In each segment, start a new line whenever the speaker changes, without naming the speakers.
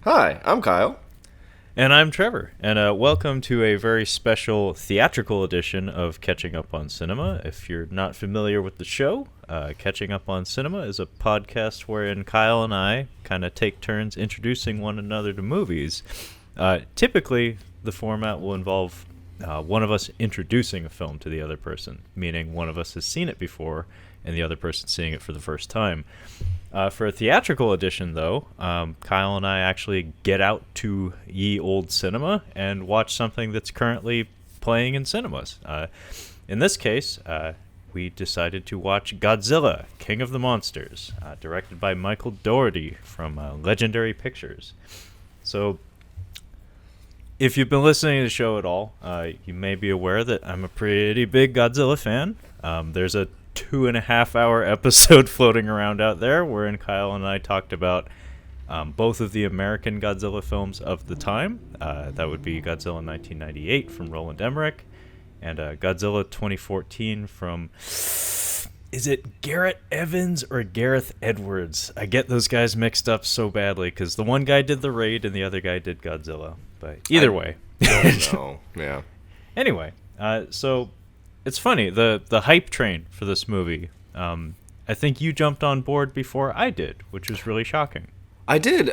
Hi, I'm Kyle.
And I'm Trevor, and welcome to a very special theatrical edition of Catching Up on Cinema. If you're not familiar with the show, Catching Up on Cinema is a podcast wherein Kyle and I kind of take turns introducing one another to movies. Typically, the format will involve one of us introducing a film to the other person, meaning one of us has seen it before and the other person seeing it for the first time. For a theatrical edition, though, Kyle and I actually get out to ye old cinema and watch something that's currently playing in cinemas. In this case, we decided to watch Godzilla, King of the Monsters, directed by Michael Dougherty from Legendary Pictures. So, if you've been listening to the show at all, you may be aware that I'm a pretty big Godzilla fan. There's a 2.5-hour episode floating around out there wherein Kyle and I talked about both of the American Godzilla films of the time. That would be Godzilla 1998 from Roland Emmerich and Godzilla 2014 from... Is it Garrett Evans or Gareth Edwards? I get those guys mixed up so badly because the one guy did The Raid and the other guy did Godzilla. But either way.
Don't know. Yeah.
Anyway, so... It's funny, the hype train for this movie, I think you jumped on board before I did, which was really shocking.
I did,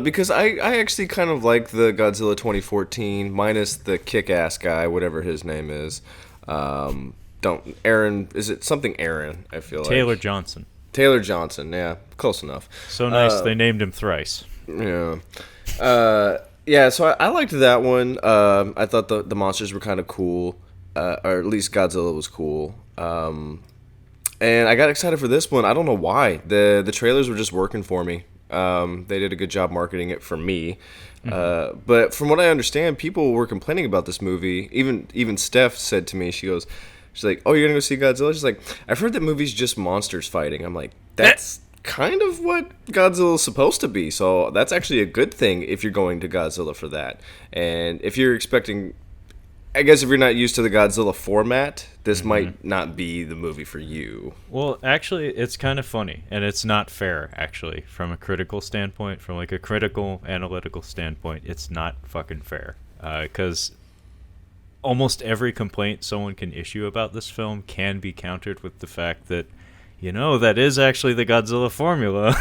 because I actually kind of like the Godzilla 2014, minus the kick-ass guy, whatever his name is. Aaron, is it something Aaron, I feel
Taylor
like?
Johnson.
Taylor Johnson, yeah, close enough.
So nice, they named him thrice.
Yeah. Yeah, so I liked that one. I thought the monsters were kind of cool. Or at least Godzilla was cool. And I got excited for this one. I don't know why. The trailers were just working for me. They did a good job marketing it for me. But from what I understand, people were complaining about this movie. Even Steph said to me, she's like, "Oh, you're gonna go see Godzilla?" She's like, "I've heard that movie's just monsters fighting." I'm like, that's kind of what Godzilla's supposed to be. So that's actually a good thing if you're going to Godzilla for that. And if you're expecting... I guess if you're not used to the Godzilla format, this might not be the movie for you.
Well, actually, it's kind of funny, and it's not fair, actually, from a critical standpoint, from like a critical, analytical standpoint, it's not fucking fair. Because almost every complaint someone can issue about this film can be countered with the fact that, that is actually the Godzilla formula.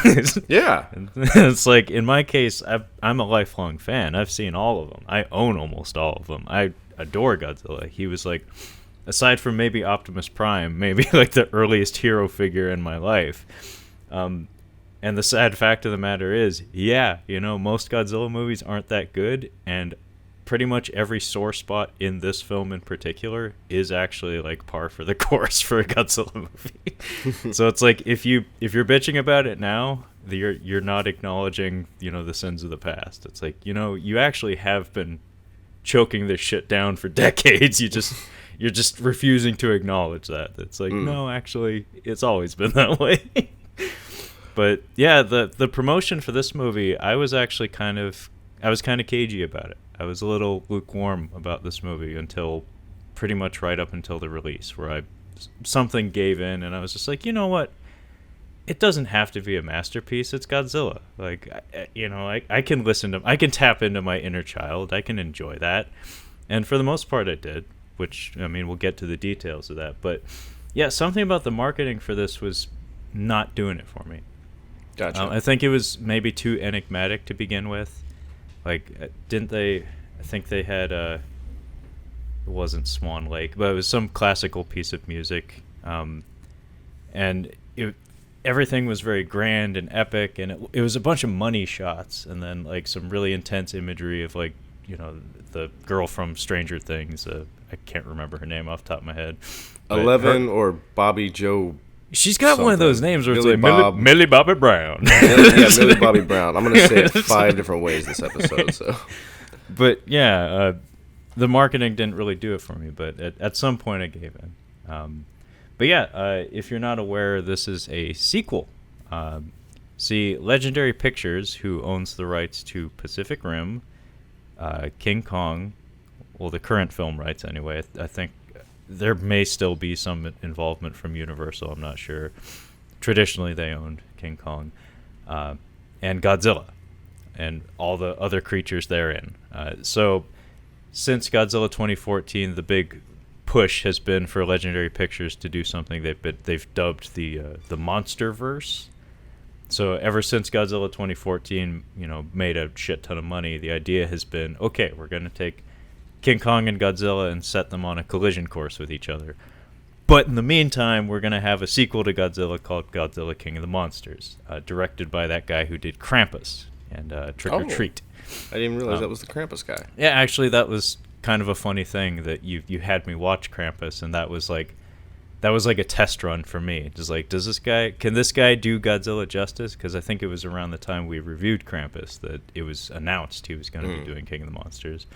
Yeah.
It's like, in my case, I'm a lifelong fan. I've seen all of them. I own almost all of them. I adore Godzilla. He was like, aside from maybe Optimus Prime, maybe like the earliest hero figure in my life. And the sad fact of the matter is, most Godzilla movies aren't that good, and pretty much every sore spot in this film in particular is actually like par for the course for a Godzilla movie. So it's like, if you're bitching about it now, you're not acknowledging, the sins of the past. It's like, you actually have been choking this shit down for decades. You're just refusing to acknowledge that. It's like, no, actually, it's always been that way. But yeah, the promotion for this movie, I was kind of cagey about it. I was a little lukewarm about this movie until pretty much right up until the release, where something gave in, and I was just like, you know what? It doesn't have to be a masterpiece. It's Godzilla. Like, I can tap into my inner child. I can enjoy that. And for the most part, I did, which, we'll get to the details of that. But yeah, something about the marketing for this was not doing it for me.
Gotcha.
I think it was maybe too enigmatic to begin with. Like, didn't they, I think they had, it wasn't Swan Lake, but it was some classical piece of music. And everything was very grand and epic, and it was a bunch of money shots, and then like some really intense imagery of like, the girl from Stranger Things. I can't remember her name off the top of my head.
11 or Bobby Joe.
She's got one of those names where
Millie
it's like Millie Bobby Brown.
Millie Bobby Brown. I'm going to say it 5 different ways this episode. So,
but yeah, the marketing didn't really do it for me. But at some point, I gave in. But yeah, if you're not aware, this is a sequel. See, Legendary Pictures, who owns the rights to Pacific Rim, King Kong, well, the current film rights anyway. I think there may still be some involvement from Universal, I'm not sure. Traditionally, they owned King Kong. And Godzilla. and all the other creatures therein. So since Godzilla 2014, the big push has been for Legendary Pictures to do something they've dubbed the Monsterverse. So ever since Godzilla 2014, made a shit ton of money, the idea has been, okay, we're going to take King Kong and Godzilla and set them on a collision course with each other. But in the meantime, we're going to have a sequel to Godzilla called Godzilla King of the Monsters, directed by that guy who did Krampus and Trick or Treat.
I didn't realize that was the Krampus guy.
Yeah, actually, that was kind of a funny thing that you had me watch Krampus, and that was like a test run for me. Just like, can this guy do Godzilla justice? Because I think it was around the time we reviewed Krampus that it was announced he was going to be doing King of the Monsters.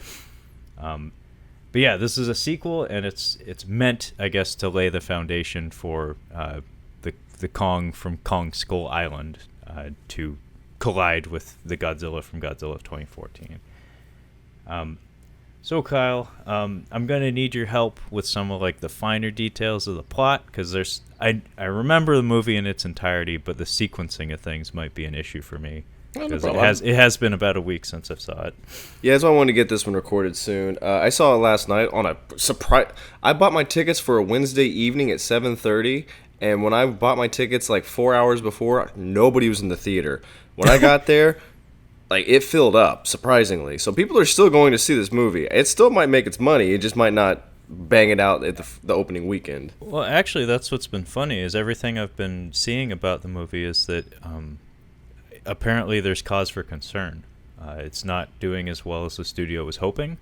But yeah, this is a sequel, and it's meant, I guess, to lay the foundation for the Kong from Kong Skull Island to collide with the Godzilla from Godzilla 2014. So Kyle, I'm gonna need your help with some of like the finer details of the plot, because I remember the movie in its entirety, but the sequencing of things might be an issue for me. Because it has been about a week since I saw it.
Yeah, that's why I wanted to get this one recorded soon. I saw it last night on a surprise. I bought my tickets for a Wednesday evening at 7:30, and when I bought my tickets like 4 hours before, nobody was in the theater. When I got there, like it filled up surprisingly. So people are still going to see this movie. It still might make its money. It just might not bang it out at the opening weekend.
Well, actually, that's what's been funny is everything I've been seeing about the movie is that. Apparently there's cause for concern. It's not doing as well as the studio was hoping.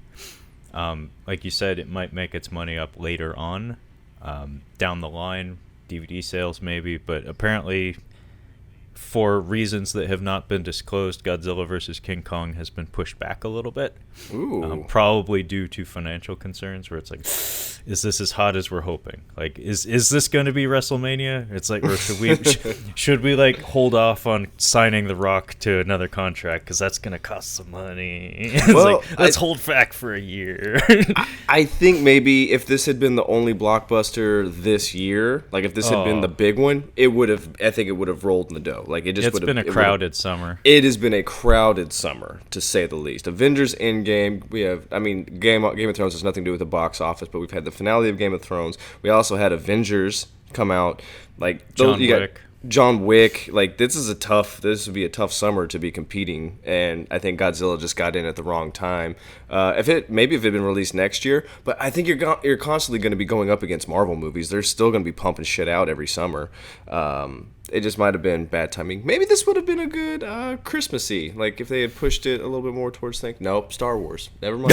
Like you said, it might make its money up later on, down the line, DVD sales maybe, but apparently for reasons that have not been disclosed, Godzilla vs. King Kong has been pushed back a little bit.
Ooh.
Probably due to financial concerns where it's like, is this as hot as we're hoping? Like, is this going to be WrestleMania? It's like, or should we like hold off on signing The Rock to another contract because that's going to cost some money? It's like, let's hold back for a year.
I think maybe if this had been the only blockbuster this year, like if this had been the big one, I think it would have rolled in the dough. Like
it's been a crowded summer.
It has been a crowded summer, to say the least. Avengers Endgame. We have, Game of Thrones has nothing to do with the box office, but we've had the finale of Game of Thrones. We also had Avengers come out. Like John Wick. Like this would be a tough summer to be competing, and I think Godzilla just got in at the wrong time. If it had been released next year, but I think you're constantly going to be going up against Marvel movies. They're still going to be pumping shit out every summer. It just might have been bad timing. Maybe this would have been a good Christmassy, like if they had pushed it a little bit more towards Nope, Star Wars. Never mind.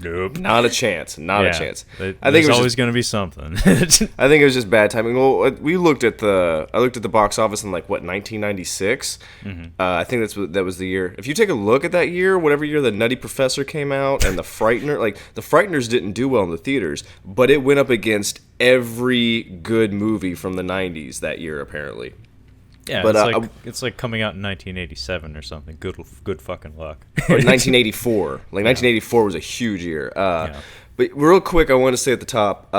Nope.
Not a chance. Not a chance.
I think there's always going to be something.
I think it was just bad timing. Well, I looked at the box office in 1996. Mm-hmm. I think that was the year. If you take a look at that year, whatever year the Nutty Professor came out and the Frightener, the Frighteners didn't do well in the theaters, but it went up against every good movie from the 90s that year, apparently.
Yeah, but it's like coming out in 1987 or something. Good fucking luck.
Or 1984. 1984 was a huge year. But real quick, I want to say at the top,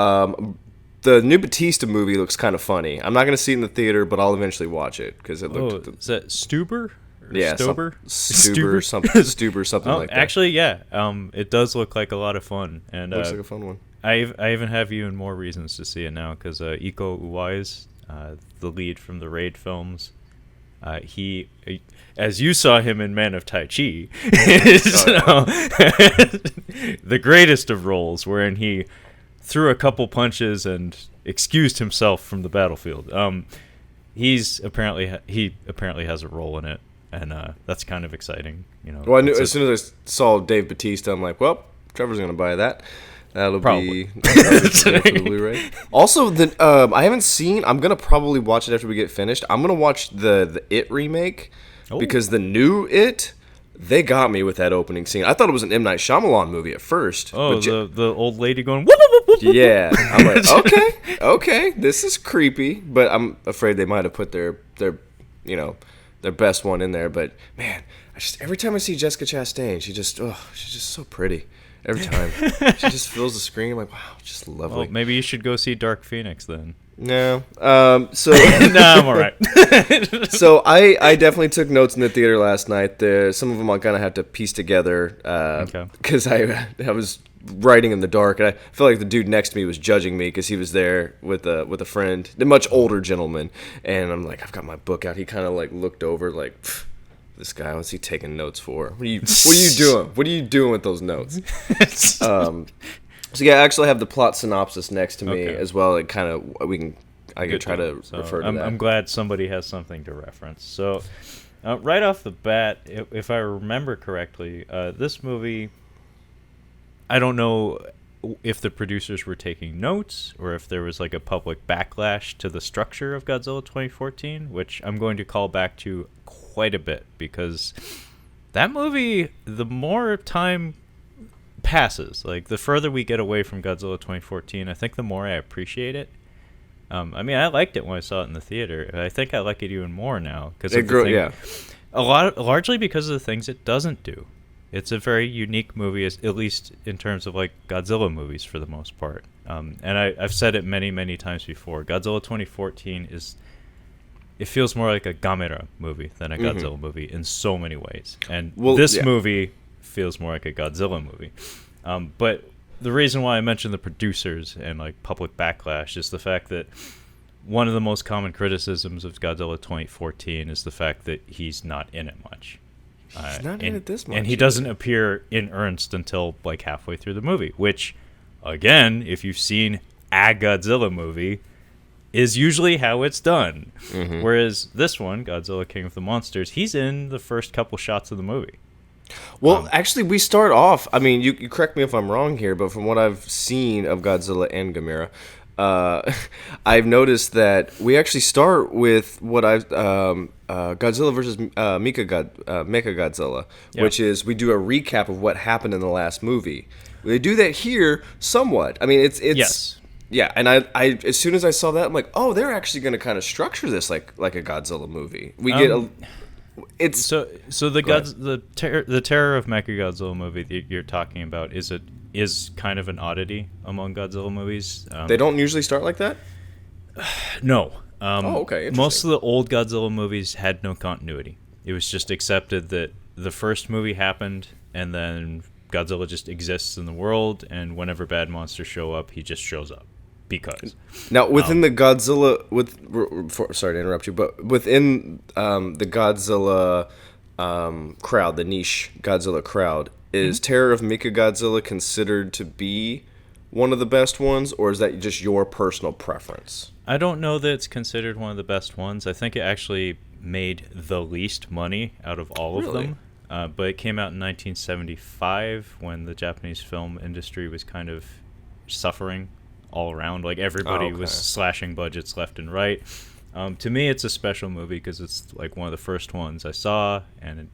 the new Batista movie looks kind of funny. I'm not going to see it in the theater, but I'll eventually watch it because it looked.
Is that Stuber?
Yeah,
Stober?
Stuber, something like that.
Actually, yeah. It does look like a lot of fun, and
looks like a fun one.
I even have even more reasons to see it now because Iko Uwais, the lead from the Raid films, he, as you saw him in Man of Tai Chi, the greatest of roles, wherein he threw a couple punches and excused himself from the battlefield. He apparently has a role in it, and that's kind of exciting.
Well, I knew as soon as I saw Dave Bautista, I'm like, well, Trevor's gonna buy that. That'll be Blu-ray. Also, I haven't seen. I'm gonna probably watch it after we get finished. I'm gonna watch the It remake because the new It, they got me with that opening scene. I thought it was an M. Night Shyamalan movie at first.
Oh, the old lady going whoop, whoop, whoop, whoop.
Yeah, I'm like, okay, this is creepy, but I'm afraid they might have put their best one in there. But man, every time I see Jessica Chastain, she's just so pretty. Every time. She just fills the screen. I'm like, wow, just lovely.
Well, maybe you should go see Dark Phoenix then.
No. So
Nah, I'm all right.
so I definitely took notes in the theater last night. Some of them I'm gonna have to piece together
Okay.
because I was writing in the dark, and I felt like the dude next to me was judging me because he was there with a friend, a much older gentleman, and I'm like, I've got my book out. He kind of like looked over like, this guy, what's he taking notes for? What are you doing? What are you doing with those notes? So yeah, I actually have the plot synopsis next to me as well. Like kind of I can try to refer to that.
I'm glad somebody has something to reference. So right off the bat, if I remember correctly, this movie, I don't know if the producers were taking notes or if there was like a public backlash to the structure of Godzilla 2014, which I'm going to call back to quite a bit because that movie, the more time passes, like the further we get away from Godzilla 2014, I think the more I appreciate it. I mean, I liked it when I saw it in the theater. I think I like it even more now because largely because of the things it doesn't do. It's a very unique movie, at least in terms of like Godzilla movies for the most part. And I've said it many, many times before. Godzilla 2014 it feels more like a Gamera movie than a Godzilla movie in so many ways. And this movie feels more like a Godzilla movie. But the reason why I mentioned the producers and like public backlash is the fact that one of the most common criticisms of Godzilla 2014 is the fact that he's not in it much.
He's not in it this much.
And he doesn't appear in earnest until like halfway through the movie, which, again, if you've seen a Godzilla movie, is usually how it's done. Whereas this one, Godzilla King of the Monsters, he's in the first couple shots of the movie.
Well, actually, we start off. I mean, you correct me if I'm wrong here, but from what I've seen of Godzilla and Gamera, I've noticed that we actually start with what Godzilla versus Mechagodzilla, which is we do a recap of what happened in the last movie. They do that here somewhat. I mean, it's
yes.
Yeah, and I as soon as I saw that, I'm like, oh, they're actually going to kind of structure this like a Godzilla movie. We get it's
so the Terror of Mechagodzilla movie that you're talking about is kind of an oddity among Godzilla movies.
They don't usually start like that?
No.
Okay.
Most of the old Godzilla movies had no continuity. It was just accepted that the first movie happened, and then Godzilla just exists in the world, and whenever bad monsters show up, he just shows up. Because
now within the Godzilla, sorry to interrupt you, but within the Godzilla crowd, the niche Godzilla crowd, is Terror of Mechagodzilla considered to be one of the best ones, or is that just your personal preference?
I don't know that it's considered one of the best ones. I think it actually made the least money out of all of them. But it came out in 1975 when the Japanese film industry was kind of suffering all around. Like everybody was slashing budgets left and right. To me, it's a special movie because it's like one of the first ones I saw, and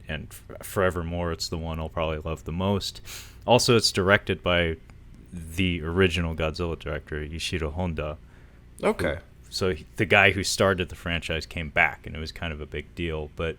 forevermore, it's the one I'll probably love the most. Also, it's directed by the original Godzilla director, Ishiro Honda.
Okay.
So the guy who started the franchise came back, and it was kind of a big deal. But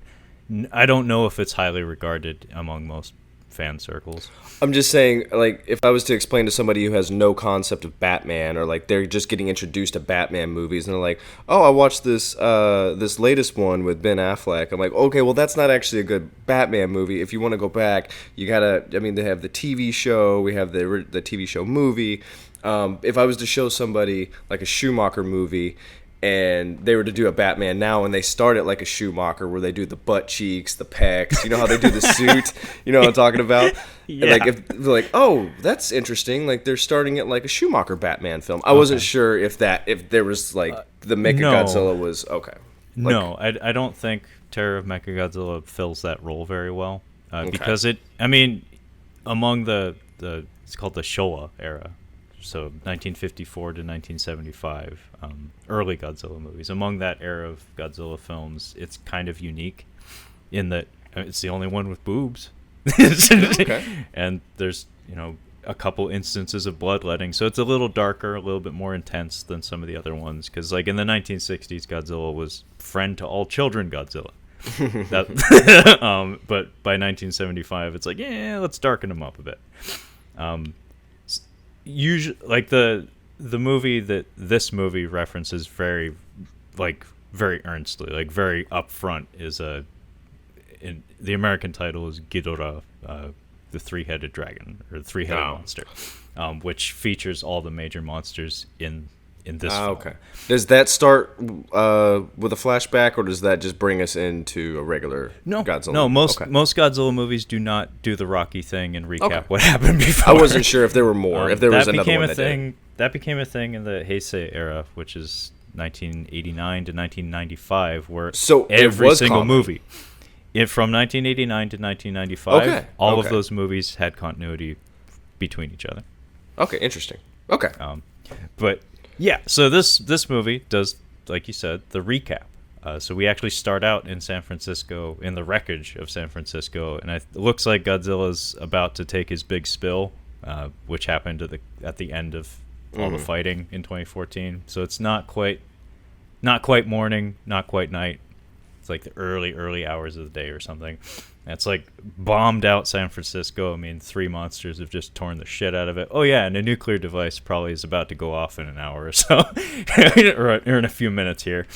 I don't know if it's highly regarded among most fan circles.
I'm just saying, like, if I was to explain to somebody who has no concept of Batman, or like they're just getting introduced to Batman movies, and they're like, "Oh, I watched this latest one with Ben Affleck." I'm like, "Okay, well, that's not actually a good Batman movie. If you want to go back, you gotta. I mean, they have the TV show, we have the TV show movie. If I was to show somebody like a Schumacher movie, and they were to do a Batman now, and they start it like a Schumacher, where they do the butt cheeks, the pecs, you know how they do the suit, you know what I'm talking about?
Yeah.
And like, if they're like, oh, that's interesting, like they're starting it like a Schumacher Batman film. I wasn't sure if there was like the Mechagodzilla was okay. Like,
no, I don't think Terror of Mechagodzilla fills that role very well because among the it's called the Showa era. So 1954 to 1975, early Godzilla movies. Among that era of Godzilla films, it's kind of unique in that it's the only one with boobs.
Okay.
And there's, a couple instances of bloodletting. So it's a little darker, a little bit more intense than some of the other ones. Because like in the 1960s, Godzilla was friend to all children Godzilla. But by 1975, it's like, yeah, let's darken him up a bit. Usually, like the the movie that this movie references very earnestly, like very upfront, is in the American title is Ghidorah, the three-headed dragon or the three-headed monster, which features all the major monsters in this film.
Okay. Does that start with a flashback, or does that just bring us into a regular Godzilla?
No, most Godzilla movies do not do the Rocky thing and recap what happened before.
I wasn't sure if there were more. If there was another one
that became a thing in the Heisei era, which is 1989 to 1995, where every single movie from 1989 to 1995, all of those movies had continuity between each other.
Okay, interesting. Okay.
But yeah, so this movie does, like you said, the recap. So we actually start out in San Francisco, in the wreckage of San Francisco, and it looks like Godzilla's about to take his big spill, which happened at the end of all the fighting in 2014. So it's not quite morning, not quite night. It's like the early hours of the day or something. And it's like bombed out San Francisco. I mean, 3 monsters have just torn the shit out of it. Oh yeah, and a nuclear device probably is about to go off in an hour or so, or in a few minutes here.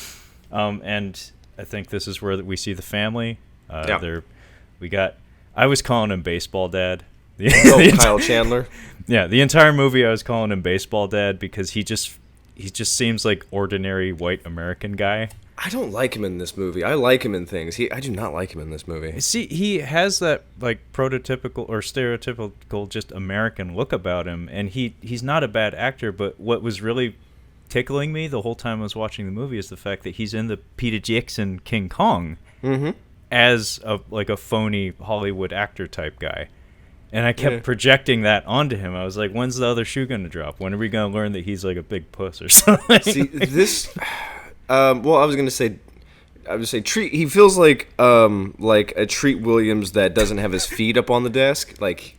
And I think this is where we see the family. I was calling him Baseball Dad.
Kyle Chandler.
Yeah, the entire movie I was calling him Baseball Dad because he just seems like ordinary white American guy.
I don't like him in this movie. I like him in things. I do not like him in this movie.
See, he has that like prototypical or stereotypical just American look about him, and he's not a bad actor. But what was really tickling me the whole time I was watching the movie is the fact that he's in the Peter Jackson King Kong as a phony Hollywood actor type guy. And I kept projecting that onto him. I was like, when's the other shoe going to drop? When are we going to learn that he's like a big puss or something?
See, this... well, I was going to say Treat. He feels like a Treat Williams that doesn't have his feet up on the desk. Like,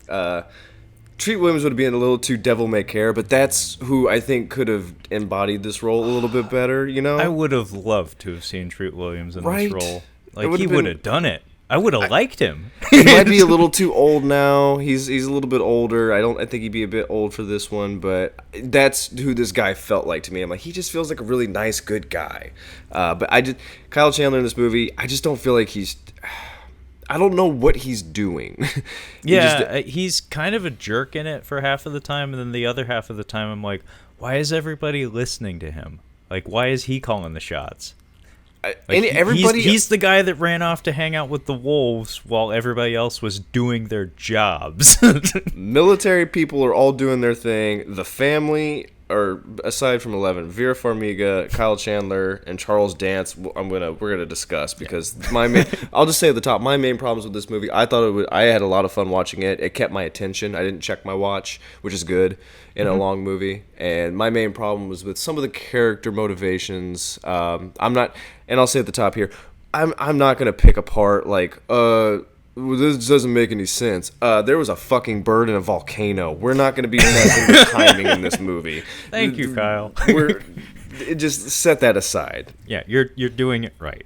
Treat Williams would have been a little too devil may care, but that's who I think could have embodied this role a little bit better, you know?
I would have loved to have seen Treat Williams in this role. Like, he would have done it. I would have liked him.
He might be a little too old now. He's a little bit older. I think he'd be a bit old for this one, but that's who this guy felt like to me. I'm like, he just feels like a really nice, good guy. But Kyle Chandler in this movie, I just don't feel like I don't know what he's doing.
He's kind of a jerk in it for half of the time, and then the other half of the time I'm like, why is everybody listening to him? Like, why is he calling the shots?
And everybody,
he's the guy that ran off to hang out with the wolves while everybody else was doing their jobs.
Military people are all doing their thing. The family, or aside from 11, Vera Farmiga, Kyle Chandler, and Charles Dance, we're gonna discuss because I'll just say at the top, my main problems with this movie. I had a lot of fun watching it. It kept my attention. I didn't check my watch, which is good in a long movie. And my main problem was with some of the character motivations. And I'll say at the top here, I'm not gonna pick apart like this doesn't make any sense. There was a fucking bird in a volcano. We're not gonna be messing with timing in this movie.
Thank you, Kyle.
Just set that aside.
Yeah, you're doing it right.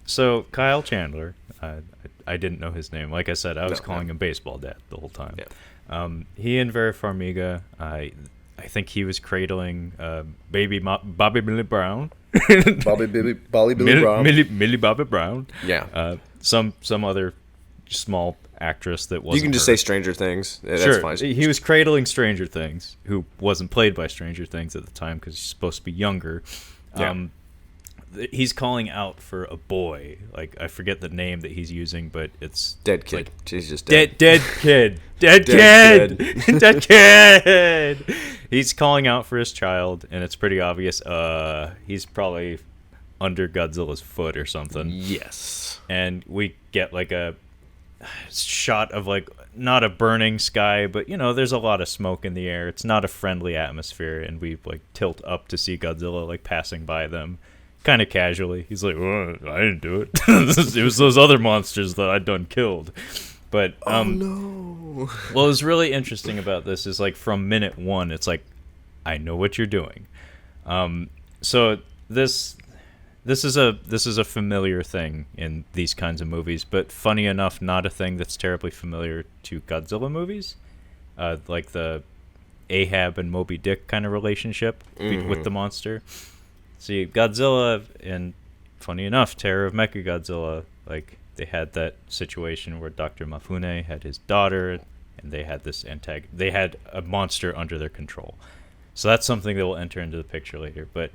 So Kyle Chandler, I didn't know his name. Like I said, I was calling him Baseball Dad the whole time. Yeah. He and Vera Farmiga, I think he was cradling baby Bobby Billy Brown.
Billy Brown.
Millie Bobby Brown.
Yeah.
Some other small actress that wasn't.
You can just say Stranger Things. That's
sure.
Fine.
He was cradling Stranger Things, who wasn't played by Stranger Things at the time because he's supposed to be younger. Yeah. He's calling out for a boy. Like, I forget the name that he's using, but it's
dead kid.
Like,
He's just dead.
Dead kid. Dead kid. Dead kid. He's calling out for his child, and it's pretty obvious. He's probably under Godzilla's foot or something.
Yes.
And we get like a shot of like not a burning sky, but there's a lot of smoke in the air. It's not a friendly atmosphere, and we like tilt up to see Godzilla like passing by them. Kind of casually. He's like, I didn't do it. It was those other monsters that I'd done killed. But
oh no.
What was really interesting about this is like from minute one, it's like, I know what you're doing. So this is a familiar thing in these kinds of movies, but funny enough, not a thing that's terribly familiar to Godzilla movies. Like the Ahab and Moby Dick kind of relationship with the monster. See, Godzilla, and funny enough, Terror of Mechagodzilla, like, they had that situation where Dr. Mafune had his daughter, and they had this they had a monster under their control. So that's something that will enter into the picture later. But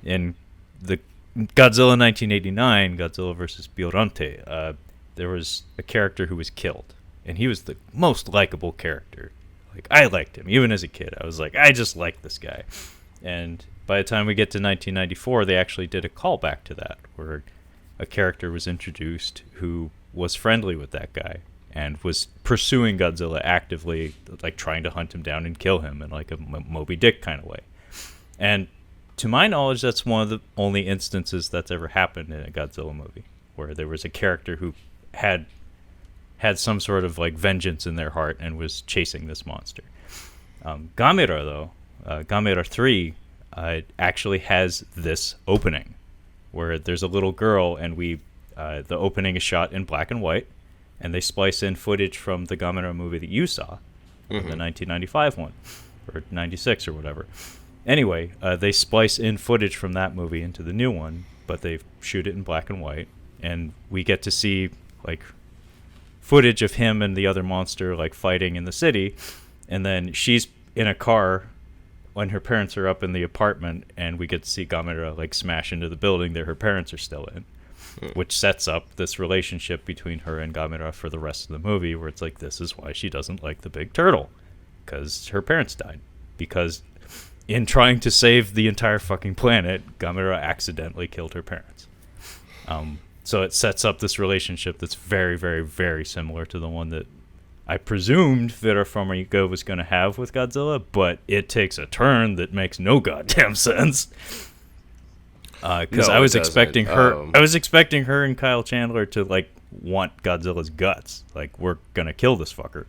in the Godzilla 1989, Godzilla vs. Biollante, there was a character who was killed, and he was the most likable character. Like, I liked him, even as a kid. I was like, I just like this guy. And by the time we get to 1994, they actually did a callback to that, where a character was introduced who was friendly with that guy and was pursuing Godzilla actively, like trying to hunt him down and kill him in like a Moby Dick kind of way. And to my knowledge, that's one of the only instances that's ever happened in a Godzilla movie, where there was a character who had some sort of like vengeance in their heart and was chasing this monster. Gamera, though, Gamera 3 actually has this opening where there's a little girl, and the opening is shot in black and white, and they splice in footage from the Gamera movie that you saw, the 1995 one, or 96 or whatever. Anyway, they splice in footage from that movie into the new one, but they shoot it in black and white, and we get to see like footage of him and the other monster like fighting in the city, and then she's in a car when her parents are up in the apartment, and we get to see Gamera like smash into the building that her parents are still in, which sets up this relationship between her and Gamera for the rest of the movie, where it's like, this is why she doesn't like the big turtle, because her parents died, because in trying to save the entire fucking planet, Gamera accidentally killed her parents. So it sets up this relationship that's very, very, very similar to the one that I presumed Vera Farmiga was going to have with Godzilla, but it takes a turn that makes no goddamn sense. Because I was expecting her, I was expecting her and Kyle Chandler to like want Godzilla's guts, like, we're gonna kill this fucker,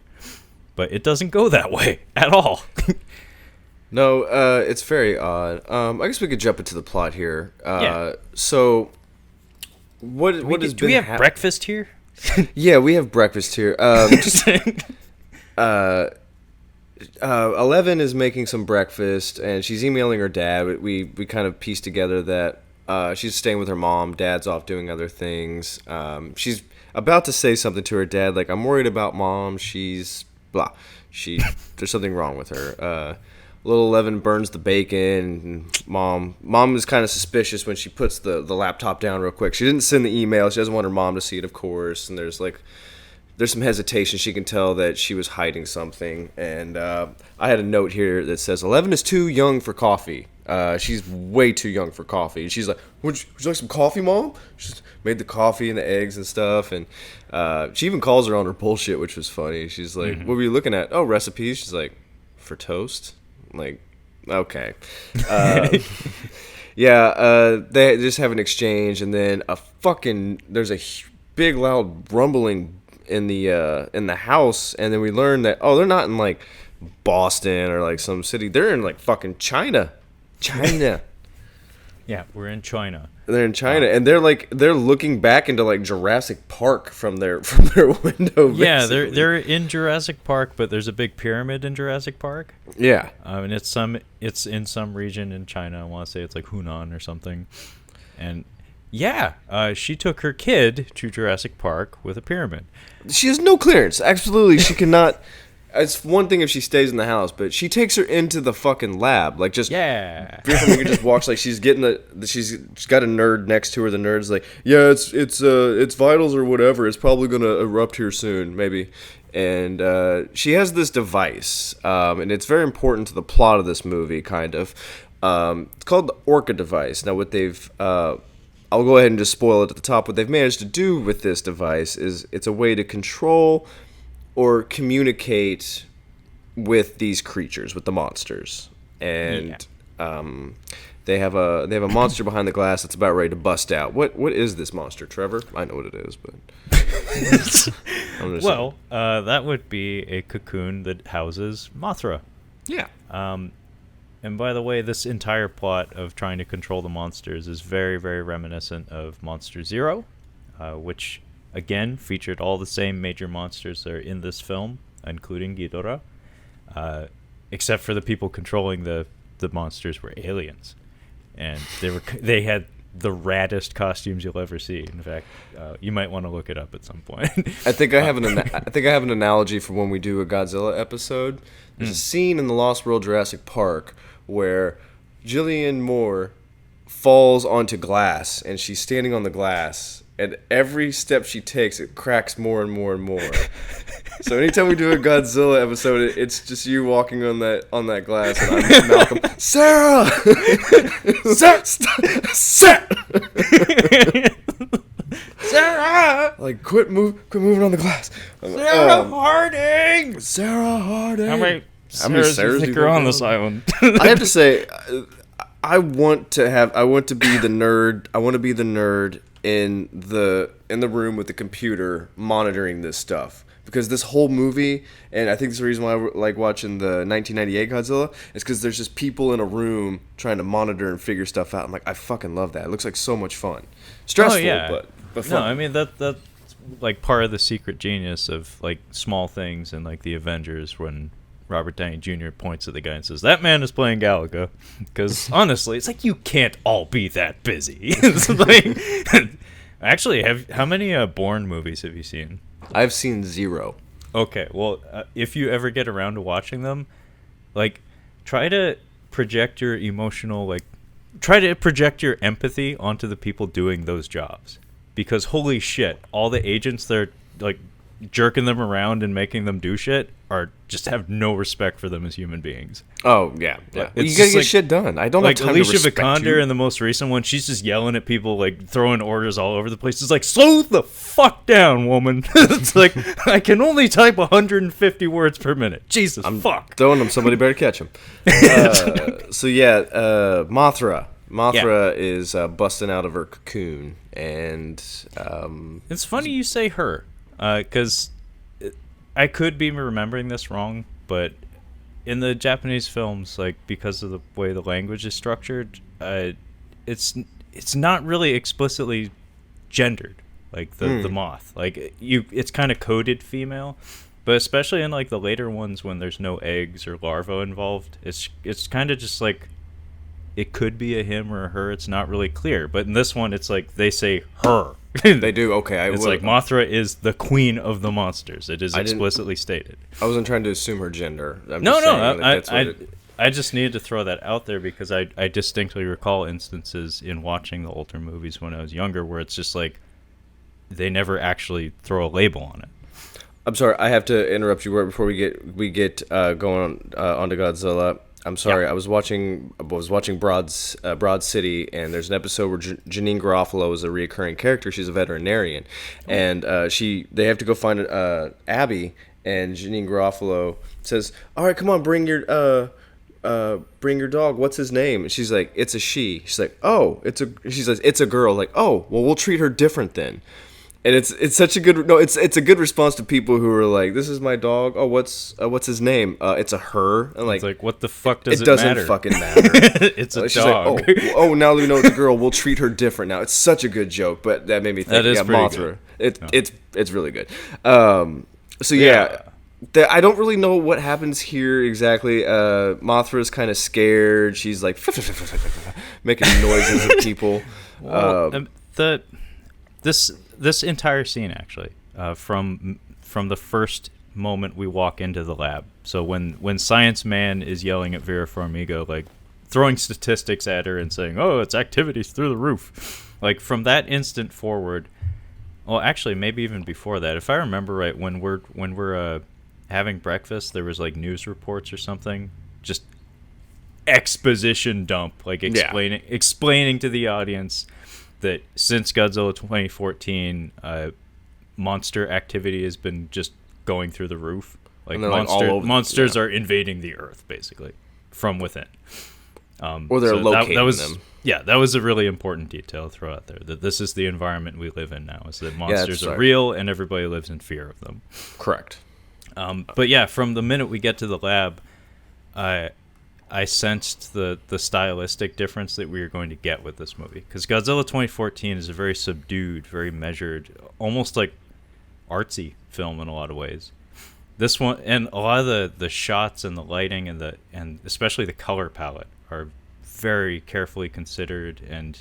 but it doesn't go that way at all.
No, it's very odd. I guess we could jump into the plot here. So, what has been?
Do we have breakfast here?
Yeah, we have breakfast here. 11 is making some breakfast, and she's emailing her dad. We kind of pieced together that she's staying with her mom. Dad's off doing other things. She's about to say something to her dad, like, I'm worried about mom. She's blah. There's something wrong with her. Little 11 burns the bacon. And mom is kind of suspicious when she puts the laptop down real quick. She didn't send the email. She doesn't want her mom to see it, of course. And there's some hesitation. She can tell that she was hiding something. And I had a note here that says 11 is too young for coffee. She's way too young for coffee. And she's like, would you like some coffee, Mom? She made the coffee and the eggs and stuff. And she even calls her on her bullshit, which was funny. She's like, what were you looking at? Oh, recipes. She's like, for toast? Like, okay. They just have an exchange, and then there's a big loud rumbling in the house, and then we learn that, they're not in like Boston or like some city. They're in like fucking China.
Yeah, we're in China.
They're in China, and they're looking back into like Jurassic Park from their window.
Yeah, they're in Jurassic Park, but there's a big pyramid in Jurassic Park.
Yeah,
and it's in some region in China. I want to say it's like Hunan or something. And yeah, she took her kid to Jurassic Park with a pyramid.
She has no clearance. Absolutely, she cannot. It's one thing if she stays in the house, but she takes her into the fucking lab. Like, just just walks like she's getting she's got a nerd next to her. The nerd's like, yeah, it's vitals or whatever. It's probably gonna erupt here soon, maybe. And she has this device, and it's very important to the plot of this movie. Kind of, it's called the Orca device. Now, what they've I'll go ahead and just spoil it at the top. What they've managed to do with this device is it's a way to control or communicate with these creatures, with the monsters. And they have a monster behind the glass that's about ready to bust out. What is this monster, Trevor? I know what it is, but
that would be a cocoon that houses Mothra.
Yeah.
And by the way, this entire plot of trying to control the monsters is very, very reminiscent of Monster Zero, which again featured all the same major monsters that are in this film, including Ghidorah. except for the people controlling the monsters were aliens, and they had the raddest costumes you'll ever see. In fact, you might want to look it up at some point.
I think I have an analogy for when we do a Godzilla episode. There's a scene in the Lost World Jurassic Park where Jillian Moore falls onto glass, and she's standing on the glass, and every step she takes, it cracks more and more and more. So anytime we do a Godzilla episode, it's just you walking on that glass, and I'm Malcolm. Sarah! Sarah! Like, quit moving on the glass.
Sarah Harding!
Sarah Harding!
How many Sarahs do you think are on this island?
I have to say, I want to be the nerd. I want to be the nerd in the room with the computer monitoring this stuff. Because this whole movie, and I think this is the reason why I like watching the 1998 Godzilla, is because there's just people in a room trying to monitor and figure stuff out. I'm like, I fucking love that. It looks like so much fun. Stressful, but fun.
No, I mean, that's like part of the secret genius of like small things and like the Avengers when Robert Downey Jr. points at the guy and says, that man is playing Galaga. Because honestly, it's like, you can't all be that busy. It's like, actually, how many Bourne movies have you seen?
I've seen 0.
Okay, well, if you ever get around to watching them, like, try to project your empathy onto the people doing those jobs. Because holy shit, all the agents that are, like, jerking them around and making them do shit are just have no respect for them as human beings.
Oh, yeah.
Well,
you gotta get shit done. I don't have time
Alicia
to respect
Vikander
you.
in the most recent one, she's just yelling at people, like, throwing orders all over the place. It's like, slow the fuck down, woman. It's like, I can only type 150 words per minute. Jesus, fuck.
Throwing them, somebody better catch him. Mothra. Mothra is busting out of her cocoon, and...
it's funny you say her. Because I could be remembering this wrong, but in the Japanese films, like, because of the way the language is structured, it's not really explicitly gendered, like the moth. Like, it's kind of coded female, but especially in like the later ones when there's no eggs or larvae involved, it's kind of just like it could be a him or a her. It's not really clear, but in this one, it's like they say her.
They do. Okay,
it's like Mothra is the queen of the monsters. It is explicitly stated.
I wasn't trying to assume her gender.
I just needed to throw that out there because I distinctly recall instances in watching the older movies when I was younger where it's just like they never actually throw a label on it.
I'm sorry, I have to interrupt you right before we get going onto Godzilla. I'm sorry. Yeah. I was watching Broad City, and there's an episode where Janine Garofalo is a reoccurring character. She's a veterinarian, and they have to go find Abby, and Janine Garofalo says, "All right, come on, bring your dog. What's his name?" And she's like, "It's a she." She's like, "Oh, she says it's a girl." Like, "Oh, well, we'll treat her different then." And it's such a good it's a good response to people who are like, "This is my dog. Oh, what's his name? It's a her." And like,
it's like, what the fuck does it
doesn't
matter?
fucking matter.
It's a dog.
Like, oh, now we know it's a girl. We'll treat her different now. It's such a good joke, but that made me think.
That is
Mothra.
Good.
It's really good. I don't really know what happens here exactly. Mothra's kind of scared. She's like making noises at people.
Well, This entire scene, actually, from the first moment we walk into the lab. So when Science Man is yelling at Vera Farmiga, like throwing statistics at her and saying, "Oh, its activity's through the roof," like from that instant forward. Well, actually, maybe even before that, if I remember right, when we're having breakfast, there was like news reports or something, just exposition dump, like explaining to the audience that since Godzilla 2014, monster activity has been just going through the roof. Like monsters are invading the Earth, basically, from within.
Or they're locating them.
Yeah, that was a really important detail to throw out there, that this is the environment we live in now, is that monsters are real and everybody lives in fear of them.
Correct.
But yeah, from the minute we get to the lab, I sensed the stylistic difference that we were going to get with this movie. Because Godzilla 2014 is a very subdued, very measured, almost like artsy film in a lot of ways. This one, and a lot of the shots and the lighting and especially the color palette are very carefully considered, and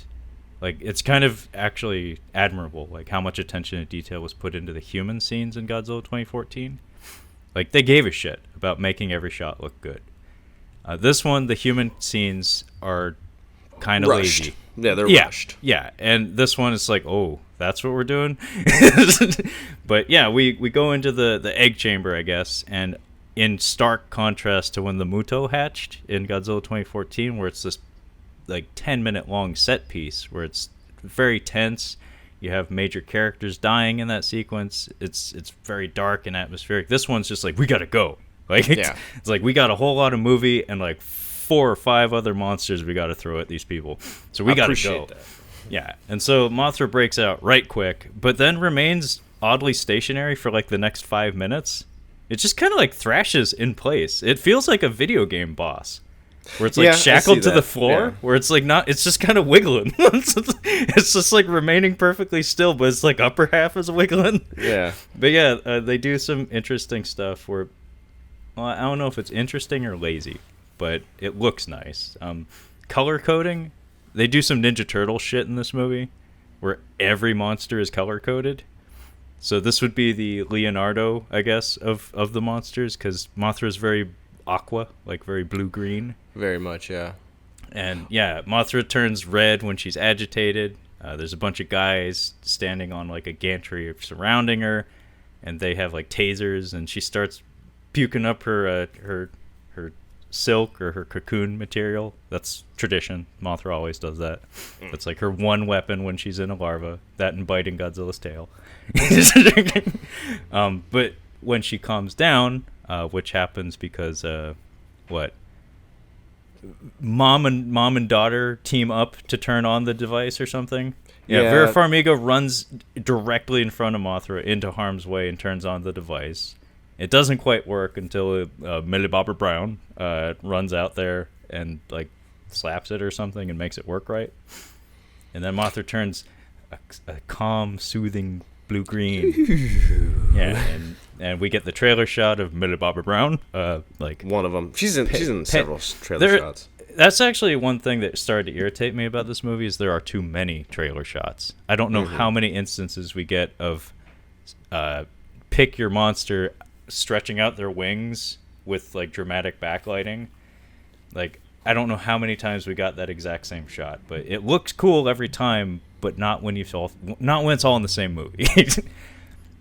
like it's kind of actually admirable, like how much attention and detail was put into the human scenes in Godzilla 2014. Like they gave a shit about making every shot look good. This one, the human scenes are kind of lazy.
Yeah, they're rushed.
Yeah, and this one is like, oh, that's what we're doing. But yeah, we go into the egg chamber, I guess, and in stark contrast to when the Muto hatched in Godzilla 2014, where it's this like 10-minute long set piece where it's very tense. You have major characters dying in that sequence. It's very dark and atmospheric. This one's just like, we gotta go. Like it's like we got a whole lot of movie and like 4 or 5 other monsters we got to throw at these people. So we got to go. That. Yeah. And so Mothra breaks out right quick, but then remains oddly stationary for like the next 5 minutes. It just kind of like thrashes in place. It feels like a video game boss where it's like shackled to the floor, where it's like not, it's just kind of wiggling. It's just like remaining perfectly still, but it's like upper half is wiggling.
Yeah.
But yeah, they do some interesting stuff where, well, I don't know if it's interesting or lazy, but it looks nice. Color coding, they do some Ninja Turtle shit in this movie where every monster is color coded. So this would be the Leonardo, I guess, of the monsters, because Mothra is very aqua, like very blue-green.
Very much, yeah.
And yeah, Mothra turns red when she's agitated. There's a bunch of guys standing on like a gantry surrounding her, and they have like tasers, and she starts puking up her silk or her cocoon material. That's tradition. Mothra always does that. That's like her one weapon when she's in a larva. That and biting Godzilla's tail. But when she calms down, which happens because mom and daughter team up to turn on the device or something. Yeah, Vera Farmiga runs directly in front of Mothra into harm's way and turns on the device. It doesn't quite work until Millie Bobby Brown runs out there and like slaps it or something and makes it work right. And then Mothra turns a calm, soothing blue-green. Yeah, and we get the trailer shot of Millie Bobby Brown. Like
one of them. She's in several trailer shots.
That's actually one thing that started to irritate me about this movie is there are too many trailer shots. I don't know how many instances we get of pick your monster stretching out their wings with like dramatic backlighting. Like I don't know how many times we got that exact same shot, but it looks cool every time, but not when it's all in the same movie.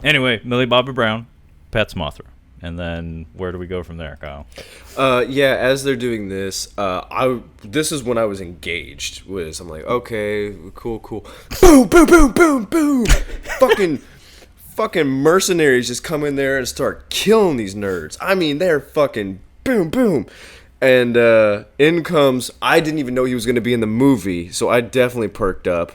Anyway, Millie Bobby Brown pets Mothra, and then where do we go from there, Kyle?
As they're doing this, this is when I was engaged with. I'm like, okay, cool. Boom, boom, boom, boom, boom. Fucking mercenaries just come in there and start killing these nerds. I mean, they're fucking boom, boom. And in comes, I didn't even know he was going to be in the movie, so I definitely perked up.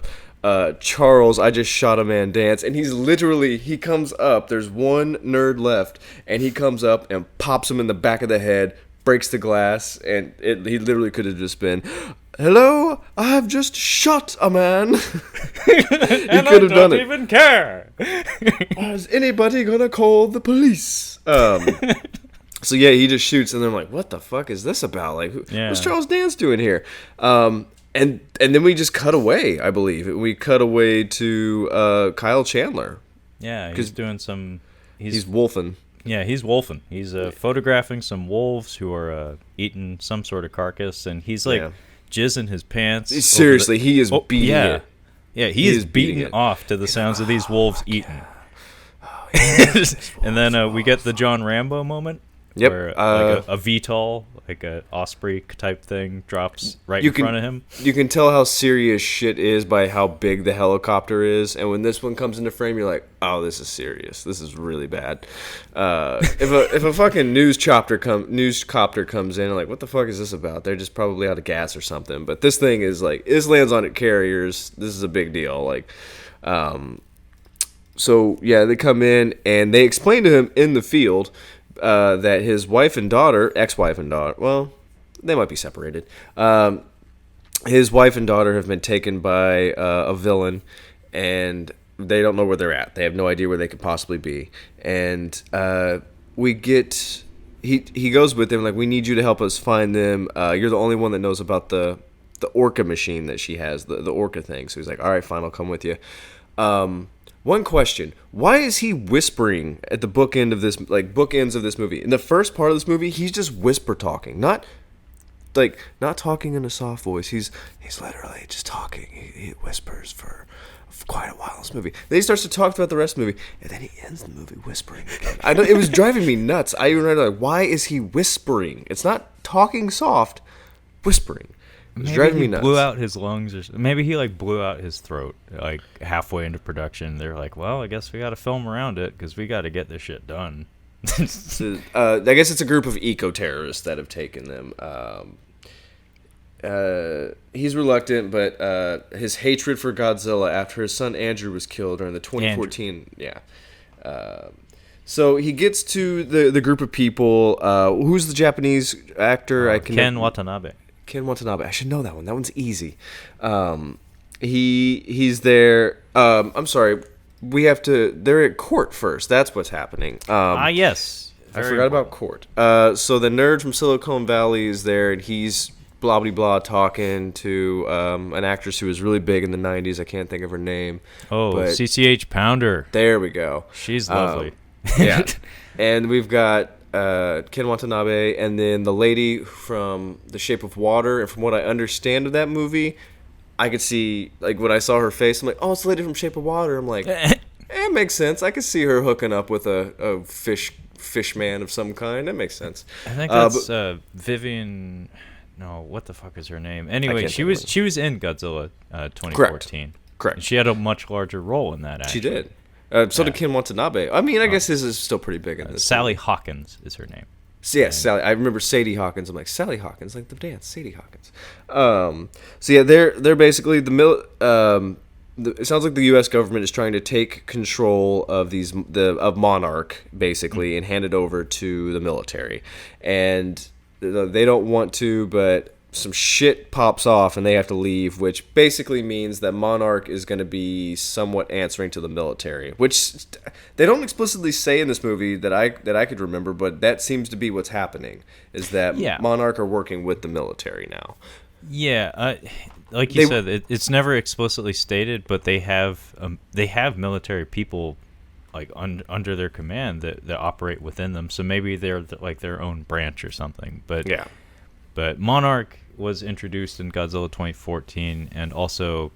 Charles, I Just Shot a Man dance, and he comes up, there's one nerd left, and he comes up and pops him in the back of the head, breaks the glass, and he literally could have just been, hello, I've just shot a man. He
and could have done it. I don't even care.
Is anybody gonna call the police? So yeah, he just shoots, and I'm like, what the fuck is this about? Like, what's Charles Dance doing here? And then we just cut away, I believe. We cut away to Kyle Chandler.
Yeah, he's doing some...
He's wolfing.
Yeah, he's wolfing. He's photographing some wolves who are eating some sort of carcass, and he's like jizzing his pants.
Seriously, he is beating it.
Yeah, he is beating off to the sounds of these wolves eating. And then we get the John Rambo moment.
Yep.
Where like a VTOL, like a Osprey type thing, drops in front of him.
You can tell how serious shit is by how big the helicopter is, and when this one comes into frame, you're like, "Oh, this is serious. This is really bad." If a fucking news copter comes in, I'm like, "What the fuck is this about?" They're just probably out of gas or something. But this thing is like, this lands on carriers. This is a big deal. Like, so yeah, they come in and they explain to him in the field. That his ex-wife and daughter, well, they might be separated. His wife and daughter have been taken by a villain, and they don't know where they're at. They have no idea where they could possibly be. And we get he goes with them like, we need you to help us find them. You're the only one that knows about the orca machine that she has, the orca thing. So he's like, all right, fine, I'll come with you. One question: why is he whispering at the bookends of this movie? In the first part of this movie, he's just whisper talking, not talking in a soft voice. He's literally just talking. He whispers for quite a while in this movie. Then he starts to talk throughout the rest of the movie, and then he ends the movie whispering again. It was driving me nuts. I even read like, why is he whispering? It's not talking soft, whispering. It's driving me nuts.
Blew out his lungs, or maybe he blew out his throat halfway into production. They're like, well, I guess we got to film around it because we got to get this shit done.
So, I guess it's a group of eco-terrorists that have taken them. He's reluctant, but his hatred for Godzilla after his son Andrew was killed during the 2014. Yeah. So he gets to the group of people. Who's the Japanese actor?
Ken Watanabe.
Ken Watanabe. I should know that one. That one's easy. He's there. I'm sorry. They're at court first. That's what's happening.
Yes.
I forgot about court. So the nerd from Silicon Valley is there, and he's blah blah blah talking to an actress who was really big in the 90s. I can't think of her name.
Oh, CCH Pounder.
There we go.
She's lovely.
Yeah. And we've got Ken Watanabe, and then the lady from The Shape of Water. And from what I understand of that movie, I could see, when I saw her face, I'm like, oh, it's the lady from Shape of Water. I'm like, it makes sense. I could see her hooking up with a fish man of some kind. That makes sense.
I think that's Vivian. No, what the fuck is her name? Anyway, she was in Godzilla 2014.
Correct.
And she had a much larger role in that. Actually.
She did. So did Ken Watanabe. I mean, I guess his is still pretty big in this.
Sally Hawkins is her name.
So, yes, Sally. I remember Sadie Hawkins. I'm like, Sally Hawkins, like the dance, Sadie Hawkins. So yeah, they're basically it sounds like the U.S. government is trying to take control of of Monarch basically, and hand it over to the military, and they don't want to, but some shit pops off and they have to leave, which basically means that Monarch is going to be somewhat answering to the military, which they don't explicitly say in this movie that I could remember, but that seems to be what's happening, is that Monarch are working with the military now.
Yeah, like you said, it's never explicitly stated, but they have military people under their command that operate within them. So maybe they're their own branch or something. But
yeah.
But Monarch was introduced in Godzilla 2014 and also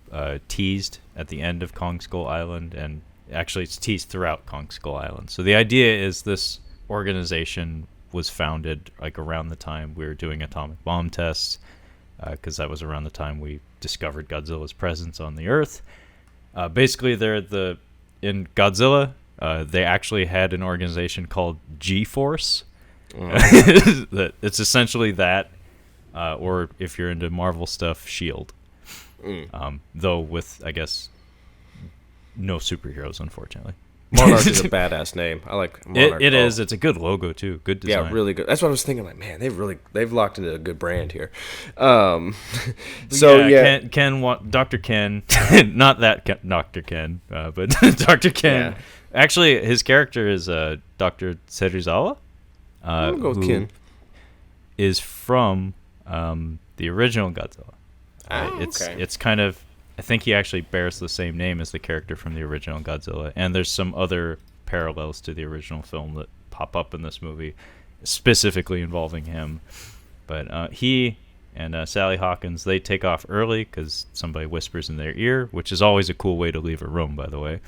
teased at the end of Kong Skull Island, and actually it's teased throughout Kong Skull Island. So the idea is this organization was founded around the time we were doing atomic bomb tests, because that was around the time we discovered Godzilla's presence on the Earth. Basically, they're in Godzilla, they actually had an organization called G-Force. It's essentially that. Or if you're into Marvel stuff, S.H.I.E.L.D. Though with, I guess, no superheroes, unfortunately.
Monarch is a badass name. I like Monarch.
It is. It's a good logo, too. Good design.
Yeah, really good. That's what I was thinking. Man, they've locked into a good brand here.
Dr. Ken, not that Dr. Ken, but Dr. Ken. Yeah. Actually, his character is Dr. Serizawa.
I'll go with Ken.
Is from the original Godzilla. It's kind of, I think he actually bears the same name as the character from the original Godzilla, and there's some other parallels to the original film that pop up in this movie, specifically involving him. But he and Sally Hawkins, they take off early because somebody whispers in their ear, which is always a cool way to leave a room, by the way.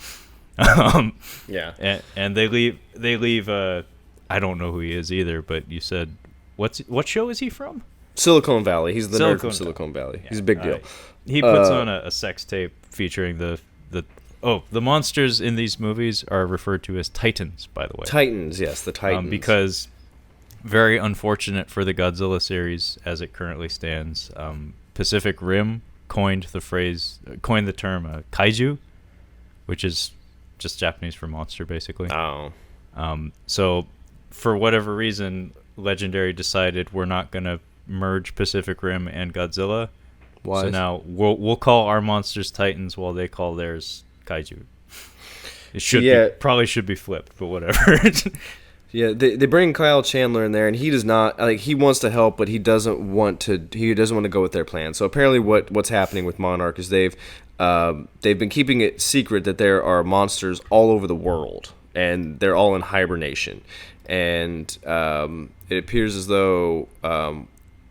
Yeah.
And they leave. I don't know who he is either, but you said, what show is he from?
Silicon Valley. He's the nerd from Silicon Valley. Yeah. He's a big deal.
He puts on a sex tape featuring the monsters in these movies are referred to as Titans, by the way.
Titans, yes, the Titans.
Because very unfortunate for the Godzilla series as it currently stands, Pacific Rim coined the term kaiju, which is just Japanese for monster, basically.
Oh.
So for whatever reason, Legendary decided we're not going to merge Pacific Rim and Godzilla.
Why?
So now we'll call our monsters Titans while they call theirs kaiju. It probably should be flipped, but whatever.
Yeah, they bring Kyle Chandler in there, and he does not like. He wants to help, but he doesn't want to. He doesn't want to go with their plan. So apparently, what's happening with Monarch is they've been keeping it secret that there are monsters all over the world, and they're all in hibernation. And it appears as though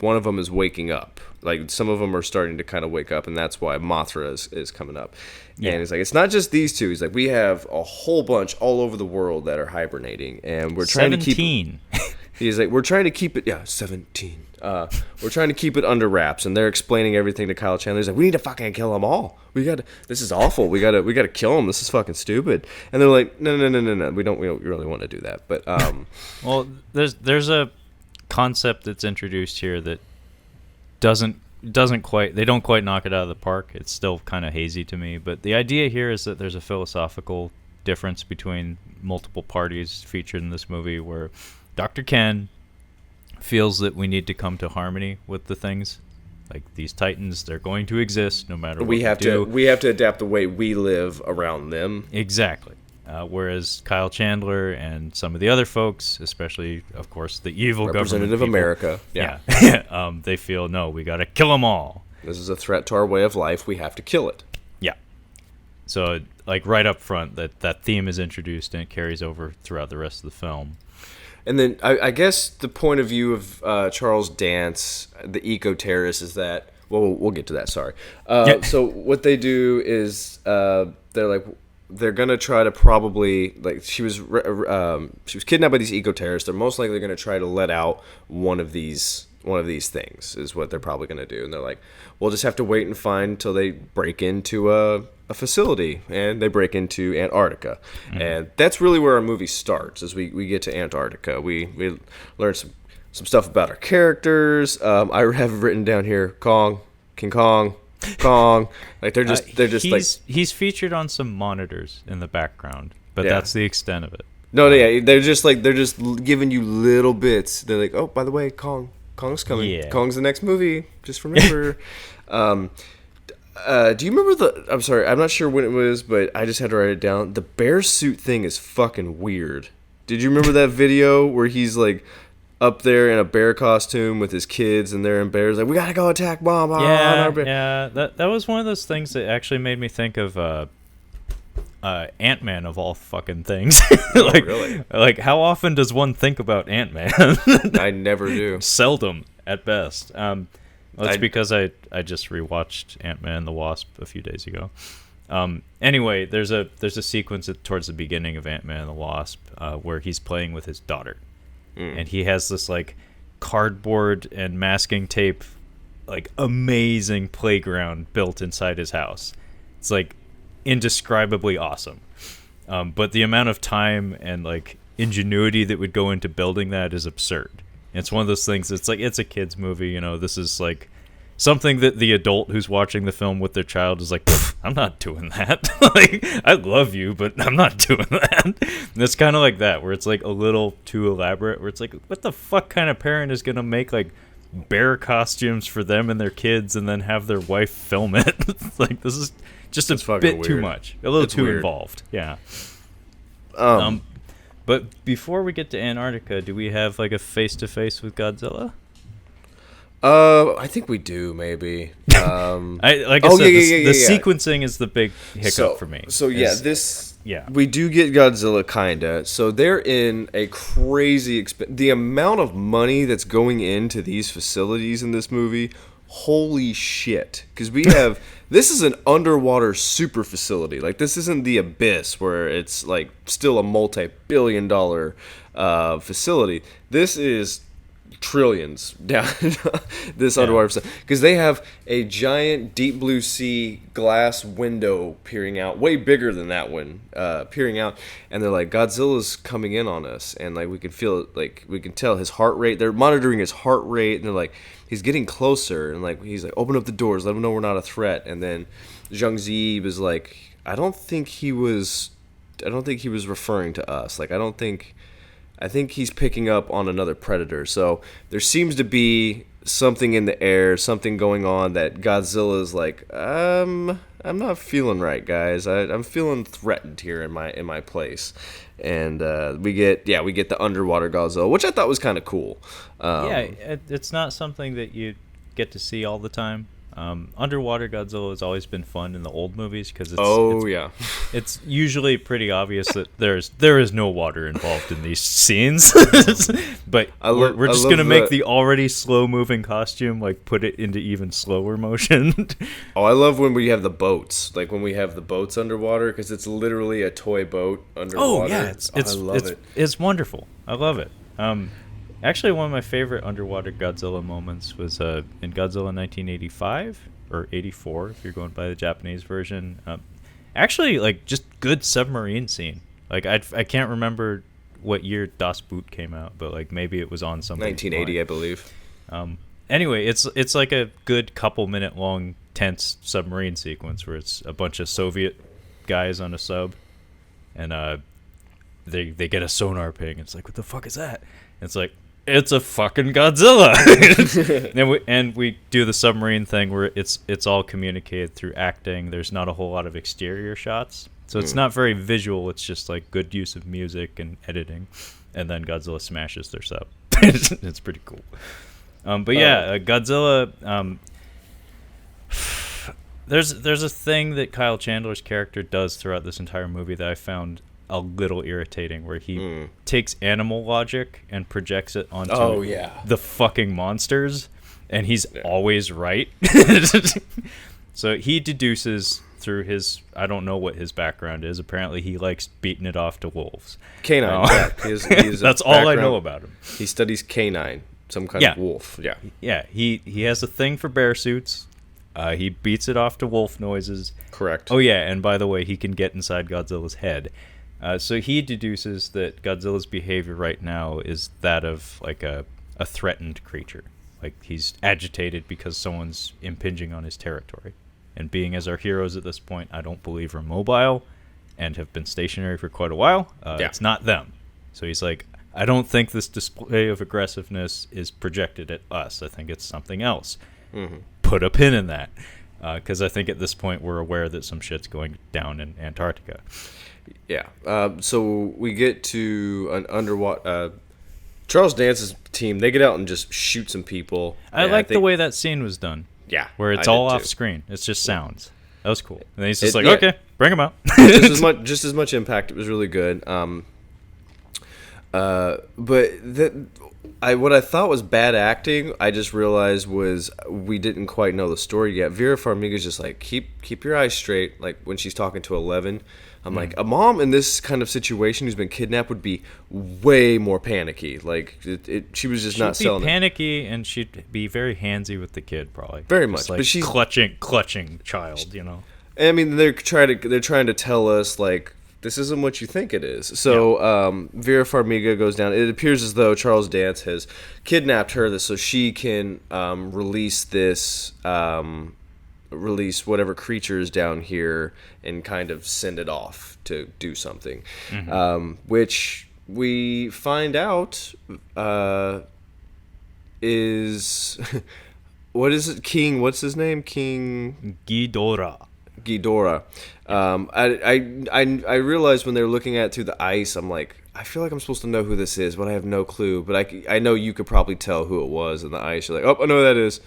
one of them is waking up. Like some of them are starting to kind of wake up, and that's why Mothra is coming up. Yeah. And he's like, it's not just these two. He's like, we have a whole bunch all over the world that are hibernating, and we're trying
17.
to keep. He's like, we're trying to keep it. Yeah, 17. We're trying to keep it under wraps, and they're explaining everything to Kyle Chandler. He's like, we need to fucking kill them all. This is awful. We gotta kill them. This is fucking stupid. And they're like, no. We don't really want to do that. But
well, there's a concept that's introduced here that don't quite knock it out of the park. It's still kind of hazy to me, but the idea here is that there's a philosophical difference between multiple parties featured in this movie, where Dr. Ken feels that we need to come to harmony with the things. Like these titans, they're going to exist no matter what we do.
We have to adapt the way we live around them.
Exactly. Whereas Kyle Chandler and some of the other folks, especially, of course, the evil
Representative
government
America,
yeah. They feel, no, we got to kill them all.
This is a threat to our way of life. We have to kill it.
Yeah. So, like, right up front, that theme is introduced, and it carries over throughout the rest of the film.
And then I guess the point of view of Charles Dance, the eco-terrorist, is that, well, we'll get to that, sorry. So what they do is they're gonna try to probably, like, she was kidnapped by these eco-terrorists. They're most likely gonna try to let out one of these things is what they're probably gonna do. And they're like, we'll just have to wait and find until they break into a facility, and they break into Antarctica. Mm-hmm. And that's really where our movie starts. As we get to Antarctica, we learn some stuff about our characters. I have written down here King Kong. Like they're just
he's featured on some monitors in the background, but that's the extent of it.
No, yeah, they're just giving you little bits. They're like, oh, by the way, Kong's coming. Yeah. Kong's the next movie. Just remember. Do you remember I'm sorry, I'm not sure when it was, but I just had to write it down. The bear suit thing is fucking weird. Did you remember that video where he's like up there in a bear costume with his kids, and they're in bears, like, we gotta go attack bomb on our bear.
Yeah, that was one of those things that actually made me think of Ant-Man of all fucking things. Like, really? Like, how often does one think about Ant-Man?
I never do.
Seldom, at best. That's because I just rewatched Ant-Man and the Wasp a few days ago. Anyway, there's a sequence towards the beginning of Ant-Man and the Wasp where he's playing with his daughter. And he has this, like, cardboard and masking tape, like, amazing playground built inside his house. It's, like, indescribably awesome. But the amount of time and, like, ingenuity that would go into building that is absurd. And it's one of those things, it's like, it's a kid's movie, you know, this is, like, something that the adult who's watching the film with their child is like, I'm not doing that. Like, I love you, but I'm not doing that. And it's kind of like that, where it's like a little too elaborate, where it's like, what the fuck kind of parent is going to make like bear costumes for them and their kids and then have their wife film it? It's like, this is just a bit weird. Too much. A little too involved. Yeah. But before we get to Antarctica, do we have like a face-to-face with Godzilla?
I think we do, maybe. The
sequencing is the big hiccup for me.
So we do get Godzilla, kinda. So they're in a crazy the amount of money that's going into these facilities in this movie, holy shit. Because we have, this is an underwater super facility. Like, this isn't the Abyss, where it's, like, still a multi-billion-dollar facility. This is trillions down this underwater facility, because they have a giant deep blue sea glass window peering out, way bigger than that one, peering out, and they're like, Godzilla's coming in on us, and like we can feel it, like we can tell his heart rate. They're monitoring his heart rate, and they're like, he's getting closer, and like he's like, open up the doors, let him know we're not a threat. And then Zhang Zi was like, I don't think he was referring to us. Like, I think he's picking up on another predator. So there seems to be something in the air, something going on that Godzilla's like, feeling right, guys. I'm feeling threatened here in my place, and we get the underwater Godzilla, which I thought was kind of cool.
It's not something that you get to see all the time. Underwater Godzilla has always been fun in the old movies because it's usually pretty obvious that there is no water involved in these scenes. But we're just gonna make the already slow moving costume like put it into even slower motion.
I love when we have the boats, like when we have the boats underwater, because it's literally a toy boat underwater.
Oh yeah, it's wonderful. I love it. Actually, one of my favorite underwater Godzilla moments was in Godzilla 1985 or 84, if you're going by the Japanese version. Actually, like just good submarine scene. Like I can't remember what year Das Boot came out, but like maybe it was on something.
1980, I believe.
Anyway, it's like a good couple minute long tense submarine sequence where it's a bunch of Soviet guys on a sub, and they get a sonar ping. It's like, what the fuck is that? And it's like, it's a fucking Godzilla. and we do the submarine thing where it's all communicated through acting. There's not a whole lot of exterior shots, so it's not very visual. It's just like good use of music and editing, and then Godzilla smashes their sub. It's pretty cool. Godzilla. There's a thing that Kyle Chandler's character does throughout this entire movie that I found a little irritating, where he takes animal logic and projects it onto the fucking monsters, and he's always right. So he deduces through his, I don't know what his background is, apparently he likes beating it off to wolves.
Canine.
That's all I know about him.
He studies canine, some kind of wolf.
Yeah, he has a thing for bear suits. He beats it off to wolf noises.
Correct.
Oh yeah, and by the way, he can get inside Godzilla's head. So he deduces that Godzilla's behavior right now is that of like a threatened creature. Like he's agitated because someone's impinging on his territory. And being as our heroes at this point, I don't believe are mobile and have been stationary for quite a while. It's not them. So he's like, I don't think this display of aggressiveness is projected at us. I think it's something else. Mm-hmm. Put a pin in that. Because I think at this point we're aware that some shit's going down in Antarctica.
Yeah. So we get to an underwater. Charles Dance's team, they get out and just shoot some people.
I like the way that scene was done.
Yeah.
Where it's all off screen. It's just sounds. That was cool. And then he's just okay, bring him out.
just as much impact. It was really good. What I thought was bad acting, I just realized was we didn't quite know the story yet. Vera Farmiga's just like, keep your eyes straight. Like when she's talking to Eleven, I'm like, a mom in this kind of situation who's been kidnapped would be way more panicky. Like she was just not selling it.
She'd be panicky, and she'd be very handsy with the kid, probably.
Very much,
like,
but she's
clutching child, you know.
I mean, they're trying to tell us like, this isn't what you think it is. So Vera Farmiga goes down. It appears as though Charles Dance has kidnapped her so she can release whatever creature is down here and kind of send it off to do something. Mm-hmm. Which we find out is... what is it? King... What's his name? King...
Ghidorah.
I realized when they were looking at it through the ice, I'm like, I feel like I'm supposed to know who this is, but I have no clue. But I know you could probably tell who it was in the ice. You're like, oh, I know who that is.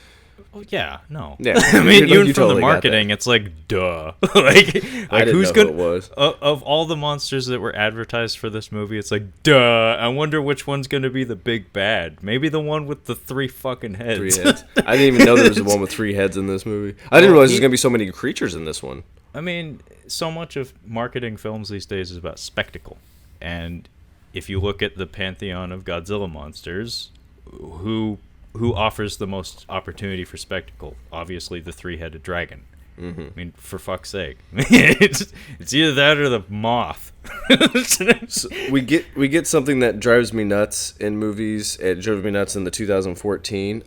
Oh, yeah, no.
Yeah,
I mean, even from totally the marketing, it's like, duh. like
I didn't
who's
know
good?
Who it was.
Of all the monsters that were advertised for this movie, it's like, duh. I wonder which one's going to be the big bad. Maybe the one with the 3 fucking heads.
3 heads. I didn't even know there was one with 3 heads in this movie. I didn't realize there's going to be so many creatures in this one.
I mean, so much of marketing films these days is about spectacle. And if you look at the pantheon of Godzilla monsters, who offers the most opportunity for spectacle? Obviously, the 3-headed dragon. Mm-hmm. I mean, for fuck's sake, it's either that or the moth.
So we get something that drives me nuts in movies. It drove me nuts in the 2014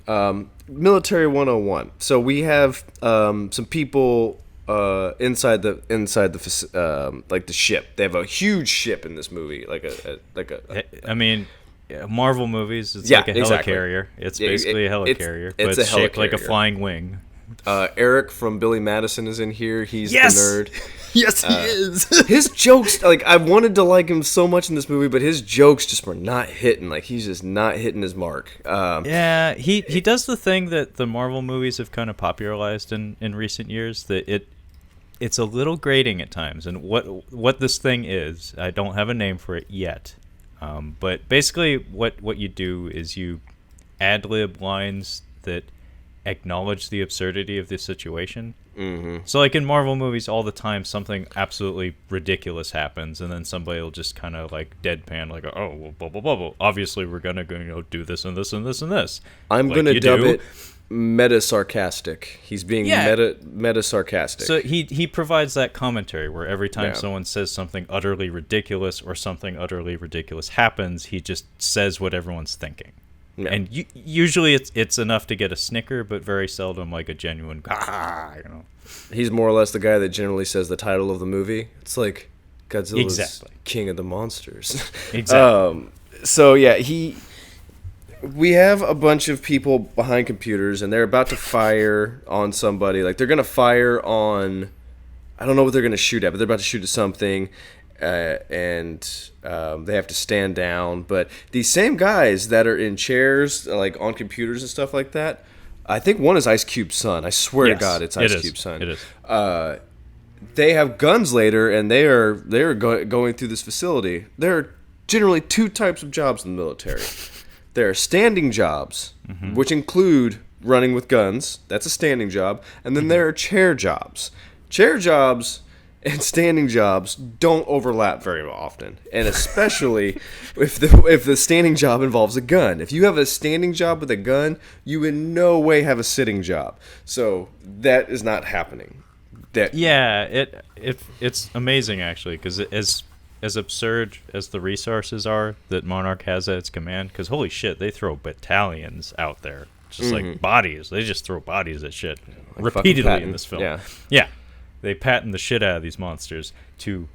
Military 101. So we have some people inside the like the ship. They have a huge ship in this movie,
I mean, Marvel movies, it's like a helicarrier. It's basically a helicarrier, but it's shaped like a flying wing.
Eric from Billy Madison is in here. He's
Yes!
the nerd.
Yes, he is.
His jokes, like, I wanted to like him so much in this movie, but his jokes just were not hitting. Like, he's just not hitting his mark.
Yeah, he does the thing that the Marvel movies have kind of popularized in recent years, that it's a little grating at times. And what this thing is, I don't have a name for it yet. But basically what you do is you ad-lib lines that acknowledge the absurdity of the situation. Mm-hmm. So like in Marvel movies all the time, something absolutely ridiculous happens, and then somebody will just kind of like deadpan, like, oh, well, blah, blah, blah, blah. Obviously we're going to do this and this and this and this.
I'm going to dub it meta-sarcastic. He's being meta-sarcastic.
So he provides that commentary where every time someone says something utterly ridiculous or something utterly ridiculous happens, he just says what everyone's thinking. Yeah. And usually it's enough to get a snicker, but very seldom like a genuine,
He's more or less the guy that generally says the title of the movie. It's like Godzilla's King of the Monsters.
Exactly.
So yeah, we have a bunch of people behind computers, and they're about to fire on somebody. Like, they're going to fire on, I don't know what they're going to shoot at, but they're about to shoot at something, and they have to stand down. But these same guys that are in chairs, like on computers and stuff like that, I think one is Ice Cube's son. I swear to God, it's Ice Cube's son.
It is.
They have guns later, and they are going through this facility. There are generally two types of jobs in the military. There are standing jobs, which include running with guns. That's a standing job. And then there are chair jobs. Chair jobs and standing jobs don't overlap very often. And especially if the standing job involves a gun. If you have a standing job with a gun, you in no way have a sitting job. So that is not happening.
It's amazing, actually, because as absurd as the resources are that Monarch has at its command, because holy shit, they throw battalions out there, just like bodies. They just throw bodies at shit
like
repeatedly in this film.
Yeah.
They patent the shit out of these monsters to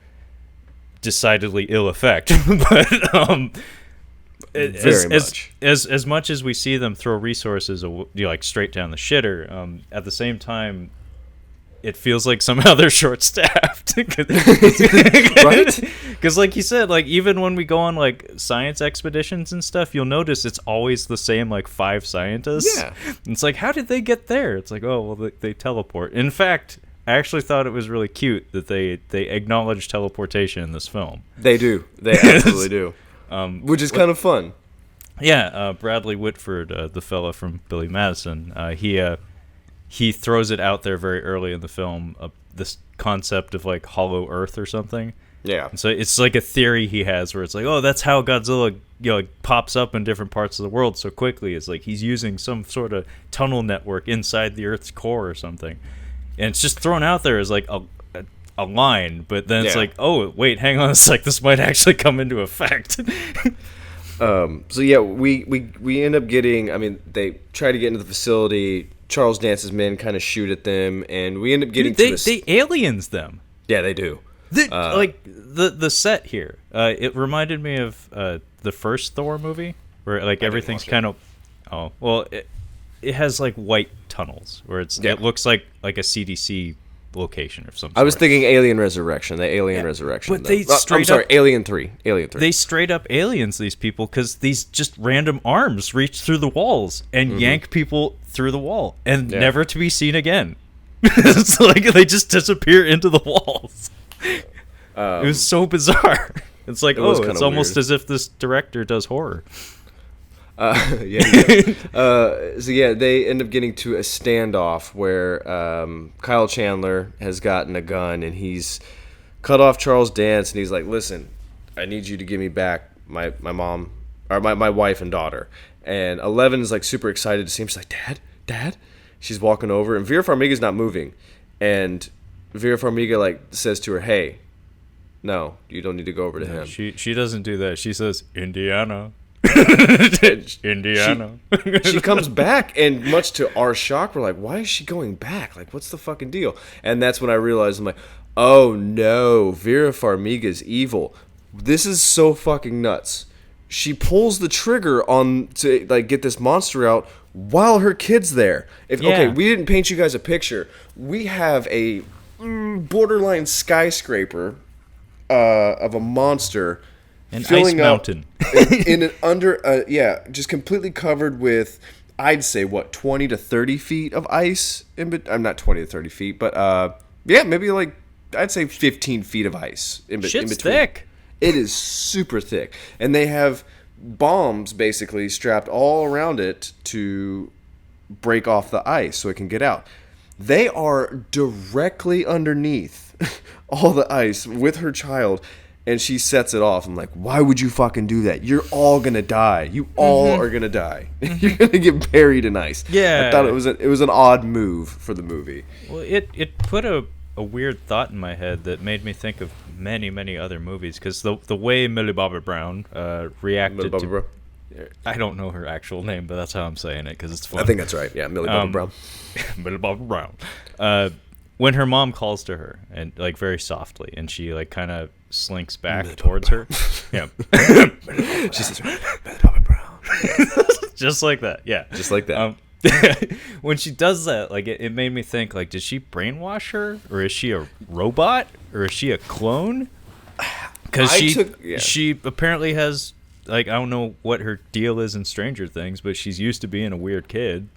decidedly ill effect. But as much as we see them throw resources like straight down the shitter, at the same time, it feels like somehow they're short-staffed. Right? Because like you said, like even when we go on like science expeditions and stuff, you'll notice it's always the same like 5 scientists. Yeah. It's like, how did they get there? It's like, oh, well, they teleport. In fact, I actually thought it was really cute that they acknowledge teleportation in this film.
They do. They absolutely do. Which is kind of fun.
Yeah. Bradley Whitford, the fella from Billy Madison, he throws it out there very early in the film, this concept of like hollow earth or something.
Yeah.
And so it's like a theory he has where it's like, oh, that's how Godzilla pops up in different parts of the world so quickly. It's like he's using some sort of tunnel network inside the Earth's core or something. And it's just thrown out there as like a line, but then it's like, oh, wait, hang on a sec, this might actually come into effect.
So yeah, we end up getting, I mean, they try to get into the facility. Charles Dance's men kind of shoot at them, and we end up getting
they aliens them.
Yeah, they do.
Like the set here, it reminded me of the first Thor movie, where like everything's kind of, it has like white tunnels where it looks like a CDC location or something.
I was thinking Alien Resurrection, the Alien Resurrection.
But they
Alien 3.
They straight up aliens these people, because these just random arms reach through the walls and yank people through the wall and never to be seen again. It's like they just disappear into the walls. It was so bizarre. It's like, it's almost as if this director does horror.
So they end up getting to a standoff where Kyle Chandler has gotten a gun, and he's cut off Charles Dance, and he's like, listen, I need you to give me back my mom, or my wife and daughter. And Eleven is like super excited to see him. She's like, Dad? She's walking over, and Vera Farmiga's not moving. And Vera Farmiga like says to her, hey, no, you don't need to go over to him.
She doesn't do that. She says, Indiana. Indiana.
She comes back, and much to our shock, we're like, why is she going back? Like, what's the fucking deal? And that's when I realized, I'm like, oh no, Vera Farmiga's evil. This is so fucking nuts. She pulls the trigger on to like get this monster out while her kid's there.
Yeah.
Okay, we didn't paint you guys a picture. We have a borderline skyscraper of a monster
An
filling
ice
up
mountain.
in an under just completely covered with, I'd say, 20 to 30 feet of ice. I'm not 20 to 30 feet, but maybe like I'd say 15 feet of ice in between.
Thick.
It is super thick, and they have bombs basically strapped all around it to break off the ice so it can get out. They are directly underneath all the ice with her child, and she sets it off. I'm like, why would you fucking do that? You're all gonna die. You all are gonna die. You're gonna get buried in ice.
Yeah.
I thought it was an odd move for the movie.
Well, it put a weird thought in my head that made me think of many other movies, because the way Millie Bobby Brown reacted
Millie Bobby
to...
Brown?
I don't know her actual name, but that's how I'm saying it because it's fun.
I think that's right. Yeah, Millie Bobby Brown.
Millie Bobby Brown. When her mom calls to her, and like very softly, and she like kind of slinks back towards her. Yeah.
She says, Millie Bobby Brown.
Just like that. Yeah.
Just like that.
When she does that, like it made me think, like, did she brainwash her, or is she a robot, or is she a clone? Because she apparently has, like, I don't know what her deal is in Stranger Things, but she's used to being a weird kid.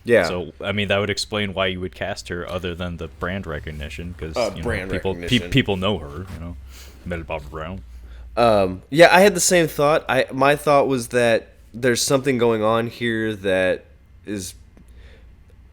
Yeah.
So I mean, that would explain why you would cast her, other than the brand recognition, because people know her. Millie Bobby Brown.
I had the same thought. My thought was that there's something going on here that is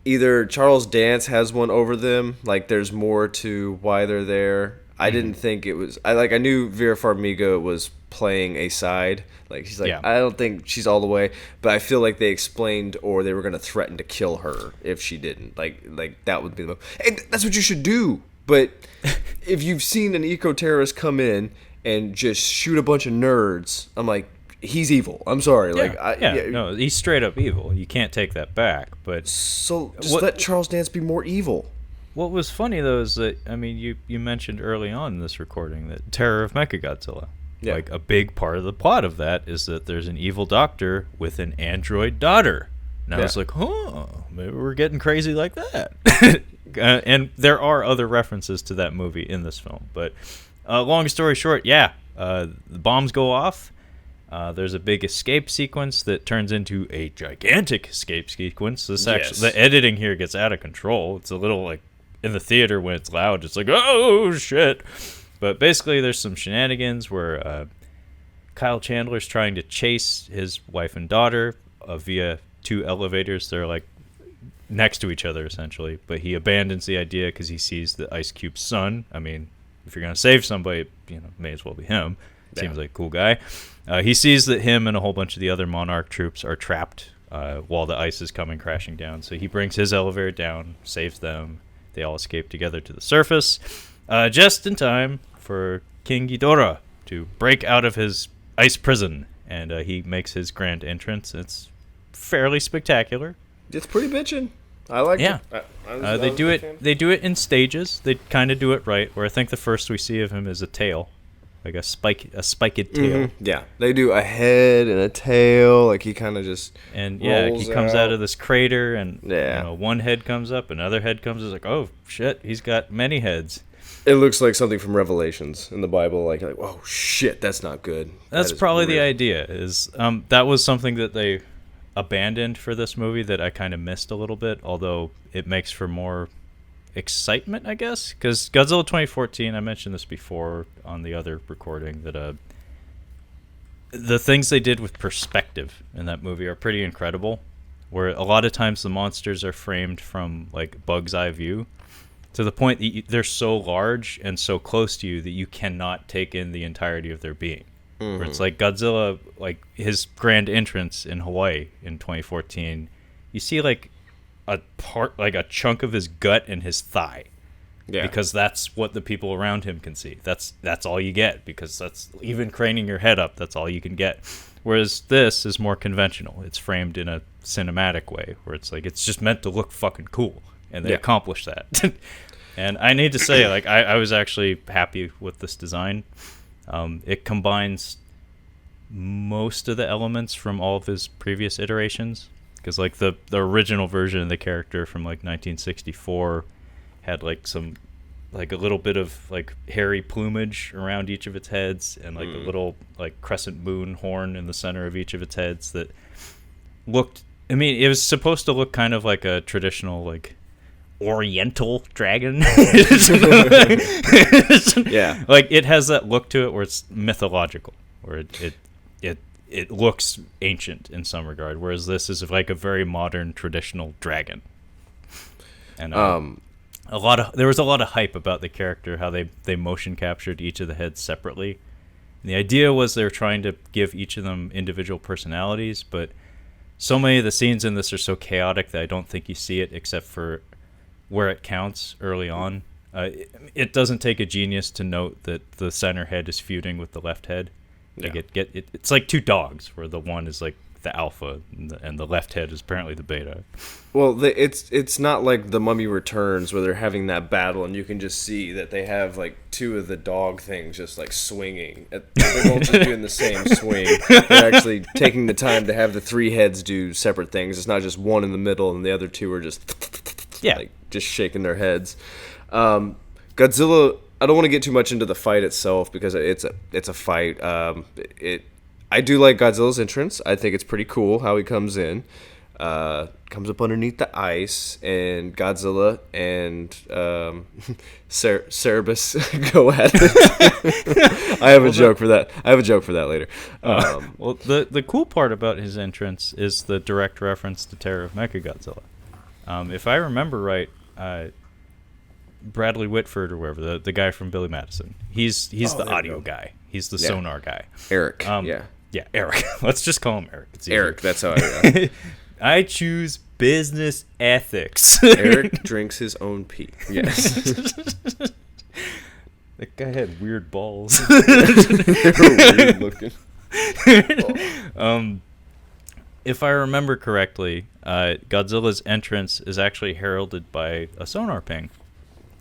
either Charles Dance has one over them, like there's more to why they're there. I didn't think it was. I knew Vera Farmiga was playing a side. Like she's like, I don't think she's all the way, but I feel like they explained, or they were going to threaten to kill her if she didn't. Like that would be the move. And that's what you should do. But if you've seen an eco-terrorist come in and just shoot a bunch of nerds, I'm like, he's evil. I'm sorry.
No, he's straight up evil. You can't take that back. But
so just let Charles Dance be more evil.
What was funny though is that, I mean, you mentioned early on in this recording that Terror of Mechagodzilla. Yeah. Like a big part of the plot of that is that there's an evil doctor with an android daughter. And I was like, maybe we're getting crazy like that. And there are other references to that movie in this film. But long story short, the bombs go off. There's a big escape sequence that turns into a gigantic escape sequence. The editing here gets out of control. It's a little like in the theater when it's loud, it's like, oh shit. But basically there's some shenanigans where Kyle Chandler's trying to chase his wife and daughter via two elevators. They're like next to each other essentially, but he abandons the idea because he sees the Ice Cube's son. I mean, if you're gonna save somebody, may as well be him. Seems like a cool guy. He sees that him and a whole bunch of the other Monarch troops are trapped while the ice is coming crashing down. So he brings his elevator down, saves them. They all escape together to the surface, just in time for King Ghidorah to break out of his ice prison. And he makes his grand entrance. It's fairly spectacular.
It's pretty bitchin'. I like it.
They do it in stages. They kind of do it right. Where I think the first we see of him is a tail. Like a spiked tail.
Mm-hmm. Yeah, they do a head and a tail. Like he kind of just
he comes out of this crater, and one head comes up, another head comes. It's like, oh shit, he's got many heads.
It looks like something from Revelations in the Bible. Like oh shit, that's not good.
That's probably the idea. Is that was something that they abandoned for this movie that I kind of missed a little bit. Although it makes for more excitement, I guess, because Godzilla 2014, I mentioned this before on the other recording, that the things they did with perspective in that movie are pretty incredible, where a lot of times the monsters are framed from like bug's eye view to the point that they're so large and so close to you that you cannot take in the entirety of their being. Where it's like Godzilla, like his grand entrance in Hawaii in 2014, you see like a part, like a chunk of his gut and his thigh, because that's what the people around him can see. That's all you get, because that's even craning your head up. That's all you can get. Whereas this is more conventional. It's framed in a cinematic way, where it's like it's just meant to look fucking cool, and they accomplish that. And I need to say, like I was actually happy with this design. It combines most of the elements from all of his previous iterations. because like the original version of the character from like 1964 had like a little bit of like hairy plumage around each of its heads, and like a little like crescent moon horn in the center of each of its heads that looked. I mean, it was supposed to look kind of like a traditional like oriental dragon.
Yeah,
like it has that look to it where it's mythological, where it looks ancient in some regard, whereas this is like a very modern traditional dragon. And there was a lot of hype about the character, how they motion captured each of the heads separately. And the idea was they were trying to give each of them individual personalities, but so many of the scenes in this are so chaotic that I don't think you see it except for where it counts early on. It doesn't take a genius to note that the center head is feuding with the left head. Like it's like two dogs, where the one is like the alpha and the left head is apparently the beta.
Well, it's not like The Mummy Returns where they're having that battle and you can just see that they have like two of the dog things just like swinging. They're both just doing the same swing. They're actually taking the time to have the three heads do separate things. It's not just one in the middle and the other two are just like just shaking their heads. Godzilla. I don't want to get too much into the fight itself because it's a fight. I do like Godzilla's entrance. I think it's pretty cool how he comes in. Comes up underneath the ice, and Godzilla and Cerebus go at it. I have a joke for that. I have a joke for that later.
Well, the cool part about his entrance is the direct reference to Terror of Mechagodzilla. If I remember right, Bradley Whitford or whatever, the guy from Billy Madison. He's the audio guy. He's the sonar guy.
Eric.
Yeah, Eric. Let's just call him Eric. It's
Eric, that's how I
I choose business ethics.
Eric drinks his own pee. Yes.
That guy had weird balls.
They were weird looking.
If I remember correctly, Godzilla's entrance is actually heralded by a sonar ping,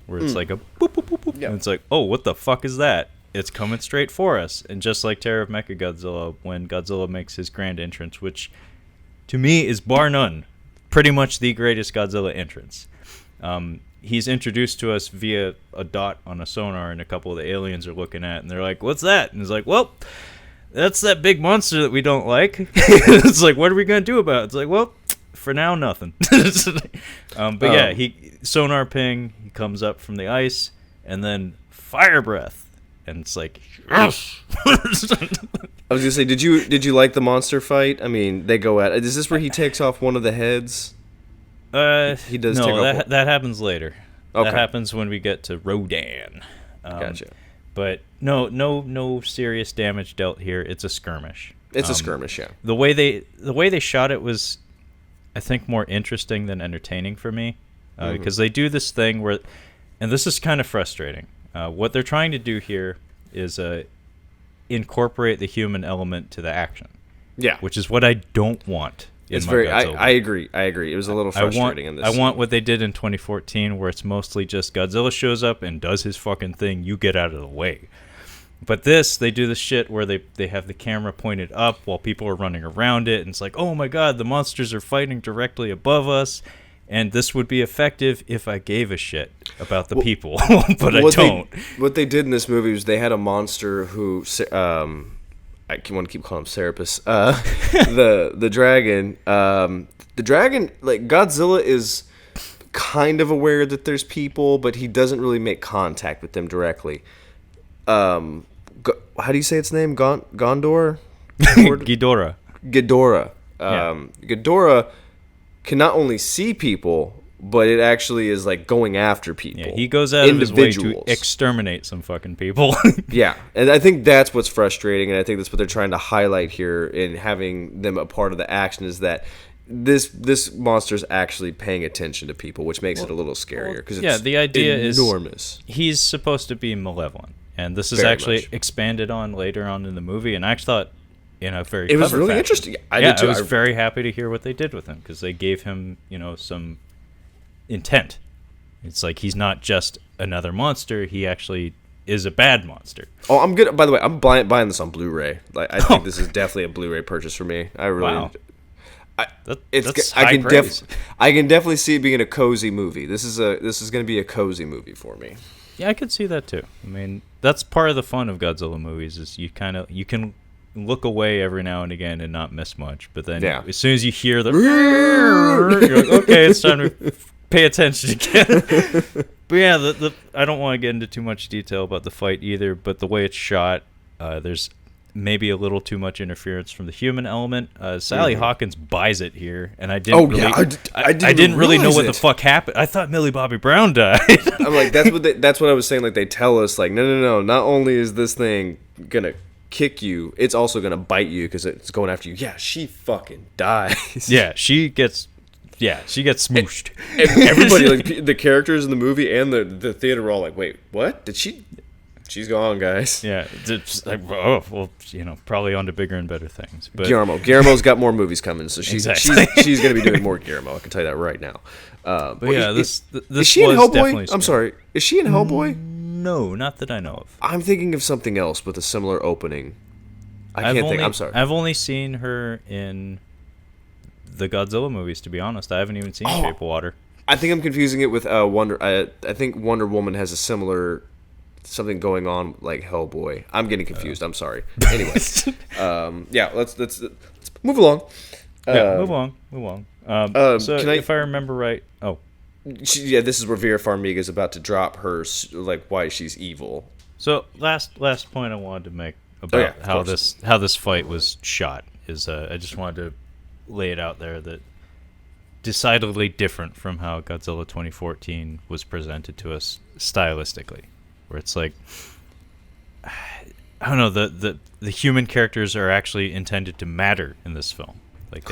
where it's like a boop, boop, boop, boop, and it's like, oh, what the fuck is that? It's coming straight for us. And just like Terror of Mechagodzilla, when Godzilla makes his grand entrance, which to me is bar none, pretty much the greatest Godzilla entrance. He's introduced to us via a dot on a sonar, and a couple of the aliens are looking at, and they're like, what's that? And he's like, well, that's that big monster that we don't like. It's like, what are we going to do about it? It's like, well, for now, nothing. He sonar ping, he comes up from the ice, and then fire breath. And it's like,
I was gonna say, did you like the monster fight? I mean, they go at. Is this where he takes off one of the heads? He does.
No,
take off
that happens later.
Okay.
That happens when we get to Rodan.
Gotcha.
But no serious damage dealt here. It's a skirmish.
It's a skirmish, yeah.
The way they shot it was, I think, more interesting than entertaining for me, because they do this thing where, and this is kind of frustrating. What they're trying to do here is incorporate the human element to the action. Yeah. Which is what I don't want in my Godzilla.
I agree. It was a little frustrating in this.
I want what they did in 2014, where it's mostly just Godzilla shows up and does his fucking thing, you get out of the way. But they do this shit where they have the camera pointed up while people are running around it, and it's like, oh my god, the monsters are fighting directly above us. And this would be effective if I gave a shit about the people, but I don't.
What they did in this movie was they had a monster who, I want to keep calling him Serapis, the dragon. The dragon, like Godzilla, is kind of aware that there's people, but he doesn't really make contact with them directly. How do you say its name? Gondor?
Ghidorah.
Ghidorah. Ghidorah can not only see people, but it actually is like going after people.
Yeah, he goes out of his way to exterminate some fucking people.
Yeah, and I think that's what's frustrating, and I think that's what they're trying to highlight here in having them a part of the action, is that this monster's actually paying attention to people, which makes it a little scarier, because
the idea
enormous.
He's supposed to be malevolent, and this is actually expanded on later on in the movie, and I actually thought, it was really interesting. I did too. I was very happy to hear what they did with him, because they gave him, some intent. It's like he's not just another monster; he actually is a bad monster.
Oh, I'm good. By the way, I'm buying this on Blu-ray. Like, I think this is definitely a Blu-ray purchase for me. I really. Wow.
That's high praise.
I can definitely see it being a cozy movie. This is going to be a cozy movie for me.
Yeah, I could see that too. I mean, that's part of the fun of Godzilla movies is you can look away every now and again and not miss much, but then as soon as you hear the you're like, okay, it's time to pay attention again. But yeah, I don't want to get into too much detail about the fight either, but the way it's shot, there's maybe a little too much interference from the human element. Sally Hawkins buys it here, and I didn't I didn't really know what the fuck happened. I thought Millie Bobby Brown died.
I'm like, that's what I was saying. Like, they tell us, like, no. Not only is this thing gonna kick you, it's also gonna bite you because it's going after you. Yeah, she fucking dies.
Yeah, she gets smooshed.
And everybody, like the characters in the movie and the theater were all like, wait, what? She's gone, guys.
Yeah, it's like, oh, well, probably on to bigger and better things. But
Guillermo's got more movies coming, so she's going to be doing more Guillermo. I can tell you that right now.
But yeah, this
is she in Hellboy? I'm sorry, is she in Hellboy?
No, not that I know of.
I'm thinking of something else with a similar opening. I'm sorry.
I've only seen her in the Godzilla movies, to be honest. I haven't even seen Shape of Water.
I think I'm confusing it with Wonder. I think Wonder Woman has a similar something going on like Hellboy. I'm getting confused. I'm sorry. Anyway, let's move along.
Move along. So if I remember right,
this is where Vera Farmiga is about to drop her, like, why she's evil.
So last point I wanted to make about how this fight was shot is I just wanted to lay it out there that decidedly different from how Godzilla 2014 was presented to us stylistically, where it's like, I don't know, the human characters are actually intended to matter in this film. Like,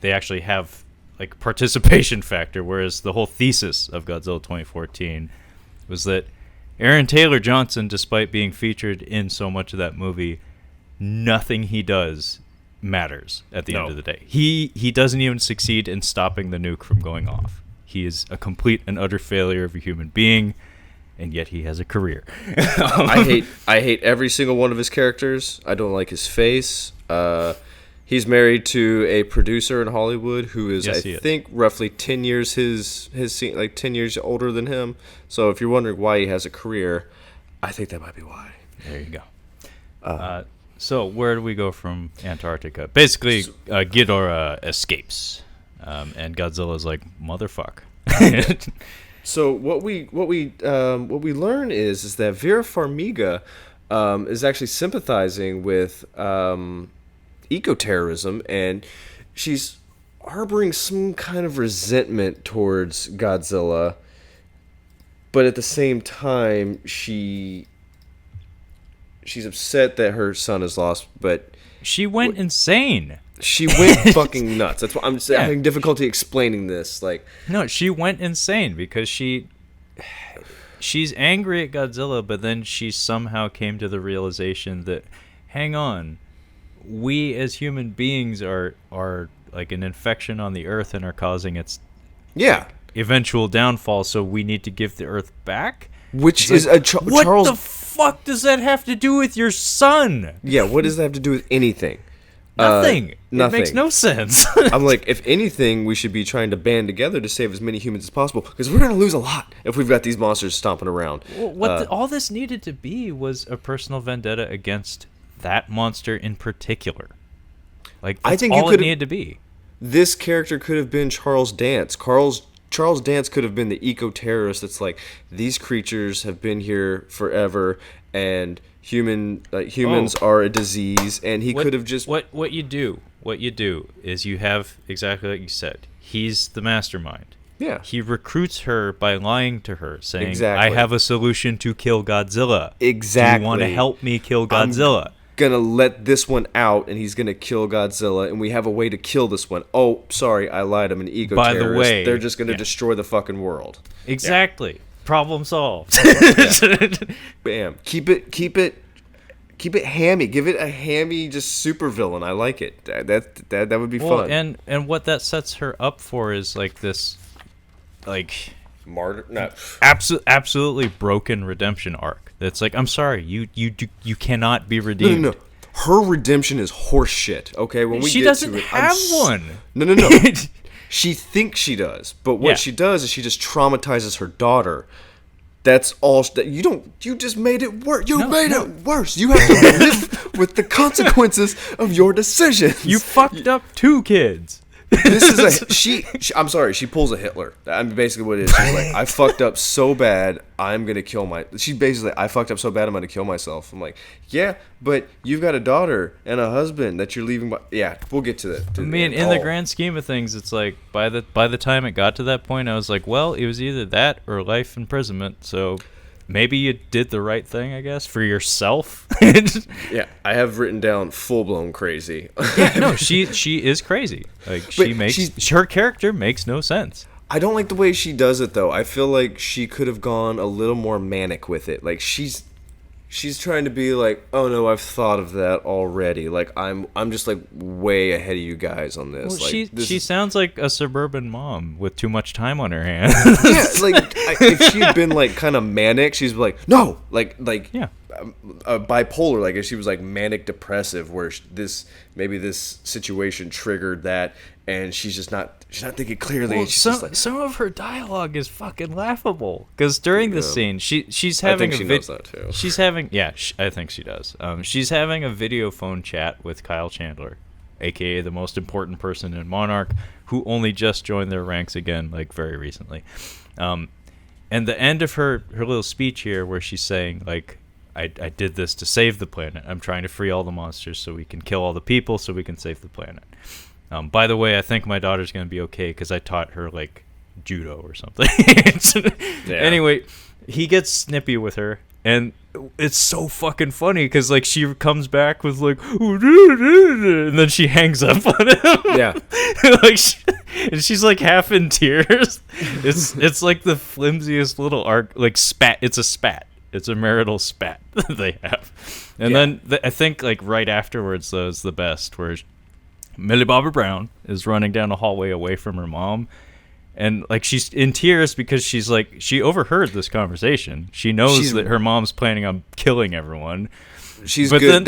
they actually have like participation factor, whereas the whole thesis of Godzilla 2014 was that Aaron Taylor Johnson, despite being featured in so much of that movie, nothing he does matters at the end of the day. He doesn't even succeed in stopping the nuke from going off. He is a complete and utter failure of a human being, and yet he has a career.
I hate every single one of his characters. I don't like his face. He's married to a producer in Hollywood who is, I think, roughly 10 years 10 years older than him. So if you're wondering why he has a career, I think that might be why.
There you go. So where do we go from Antarctica? Basically, Ghidorah escapes, and Godzilla's like, motherfuck.
So what we learn is that Vera Farmiga is actually sympathizing with eco-terrorism, and she's harboring some kind of resentment towards Godzilla, but at the same time she's upset that her son is lost. But
she went insane.
She went fucking nuts. That's why I'm having difficulty explaining this. Like,
no, she went insane because she's angry at Godzilla, but then she somehow came to the realization that, hang on, we as human beings are like an infection on the earth and are causing its eventual downfall, so we need to give the earth back.
Which is like,
what the fuck does that have to do with your son?
Yeah, what does that have to do with anything?
Nothing.
Nothing.
It makes no sense.
I'm like, if anything, we should be trying to band together to save as many humans as possible, because we're going to lose a lot if we've got these monsters stomping around.
Well, all this needed to be was a personal vendetta against that monster in particular. Like, that's all it needed to be.
This character could have been Charles Dance. Charles Dance could have been the eco-terrorist that's like, these creatures have been here forever, and humans are a disease, and he could have just...
What you do is you have, exactly like you said, he's the mastermind.
Yeah.
He recruits her by lying to her, saying, I have a solution to kill Godzilla.
Exactly.
Do you want to help me kill Godzilla?
Gonna let this one out, and he's gonna kill Godzilla, and we have a way to kill this one. Oh, sorry, I lied. I'm an eco-terrorist.
By the way,
they're just gonna destroy the fucking world.
Exactly. Yeah. Problem solved.
Bam. Keep it hammy. Give it a hammy, just supervillain. I like it. That would be fun.
And what that sets her up for is like this, like,
martyr, no,
absolutely broken redemption arc. That's like, I'm sorry, you cannot be redeemed.
No. her redemption is horse shit. Okay, when we
she
get
doesn't
to it,
have one.
No. She thinks she does, but what she does is she just traumatizes her daughter. That's all. You just made it worse. You made it worse. You have to live with the consequences of your decisions.
You fucked up 2 kids.
This is I'm sorry. She pulls a Hitler. I mean, basically what it is. She's like, I fucked up so bad. I'm gonna kill I fucked up so bad. I'm gonna kill myself. I'm like, yeah, but you've got a daughter and a husband that you're leaving. Yeah, we'll get to that.
I mean, in the grand scheme of things, it's like by the time it got to that point, I was like, well, it was either that or life imprisonment. So maybe you did the right thing, I guess, for yourself.
Yeah, I have written down full-blown crazy.
Yeah, no, she is crazy. Like, her character makes no sense.
I don't like the way she does it, though. I feel like she could have gone a little more manic with it. Like, she's trying to be like, oh no, I've thought of that already. Like, I'm just like way ahead of you guys on this.
Well,
like,
she sounds like a suburban mom with too much time on her hands.
Yeah, like if she had been like kind of manic, she's like, no, like yeah. Bipolar, like if she was like manic depressive, where this situation triggered that, and she's not thinking clearly.
Well,
and
some of her dialogue is fucking laughable, because during this scene she's having
I think she knows that too.
She's having I think she does. She's having a video phone chat with Kyle Chandler, aka the most important person in Monarch, who only just joined their ranks again like very recently. And the end of her little speech here, where she's saying like, I did this to save the planet. I'm trying to free all the monsters so we can kill all the people so we can save the planet. By the way, I think my daughter's going to be okay because I taught her, like, judo or something. Yeah. Anyway, he gets snippy with her, and it's so fucking funny because, like, she comes back with, like, and then she hangs up on him. Yeah. And she's, like, half in tears. It's like the flimsiest little arc, like, spat. It's a spat. It's a marital spat that they have. And then I think, like, right afterwards, though, is the best, where Millie Bobby Brown is running down a hallway away from her mom. And, like, she's in tears because she's, like, she overheard this conversation. She knows that her mom's planning on killing everyone.
She's good.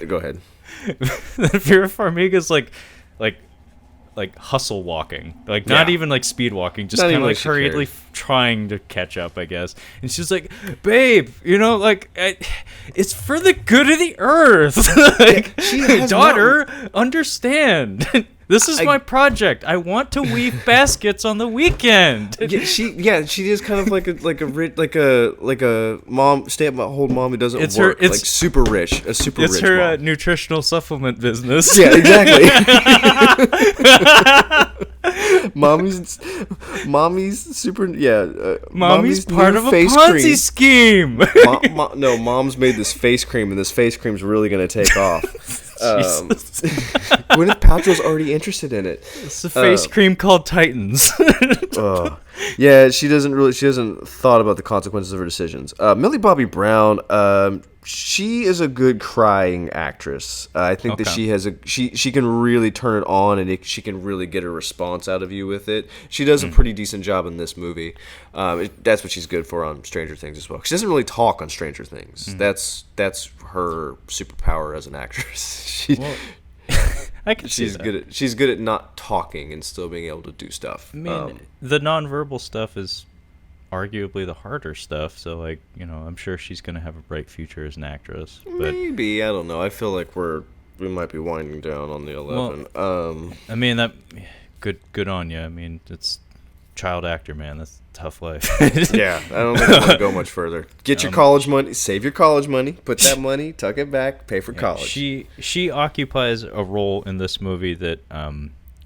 Go ahead.
Then Vera Farmiga's, like hustle walking, like not even like speed walking, just kind of like hurriedly trying to catch up, I guess. And she's like, "Babe, you know, like it's for the good of the earth. Like, daughter, understand." This is my project. I want to weave baskets on the weekend.
She is kind of like a mom, stay-at-home mom who doesn't work. It's like super rich, a super rich.
It's her
mom.
Nutritional supplement business.
Yeah, exactly. Mommy's super. Yeah,
mommy's part of a Ponzi scheme.
No, mom's made this face cream, and this face cream's really gonna take off. Gwyneth Paltrow's already interested in it.
It's a face cream called Titans.
Yeah, she hasn't thought about the consequences of her decisions. Millie Bobby Brown, she is a good crying actress. I think that she can really turn it on, and she can really get a response out of you with it. She does a pretty decent job in this movie. That's what she's good for on Stranger Things as well. She doesn't really talk on Stranger Things. That's her superpower as an actress.
I can see that.
She's good at not talking and still being able to do stuff.
I mean, the nonverbal stuff is arguably the harder stuff, so, like, you know, I'm sure she's gonna have a bright future as an actress. But
maybe, I don't know. I feel like we might be winding down on the 11.
Well, I mean, that good on you. I mean, it's child actor, man. That's a tough life.
Yeah, I don't think I want to go much further. Get your college money, save your college money, put that money, tuck it back, pay for college.
She occupies a role in this movie that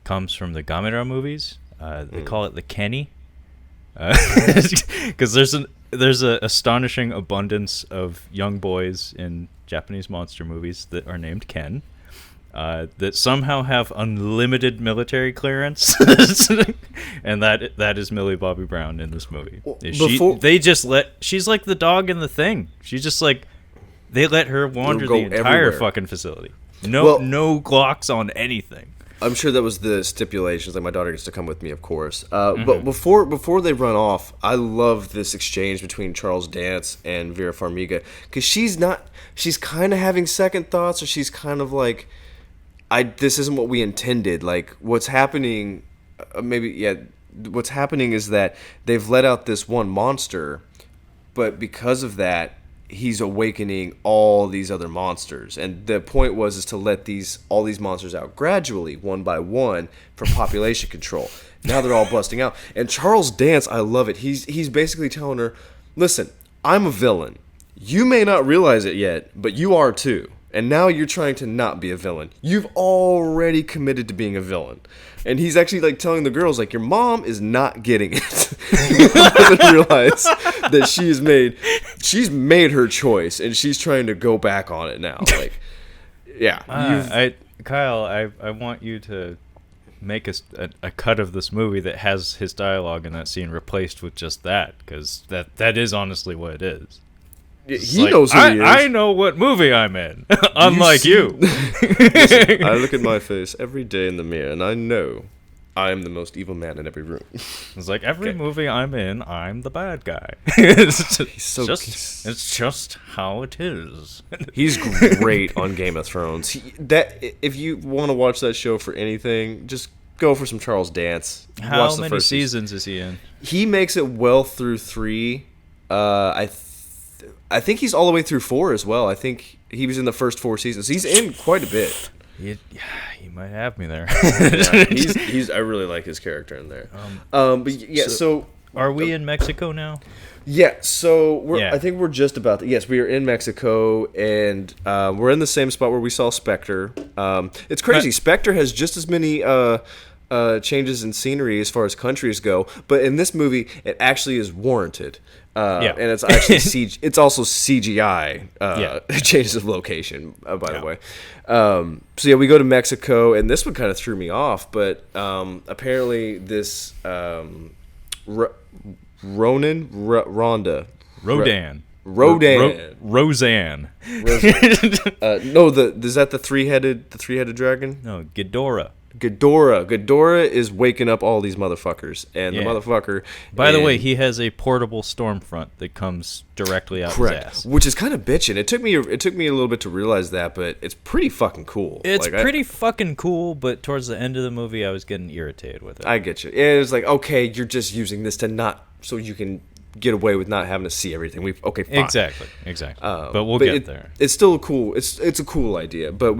comes from the Gamera movies. They call it the Kenny, because there's an astonishing abundance of young boys in Japanese monster movies that are named Ken. That somehow have unlimited military clearance, and that is Millie Bobby Brown in this movie. She's like the dog in The Thing. She's just like, they let her wander the entire fucking facility. No Glocks on anything.
I'm sure that was the stipulations. Like my daughter gets to come with me, of course. But before they run off, I love this exchange between Charles Dance and Vera Farmiga, because she's kind of having second thoughts, or she's kind of like, this isn't what we intended. Like what's happening, what's happening is that they've let out this one monster, but because of that, he's awakening all these other monsters, and the point is to let all these monsters out gradually, one by one, for population control. Now they're all busting out, and Charles Dance, I love it. He's basically telling her, "Listen, I'm a villain. You may not realize it yet, but you are too. And now you're trying to not be a villain. You've already committed to being a villain." And he's actually like telling the girls, like, your mom is not getting it. Your mom doesn't realize that she's made her choice, and she's trying to go back on it now. Like, yeah.
Kyle, I want you to make a cut of this movie that has his dialogue in that scene replaced with just that, because that is honestly what it is.
He knows who he is.
I know what movie I'm in, unlike you.
Listen, I look at my face every day in the mirror, and I know I am the most evil man in every room.
It's like every movie I'm in, I'm the bad guy. It's just how it is.
He's great on Game of Thrones. If you want to watch that show for anything, just go for some Charles Dance.
How many seasons is he in?
He makes it well through 3. I think he's all the way through 4 as well. I think he was in the first 4 seasons. He's in quite a bit.
You might have me there.
I really like his character in there. So
are we in Mexico now?
Yeah. So I think we're just about. Yes, we are in Mexico, and we're in the same spot where we saw Spectre. It's crazy. Spectre has just as many changes in scenery as far as countries go, but in this movie, it actually is warranted. And it's actually it's also CGI changes of location, by the way. So we go to Mexico, and this one kind of threw me off, but apparently this Rodan.
Roseanne.
No, is that the three-headed dragon?
No, Ghidorah.
Ghidorah is waking up all these motherfuckers, and the motherfucker.
By the way, he has a portable storm front that comes directly out his ass,
which is kind of bitchin'. It took me a little bit to realize that, but it's pretty fucking cool.
It's pretty fucking cool, but towards the end of the movie, I was getting irritated with it.
I get you. It was like, okay, you're just using this to not so you can get away with not having to see everything. Fine.
Exactly. But we'll get there.
It's still cool. It's a cool idea, but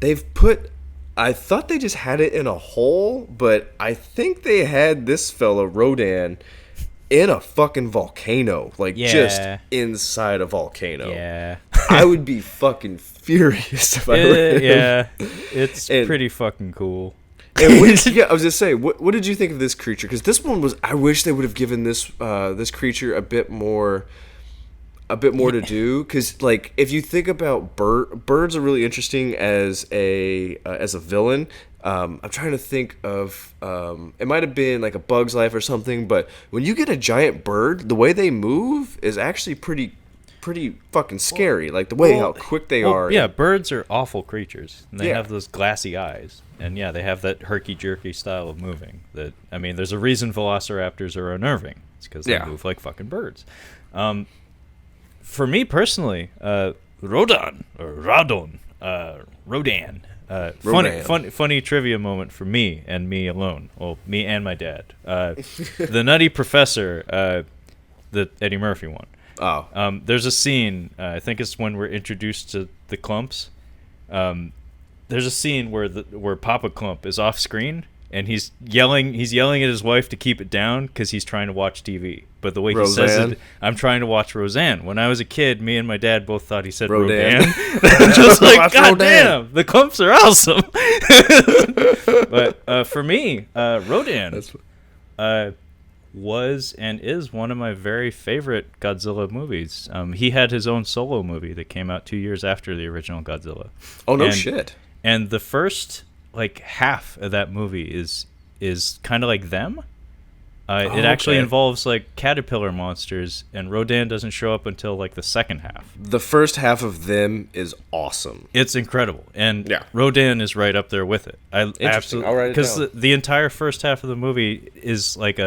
they've put. I thought they just had it in a hole, but I think they had this fella, Rodan, in a fucking volcano. Just inside a volcano.
Yeah.
I would be fucking furious if I ran.
Yeah. It's pretty fucking cool.
And I was gonna say, what did you think of this creature? Because this one was. I wish they would have given this creature a bit more to do, because if you think about birds are really interesting as a villain. I'm trying to think of it might have been like A Bug's Life or something, but when you get a giant bird, the way they move is actually pretty fucking scary. How quick they are.
Yeah, birds are awful creatures, and they have those glassy eyes, and they have that herky-jerky style of moving. There's a reason velociraptors are unnerving. It's because they move like fucking birds. For me personally, Rodan. Funny trivia moment for me and me alone. Well, me and my dad. The Nutty Professor, the Eddie Murphy one.
Oh.
There's a scene. I think it's when we're introduced to the Clumps. There's a scene where Papa Clump is off screen. And he's yelling at his wife to keep it down because he's trying to watch TV. But the way he says it, I'm trying to watch Roseanne. When I was a kid, me and my dad both thought he said Rodan. Just like, God damn, the Clumps are awesome. But for me, Rodan was and is one of my very favorite Godzilla movies. He had his own solo movie that came out 2 years after the original Godzilla.
Oh, no shit.
And the first half of that movie is kind of like them, It actually involves like caterpillar monsters, and Rodan doesn't show up until like the second half.
The first half of them is awesome.
It's incredible, and Rodan is right up there with it. I absolutely,
I'll write it
because
down.
the entire first half of the movie is like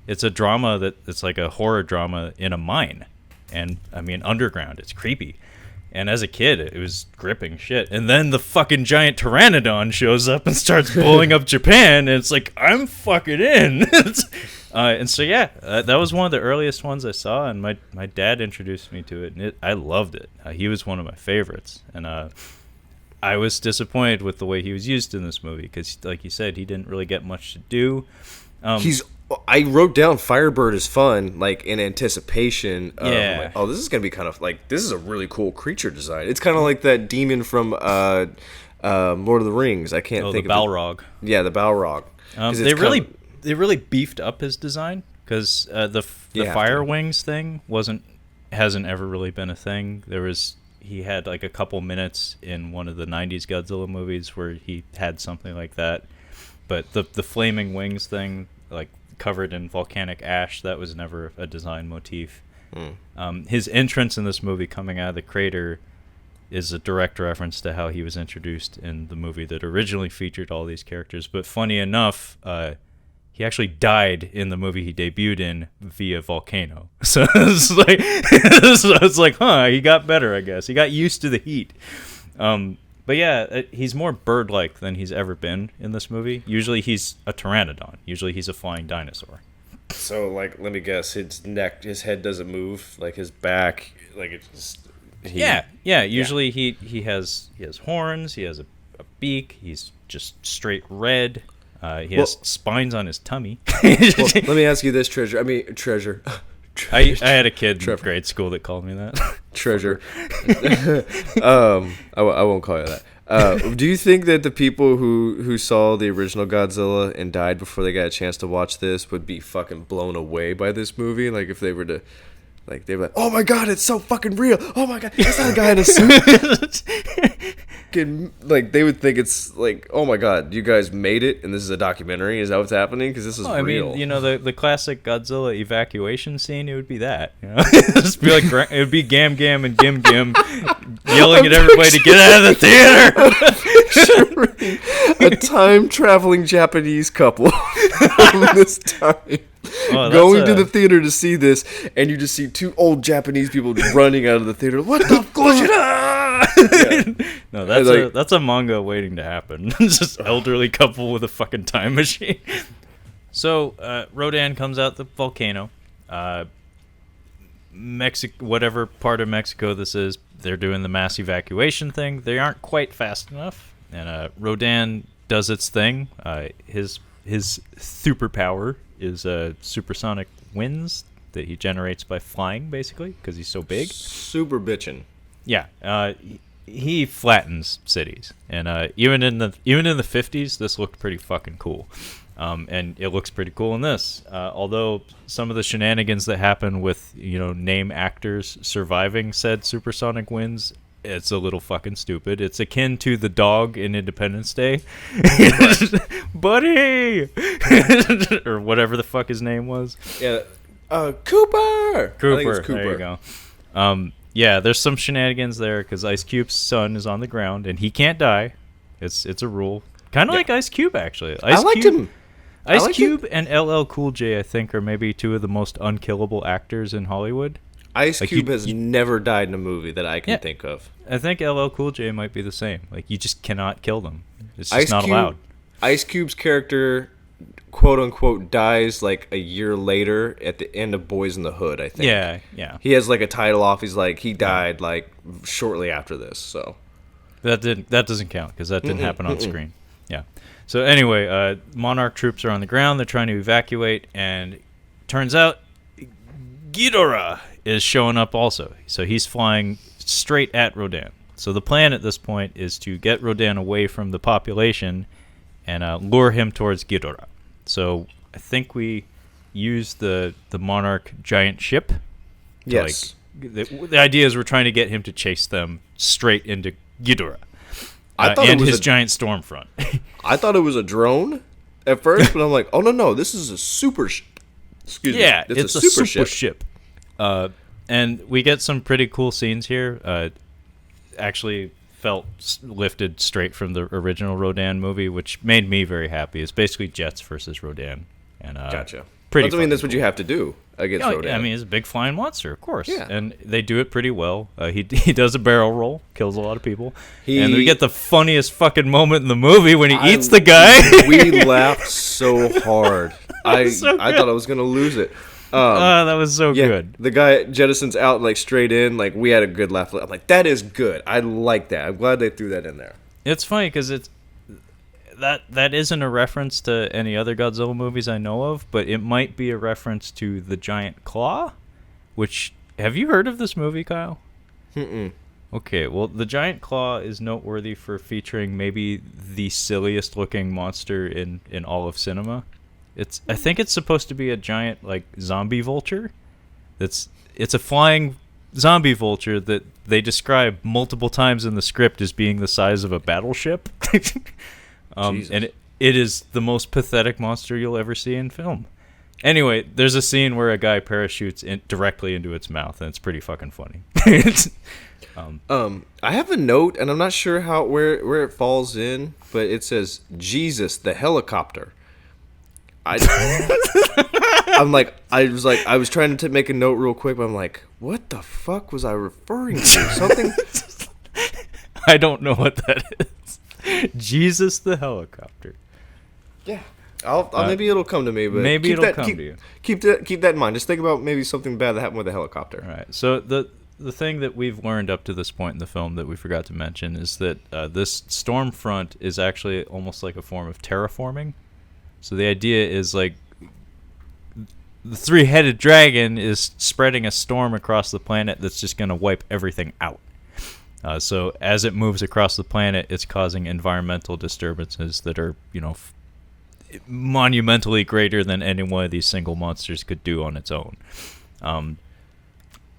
it's a drama it's like a horror drama in a mine, and I mean underground. It's creepy. And as a kid, it was gripping shit. And then the fucking giant pteranodon shows up and starts blowing up Japan, and it's like, I'm fucking in. And so, that was one of the earliest ones I saw, and my dad introduced me to it, and I loved it. He was one of my favorites. And I was disappointed with the way he was used in this movie, because, like you said, he didn't really get much to do.
I wrote down Firebird is fun, like in anticipation of, like, oh, this is gonna be kind of like, this is a really cool creature design. It's kind of like that demon from Lord of the Rings. I can't think
of the Balrog.
Yeah, the Balrog.
They really beefed up his design, because the fire wings thing hasn't ever really been a thing. He had like a couple minutes in one of the 90s Godzilla movies where he had something like that, but the flaming wings thing, like covered in volcanic ash, that was never a design motif. His entrance in this movie, coming out of the crater, is a direct reference to how he was introduced in the movie that originally featured all these characters. But funny enough, he actually died in the movie he debuted in via volcano. So it's like, he got better, I guess. He got used to the heat. But yeah, he's more bird-like than he's ever been in this movie. Usually he's a pteranodon. Usually he's a flying dinosaur.
So, like, let me guess, his head doesn't move, like his back, like it's just...
Usually he has horns, he has a beak, he's just straight red. He has spines on his tummy.
Let me ask you this, Treasure.
I had a kid in grade school that called me that.
Treasure. I won't call you that. Do you think that the people who saw the original Godzilla and died before they got a chance to watch this would be fucking blown away by this movie? Like, if they were to... Like, they'd be like, oh my god, it's so fucking real. Oh my god, that's not a guy in a suit. Like, they would think it's like, oh my god, you guys made it and this is a documentary? Is that what's happening? Because this is real.
I mean, the classic Godzilla evacuation scene, it would be that. It'd be like, it would be Gam Gam and Gim Gim yelling at everybody to get out of the theater.
A time-traveling Japanese couple from this time. Going to the theater to see this, and you just see two old Japanese people running out of the theater. What the fuck?
No, that's a manga waiting to happen. It's just elderly couple with a fucking time machine. So Rodan comes out the volcano. Whatever part of Mexico this is, they're doing the mass evacuation thing. They aren't quite fast enough, and Rodan does its thing. His superpower is supersonic winds that he generates by flying, basically, because he's so big.
Super bitchin'.
Yeah, he flattens cities, and even in the 50s, this looked pretty fucking cool, and it looks pretty cool in this. Although some of the shenanigans that happen with name actors surviving said supersonic winds, it's a little fucking stupid. It's akin to the dog in Independence Day. Buddy! Or whatever the fuck his name was.
Yeah. Cooper!
Cooper. I think it's Cooper. There you go. Yeah, there's some shenanigans there because Ice Cube's son is on the ground and he can't die. It's a rule. Kind of like Ice Cube, actually.
I liked him.
Ice Cube and LL Cool J, I think, are maybe two of the most unkillable actors in Hollywood.
Ice Cube has never died in a movie that I can think of.
I think LL Cool J might be the same. Like, you just cannot kill them. It's just not allowed.
Ice Cube's character, quote unquote, dies like a year later at the end of Boys in the Hood, I think.
Yeah.
He has like a title off. He's like, he died like shortly after this. So
that doesn't count because that didn't happen on screen. Yeah. So anyway, Monarch troops are on the ground. They're trying to evacuate, and turns out Ghidorah is showing up also. So he's flying straight at Rodan. So the plan at this point is to get Rodan away from the population and lure him towards Ghidorah. So I think we use the Monarch giant ship.
Yes.
The idea is we're trying to get him to chase them straight into Ghidorah and his giant storm front.
I thought it was a drone. at first, but I'm like, oh no, this is a super. Excuse me.
It's a super ship. And we get some pretty cool scenes here. Actually felt lifted straight from the original Rodan movie, which made me very happy. It's basically Jets versus Rodan. And
gotcha.
Pretty.
That's what you have to do against Rodan.
I mean, it's a big flying monster, of course.
Yeah.
And they do it pretty well. He does a barrel roll, kills a lot of people. And we get the funniest fucking moment in the movie when he eats the guy.
We laughed so hard. I thought I was going to lose it.
That was so good.
The guy jettisons out like straight in. Like, we had a good laugh. I'm like, that is good. I like that. I'm glad they threw that in there.
It's funny because that isn't a reference to any other Godzilla movies I know of, but it might be a reference to the giant claw. Which, have you heard of this movie, Kyle?
Mm-mm.
Okay, well, the giant claw is noteworthy for featuring maybe the silliest looking monster in all of cinema. I think it's supposed to be a giant like zombie vulture. It's a flying zombie vulture that they describe multiple times in the script as being the size of a battleship. And it is the most pathetic monster you'll ever see in film. Anyway, there's a scene where a guy parachutes directly into its mouth, and it's pretty fucking funny.
I have a note, and I'm not sure where it falls in, but it says Jesus the helicopter. I was trying to make a note real quick, but I'm like, what the fuck was I referring to? Something.
I don't know what that is. Jesus the helicopter.
Yeah. Maybe it'll come to me, but
maybe it'll come to you.
Keep that in mind. Just think about maybe something bad that happened with a helicopter.
All right. So the thing that we've learned up to this point in the film that we forgot to mention is that this storm front is actually almost like a form of terraforming. So the idea is like the three-headed dragon is spreading a storm across the planet that's just going to wipe everything out. So as it moves across the planet, it's causing environmental disturbances that are, monumentally greater than any one of these single monsters could do on its own. And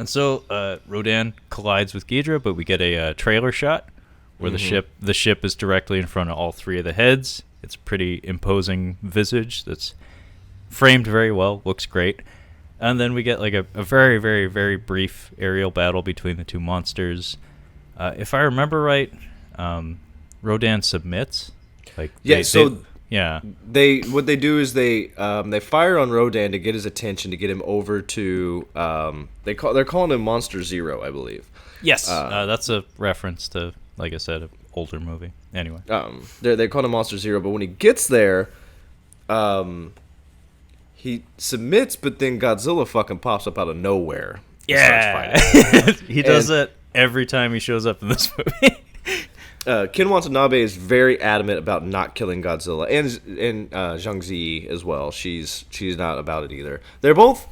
so Rodan collides with Ghidorah, but we get a trailer shot where the ship is directly in front of all three of the heads. It's a pretty imposing visage that's framed very well, looks great. And then we get like a very, very, very brief aerial battle between the two monsters. If I remember right, Rodan submits. What they do is they fire on Rodan to get his attention, to get him over to they're calling him Monster Zero, I believe. Yes, that's a reference to, like I said, an older movie. Anyway,
they call him Monster Zero, but when he gets there, he submits, but then Godzilla fucking pops up out of nowhere.
Yeah, he does that every time he shows up in this movie.
Ken Watanabe is very adamant about not killing Godzilla, and Zhang Zi as well. She's not about it either. They're both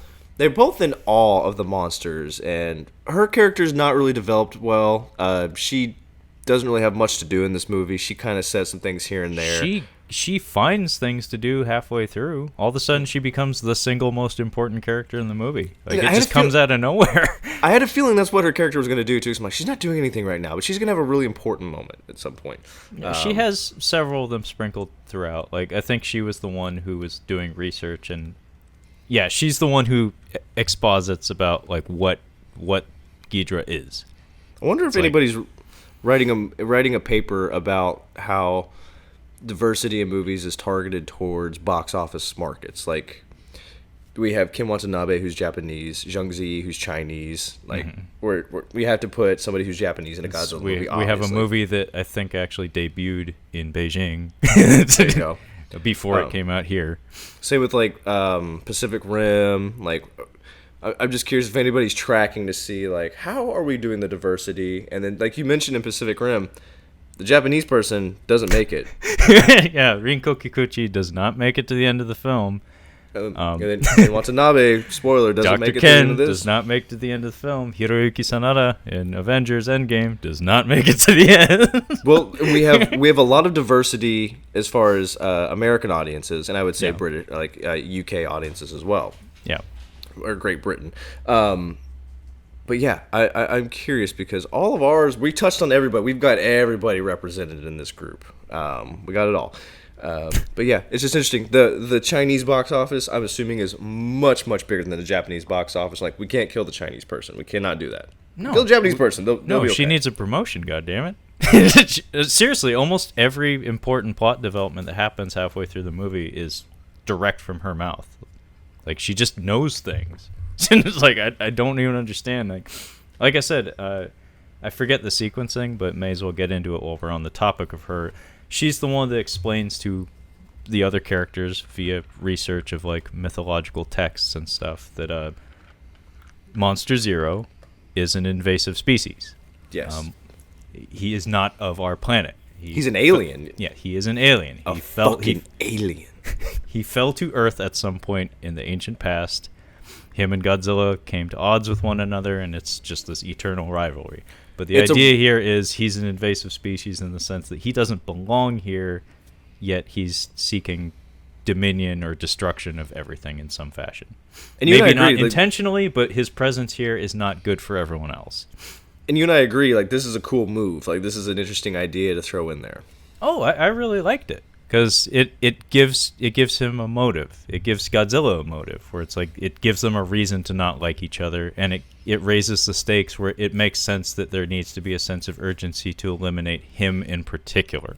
in awe of the monsters, and her character's not really developed well. She doesn't really have much to do in this movie. She kind of says some things here and there. She
finds things to do halfway through. All of a sudden, she becomes the single most important character in the movie. Like, it just comes out of nowhere.
I had a feeling that's what her character was going to do, too. So I'm like, she's not doing anything right now, but she's going to have a really important moment at some point.
Yeah, she has several of them sprinkled throughout. Like, I think she was the one who was doing research, and yeah, she's the one who exposits about like what Ghidorah is.
I wonder if anybody's writing a paper about how diversity in movies is targeted towards box office markets. Like, we have Kim Watanabe, who's Japanese, Zhang Zi, who's Chinese. Like, we have to put somebody who's Japanese in a Godzilla movie.
We have a movie that I think actually debuted in Beijing.
There you go.
Before it came out here.
Same with like Pacific Rim. Like, I'm just curious if anybody's tracking to see like how are we doing the diversity. And then, like you mentioned in Pacific Rim, the Japanese person doesn't make it.
Yeah, Rinko Kikuchi does not make it to the end of the film.
And then Watanabe, spoiler, doesn't make it to the end of this.
Does not make it to the end of the film. Hiroyuki Sanada in Avengers Endgame does not make it to the end.
Well, we have a lot of diversity as far as American audiences, and I would say British, like UK audiences as well.
Yeah,
or Great Britain. But yeah, I'm curious because all of ours, we touched on everybody. We've got everybody represented in this group. We got it all. But yeah, it's just interesting. The Chinese box office, I'm assuming, is much, much bigger than the Japanese box office. Like, we can't kill the Chinese person. We cannot do that.
No.
Kill the Japanese person. They'll be okay.
She needs a promotion, goddammit. Seriously, almost every important plot development that happens halfway through the movie is direct from her mouth. Like, she just knows things. It's like, I don't even understand. Like I said, I forget the sequencing, but may as well get into it while we're on the topic of her. She's the one that explains to the other characters via research of, like, mythological texts and stuff that Monster Zero is an invasive species.
Yes.
He is not of our planet.
He's an alien.
Yeah, he is an alien.
Fucking alien.
He fell to Earth at some point in the ancient past. Him and Godzilla came to odds with one another, and it's just this eternal rivalry. But the idea here is he's an invasive species in the sense that he doesn't belong here, yet he's seeking dominion or destruction of everything in some fashion.
And you
Maybe
and I agree,
not intentionally, but his presence here is not good for everyone else.
And you and I agree, like, this is a cool move. Like, this is an interesting idea to throw in there.
Oh, I really liked it. Because it gives him a motive. It gives Godzilla a motive, where it's like it gives them a reason to not like each other, and it raises the stakes where it makes sense that there needs to be a sense of urgency to eliminate him in particular,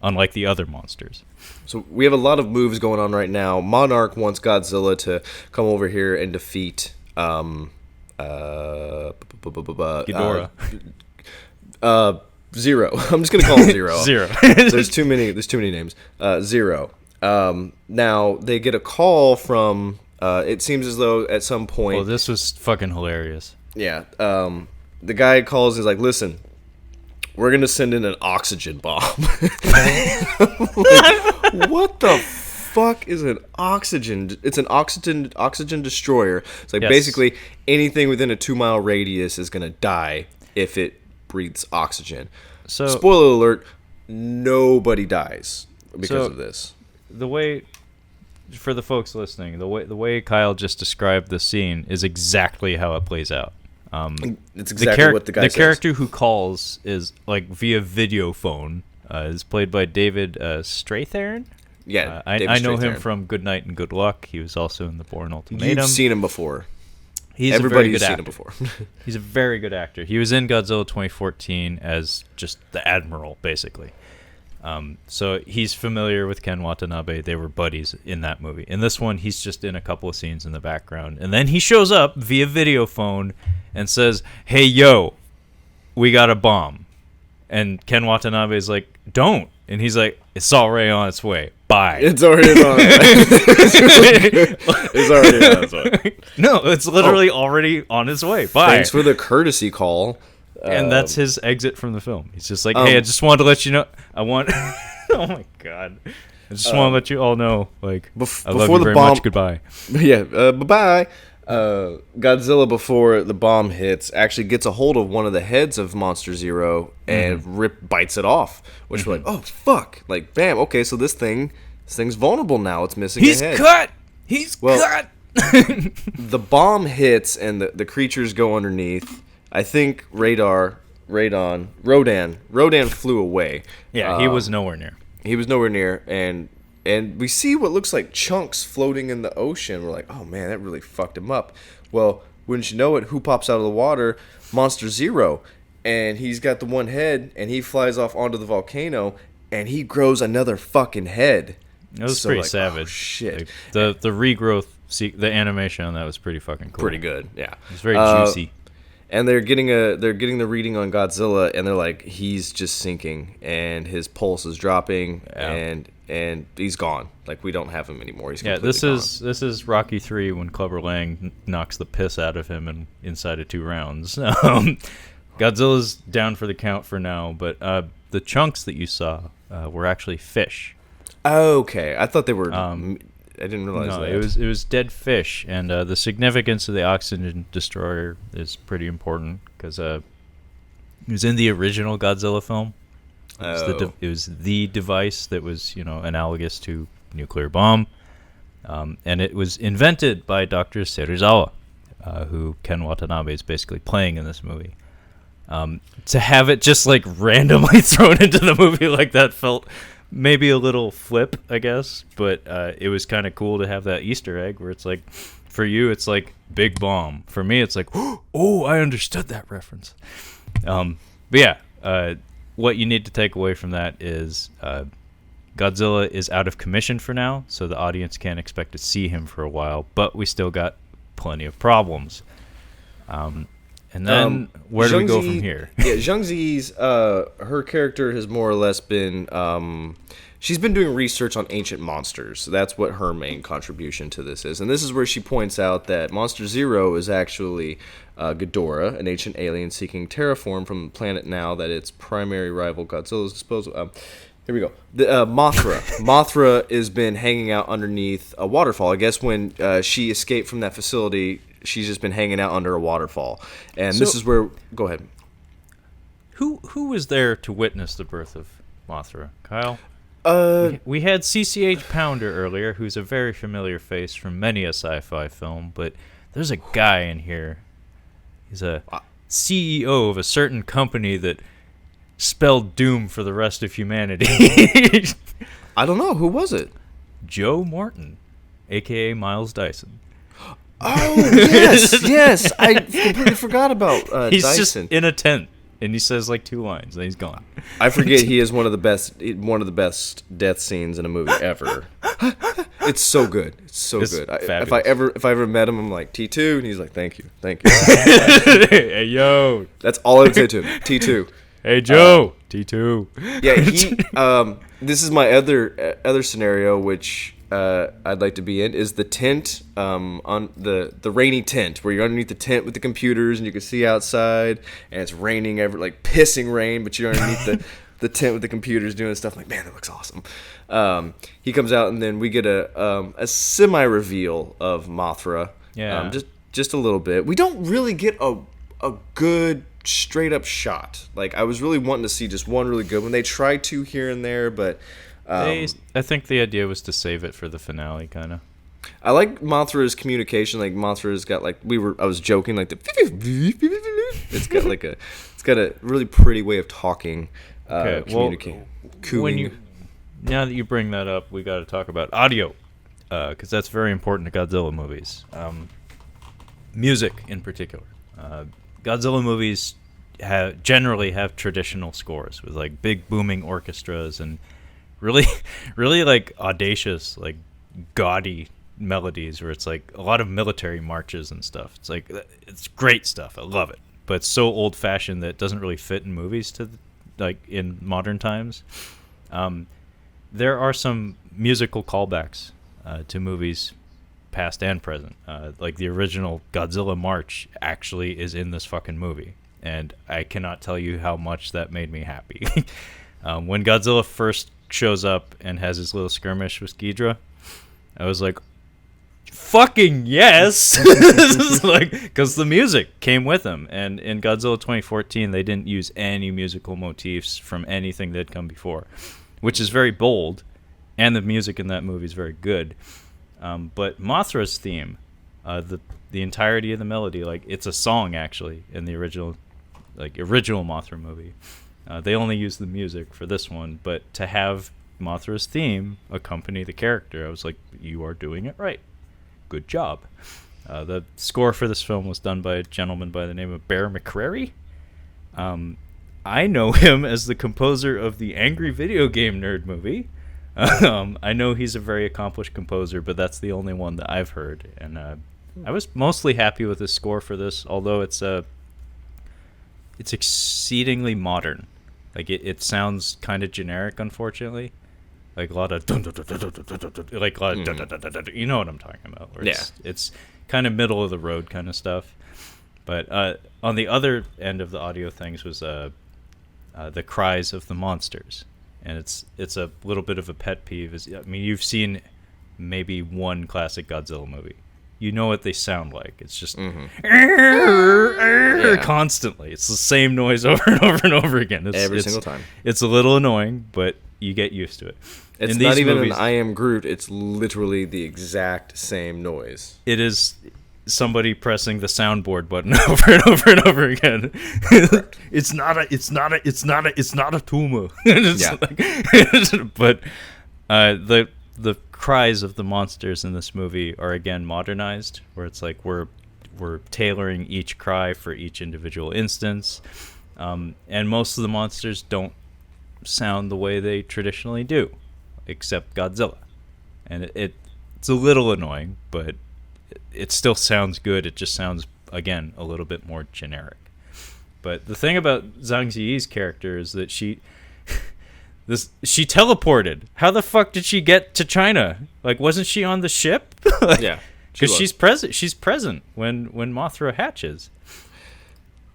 unlike the other monsters.
So we have a lot of moves going on right now. Monarch wants Godzilla to come over here and defeat
Ghidorah.
Zero. I'm just gonna call him Zero.
Zero.
There's too many names. Zero. Now they get a call from. It seems as though at some point.
Well, this was fucking hilarious.
Yeah. The guy calls. He's like, "Listen, we're gonna send in an oxygen bomb." Like, what the fuck is an oxygen? It's an oxygen destroyer. It's like basically anything within a 2-mile radius is gonna die if it breathes oxygen. So, spoiler alert, nobody dies because of this.
The way, for the folks listening, the way Kyle just described the scene is exactly how it plays out.
It's exactly what the guy says.
The character who calls is, like, via video phone, is played by David Strathairn.
Yeah,
I know him from Good Night and Good Luck. He was also in The Bourne Ultimatum.
You've seen him before.
Everybody's
seen him before.
He's a very good actor. He was in Godzilla 2014 as just the Admiral, basically. So he's familiar with Ken Watanabe. They were buddies in that movie. In this one, he's just in a couple of scenes in the background. And then he shows up via video phone and says, "Hey, yo, we got a bomb." And Ken Watanabe is like, "Don't." And he's like, "It's already on its way. Bye."
It's already on its way. It's already on its way.
No, it's literally already on its way. Bye.
Thanks for the courtesy call.
And that's his exit from the film. He's just like, "Hey, I just wanted to let you know. Oh my god. I just want to let you all know, like, I love you very much. Goodbye."
Yeah, bye-bye. Godzilla, before the bomb hits, actually gets a hold of one of the heads of Monster Zero and bites it off, which we're like, oh fuck, like, bam, okay, so this thing's vulnerable now. It's missing a head.
He's cut.
The bomb hits and the creatures go underneath. I think Rodan flew away.
Yeah, he was nowhere near.
He was nowhere near, and we see what looks like chunks floating in the ocean. We're like, oh man, that really fucked him up. Well, wouldn't you know it, who pops out of the water? Monster Zero. And he's got the one head, and he flies off onto the volcano, and he grows another fucking head.
It was pretty savage.
Oh, shit.
Like, the regrowth, the animation on that was pretty fucking cool.
Pretty good, yeah.
It was very juicy.
And they're getting the reading on Godzilla, and they're like, he's just sinking, and his pulse is dropping, and he's gone. Like, we don't have him anymore. He's completely gone.
This is Rocky 3 when Clubber Lang knocks the piss out of him inside of 2 rounds. Godzilla's down for the count for now, but the chunks that you saw were actually fish.
Okay, I thought they were. I didn't realize that.
No, it was dead fish, and the significance of the oxygen destroyer is pretty important because it was in the original Godzilla film. It was the device that was, analogous to nuclear bomb, and it was invented by Dr. Serizawa, who Ken Watanabe is basically playing in this movie. To have it just like randomly thrown into the movie like that felt maybe a little flip, I guess, but it was kind of cool to have that Easter egg where it's like, for you, it's like big bomb. For me, it's like, oh, I understood that reference. But yeah, what you need to take away from that is Godzilla is out of commission for now, so the audience can't expect to see him for a while, but we still got plenty of problems. And then where do we go from here?
Yeah, Zhang Zi's her character has more or less been she's been doing research on ancient monsters. So that's what her main contribution to this is. And this is where she points out that Monster Zero is actually Ghidorah, an ancient alien seeking terraform from the planet now that its primary rival Godzilla's disposal. Here we go. Mothra. Mothra has been hanging out underneath a waterfall. I guess when she escaped from that facility, she's just been hanging out under a waterfall. And so, this is where... Go ahead.
Who was there to witness the birth of Mothra? Kyle? We had CCH Pounder earlier, who's a very familiar face from many a sci-fi film, but there's a guy in here. He's a CEO of a certain company that spelled doom for the rest of humanity.
I don't know. Who was it?
Joe Martin, a.k.a. Miles Dyson.
Oh, yes. I completely forgot about Dyson.
He's just in a tent, and he says like 2 lines, and he's gone.
I forget he is one of the best death scenes in a movie ever. It's so good. It's so good. If I ever met him, I'm like, T2, and he's like, thank you.
Hey, yo.
That's all I would say to him. T2.
Hey, Joe. T2.
Yeah, this is my other scenario, which I'd like to be in, is the tent, on the rainy tent, where you're underneath the tent with the computers and you can see outside, and it's raining, like pissing rain, but you're underneath the tent with the computers doing stuff. I'm like, man, that looks awesome. He comes out, and then we get a semi-reveal of Mothra.
Yeah.
Just a little bit. We don't really get a good straight up shot. Like, I was really wanting to see just one really good one. They tried to here and there, but
I think the idea was to save it for the finale, kind of.
I like Mothra's communication. Like, Mothra's got like I was joking, like it's got a really pretty way of talking. Communicating.
Well, now that you bring that up, we got to talk about audio, because that's very important to Godzilla movies. Music in particular. Godzilla movies generally have traditional scores with like big booming orchestras and really like audacious, like gaudy melodies where it's like a lot of military marches and stuff. It's like, it's great stuff. I love it. But it's so old fashioned that it doesn't really fit in movies like in modern times. There are some musical callbacks to movies past and present. Like the original Godzilla March actually is in this fucking movie, and I cannot tell you how much that made me happy. When Godzilla first shows up and has his little skirmish with Ghidorah, I was like, fucking yes. Like, because the music came with him, and in Godzilla 2014 they didn't use any musical motifs from anything that had come before, which is very bold, and the music in that movie is very good. But Mothra's theme, the entirety of the melody, like, it's a song actually in the original Mothra movie. They only used the music for this one, but to have Mothra's theme accompany the character, I was like, you are doing it right. Good job. The score for this film was done by a gentleman by the name of Bear McCreary. I know him as the composer of the Angry Video Game Nerd movie. I know he's a very accomplished composer, but that's the only one that I've heard. And I was mostly happy with the score for this, although it's exceedingly modern. Like, it sounds kind of generic, unfortunately. Like a lot of like a lot of you know what I'm talking about. Where it's kind of middle of the road kind of stuff. But on the other end of the audio things was the cries of the monsters, and it's a little bit of a pet peeve. I mean, you've seen maybe one classic Godzilla movie. You know what they sound like. It's just constantly. It's the same noise over and over and over again.
Every single time.
It's a little annoying, but you get used to it.
It's not even movies, an I Am Groot. It's literally the exact same noise.
It is. somebody pressing the soundboard button over and over and over again. It's not a tumor. But the cries of the monsters in this movie are again modernized, where it's like we're tailoring each cry for each individual instance, and most of the monsters don't sound the way they traditionally do, except Godzilla, and it's a little annoying, but it still sounds good. It just sounds, again, a little bit more generic. But the thing about Zhang Ziyi's character is that she teleported. How the fuck did she get to China? Like, wasn't she on the ship?
Yeah,
because she's present. She's present when Mothra hatches.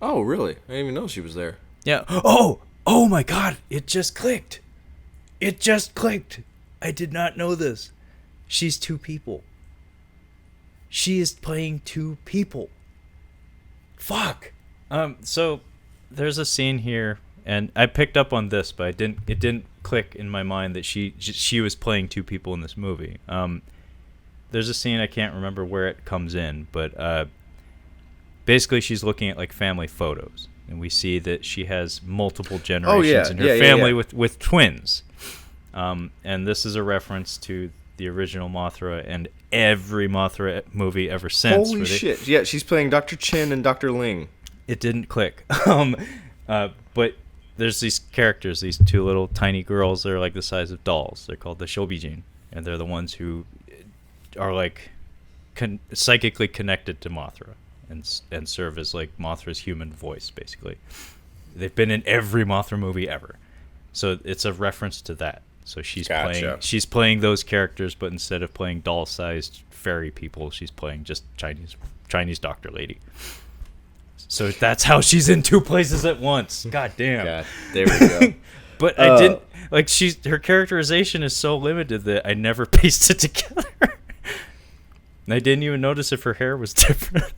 Oh, really? I didn't even know she was there.
Yeah. Oh my God! It just clicked. I did not know this. She's two people. She is playing two people. Fuck. So there's a scene here, and I picked up on this, but it didn't click in my mind that she was playing two people in this movie. There's a scene, I can't remember where it comes in, but basically she's looking at like family photos, and we see that she has multiple generations in her family with twins. And this is a reference to the original Mothra and every Mothra movie ever since.
Holy shit. Yeah, she's playing Dr. Chin and Dr. Ling.
It didn't click. But there's these characters, these two little tiny girls that are like the size of dolls. They're called the Shobijin, and they're the ones who are like psychically connected to Mothra and serve as like Mothra's human voice, basically. They've been in every Mothra movie ever. So it's a reference to that. So she's playing those characters, but instead of playing doll-sized fairy people, she's playing just Chinese doctor lady. So that's how she's in two places at once. God damn.
God, there we go.
But I didn't like her characterization is so limited that I never pieced it together. And I didn't even notice if her hair was different.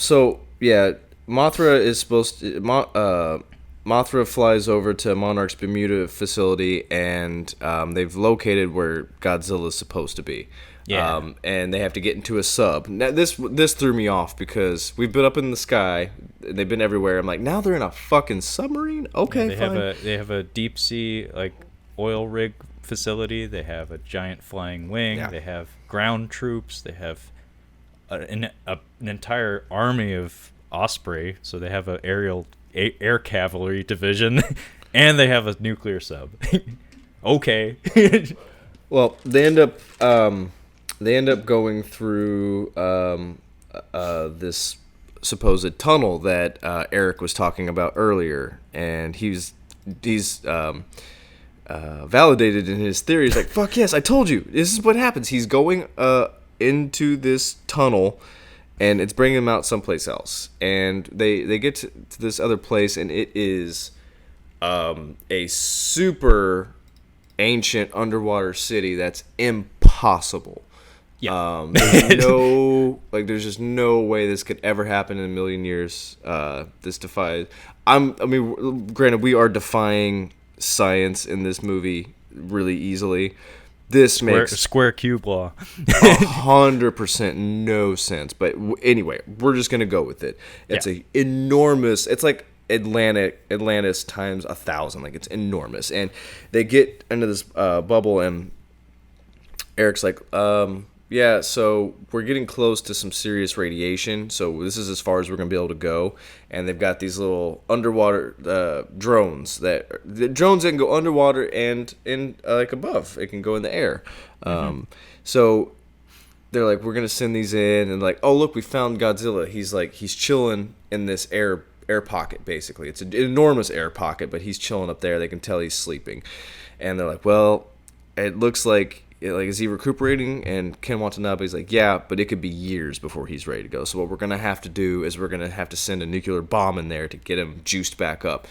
So yeah, Mothra is supposed to. Mothra flies over to Monarch's Bermuda facility, and they've located where Godzilla's supposed to be.
Yeah.
And they have to get into a sub. Now, this threw me off because we've been up in the sky, and they've been everywhere. I'm like, now they're in a fucking submarine? Okay,
yeah, they have a deep sea like oil rig facility. They have a giant flying wing. Yeah. They have ground troops. They have an entire army of Osprey. So they have an air cavalry division, and they have a nuclear sub. Okay.
Well, they end up going through this supposed tunnel that Eric was talking about earlier, and he's validated in his theory. He's like, fuck yes, I told you, this is what happens. He's going into this tunnel, and it's bringing him out someplace else. And they get to this other place, and it is a super ancient underwater city that's impossible. Yeah. There's just no way this could ever happen in a million years. This defies. Granted, we are defying science in this movie really easily. This makes
square cube law
100% no sense. But anyway, we're just gonna go with it. It's a enormous. It's like Atlantis times 1,000. Like, it's enormous. And they get into this bubble, and Eric's like, yeah, so we're getting close to some serious radiation, so this is as far as we're going to be able to go. And they've got these little underwater drones that can go underwater and in like above. It can go in the air. So they're like, we're going to send these in, and like, oh, look, we found Godzilla. He's chilling in this air pocket, basically. It's an enormous air pocket, but he's chilling up there. They can tell he's sleeping. And they're like, well, it looks like is he recuperating? And Ken Watanabe's like, yeah, but it could be years before he's ready to go. So what we're going to have to do is we're going to have to send a nuclear bomb in there to get him juiced back up.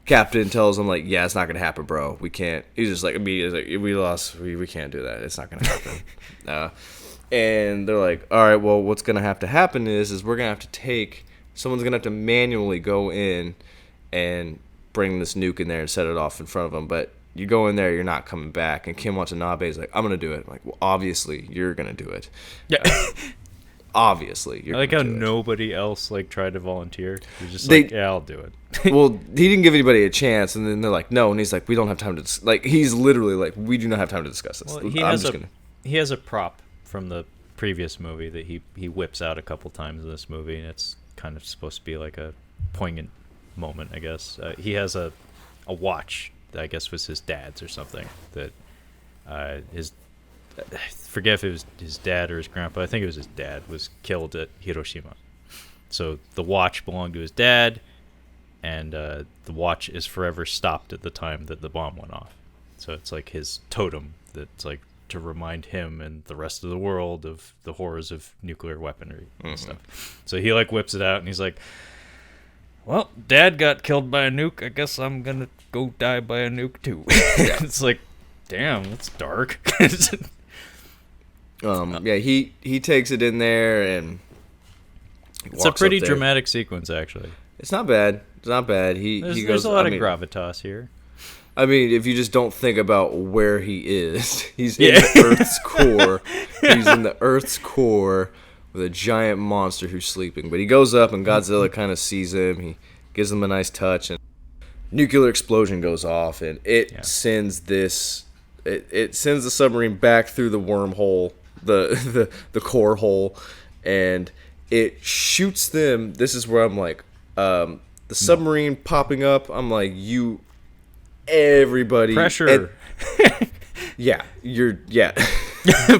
Captain tells him, like, yeah, it's not going to happen, bro. We can't. He's just like, immediately, like, we lost. We can't do that. It's not going to happen. And they're like, all right, well, what's going to happen is we're going to have to someone's going to have to manually go in and bring this nuke in there and set it off in front of them. But you go in there, you're not coming back. And Kim Watanabe is like, I'm going to do it. I'm like, well, obviously, you're going to do it.
Yeah.
obviously.
I like how nobody else like tried to volunteer. You're just yeah, I'll do it.
Well, he didn't give anybody a chance, and then they're like, no, and he's like, we don't have time to like. He's literally like, we do not have time to discuss this.
Well, he has a prop from the previous movie that he whips out a couple times in this movie, and it's kind of supposed to be like a poignant moment, I guess. He has a watch that I guess was his dad's or something that I forget if it was his dad or his grandpa. I think it was his dad was killed at Hiroshima. So the watch belonged to his dad, and the watch is forever stopped at the time that the bomb went off. So it's like his totem that's like to remind him and the rest of the world of the horrors of nuclear weaponry and stuff. So he like whips it out, and he's like, well, Dad got killed by a nuke. I guess I'm going to go die by a nuke too. Yeah. It's like, damn, that's dark.
Yeah, he takes it in there, and
it's a pretty dramatic sequence, actually.
It's not bad. It's not bad.
There's a lot of gravitas here.
I mean, if you just don't think about where he is, he's in the Earth's core. He's in the Earth's core with a giant monster who's sleeping. But he goes up, and Godzilla kind of sees him. He gives him a nice touch, and nuclear explosion goes off, and it sends this. It sends the submarine back through the wormhole, the core hole, and it shoots them. This is where I'm like, the submarine popping up. I'm like, everybody
pressure.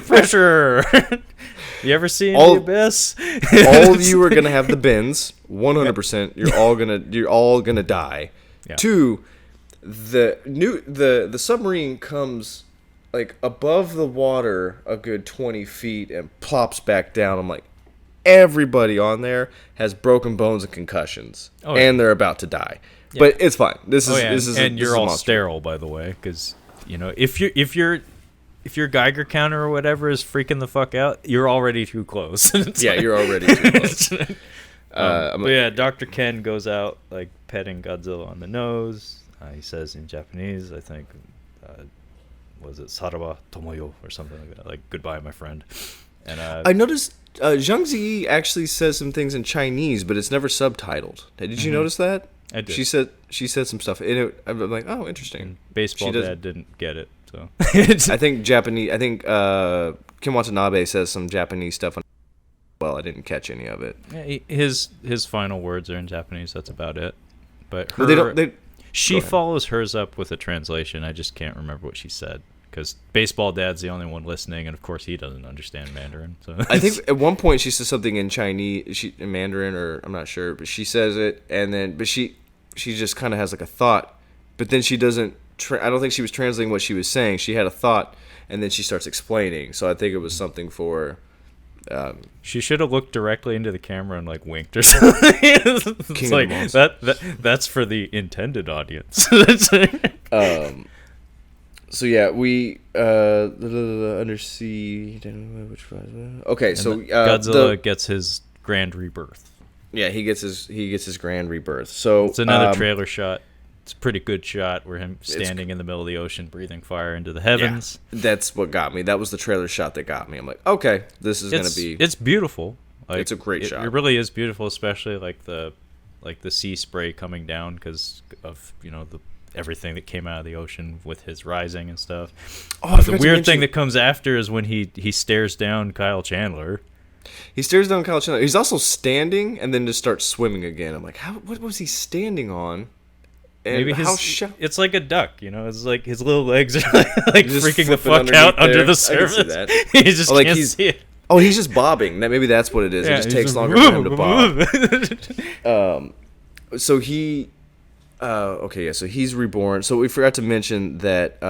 Pressure. You ever seen the Abyss?
All of you are gonna have the bends. 100%. You're all gonna die. Yeah. 2, the submarine comes like above the water a good 20 feet and plops back down. I'm like, everybody on there has broken bones and concussions, and they're about to die. Yeah. But it's fine. This is
and you're all sterile, by the way, because if your Geiger counter or whatever is freaking the fuck out, you're already too close.
You're already too close.
But Dr. Ken goes out like petting Godzilla on the nose. He says in Japanese, I think, was it Sarawa Tomoyo or something like that, like goodbye, my friend. And
I noticed Zhang Ziyi actually says some things in Chinese, but it's never subtitled. Did you notice that?
I did.
She said some stuff in it. I'm like, oh, interesting.
And Baseball Dad didn't get it, so
I think Japanese. I think Kim Watanabe says some Japanese stuff. Well, I didn't catch any of it.
Yeah, his final words are in Japanese. That's about it. But she follows hers up with a translation. I just can't remember what she said, because Baseball Dad's the only one listening, and of course he doesn't understand Mandarin. So
I think at one point she says something in Chinese, in Mandarin, or I'm not sure, but she says it, and then she just kind of has like a thought, but then she doesn't. I don't think she was translating what she was saying. She had a thought, and then she starts explaining. So I think it was something for.
She should have looked directly into the camera and like winked or something. It's like that's for the intended audience.
So yeah, we undersea. Which was okay. And so
Godzilla gets his grand rebirth.
Yeah, he gets his grand rebirth. So
it's another trailer shot. It's a pretty good shot where him standing in the middle of the ocean, breathing fire into the heavens.
Yeah, that's what got me. That was the trailer shot that got me. I'm like, okay, this is gonna be.
It's beautiful. Like,
it's a great shot.
It really is beautiful, especially like the sea spray coming down because of everything that came out of the ocean with his rising and stuff. Oh, the weird thing that comes after is when he stares down Kyle Chandler.
He stares down Kyle Chandler. He's also standing and then just starts swimming again. I'm like, what was he standing on? And
maybe it's like a duck, It's like his little legs are like freaking the fuck out under the surface. He just can't see it.
Oh, he's just bobbing. Maybe that's what it is. Yeah, it just takes longer for him to bob. So he, so he's reborn. So we forgot to mention that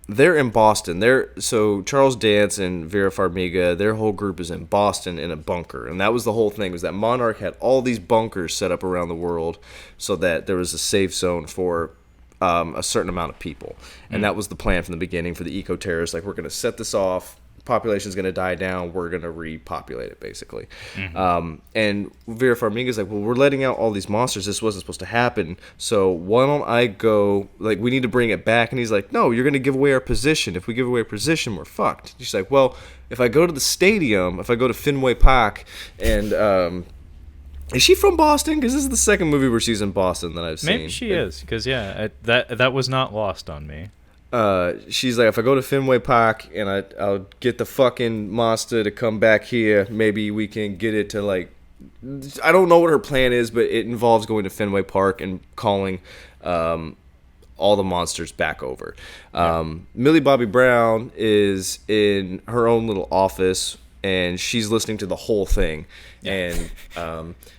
they're in Boston. So Charles Dance and Vera Farmiga, their whole group is in Boston in a bunker, and that was the whole thing. Was that Monarch had all these bunkers set up around the world so that there was a safe zone for a certain amount of people, and that was the plan from the beginning for the eco-terrorists. Like, we're going to set this off, population is going to die down. We're going to repopulate it, basically.
Mm-hmm.
And Vera Farmiga's like, well, we're letting out all these monsters. This wasn't supposed to happen. So why don't I go, like, we need to bring it back. And he's like, no, you're going to give away our position. If we give away our position, we're fucked. She's like, well, if I go to the stadium, if I go to Fenway Park, and is she from Boston? Because this is the second movie where she's in Boston that I've seen.
Maybe she is, because that was not lost on me.
She's like, if I go to Fenway Park and I'll get the fucking monster to come back here, maybe we can get it to, like, I don't know what her plan is, but it involves going to Fenway Park and calling all the monsters back over. Millie Bobby Brown is in her own little office, and she's listening to the whole thing. And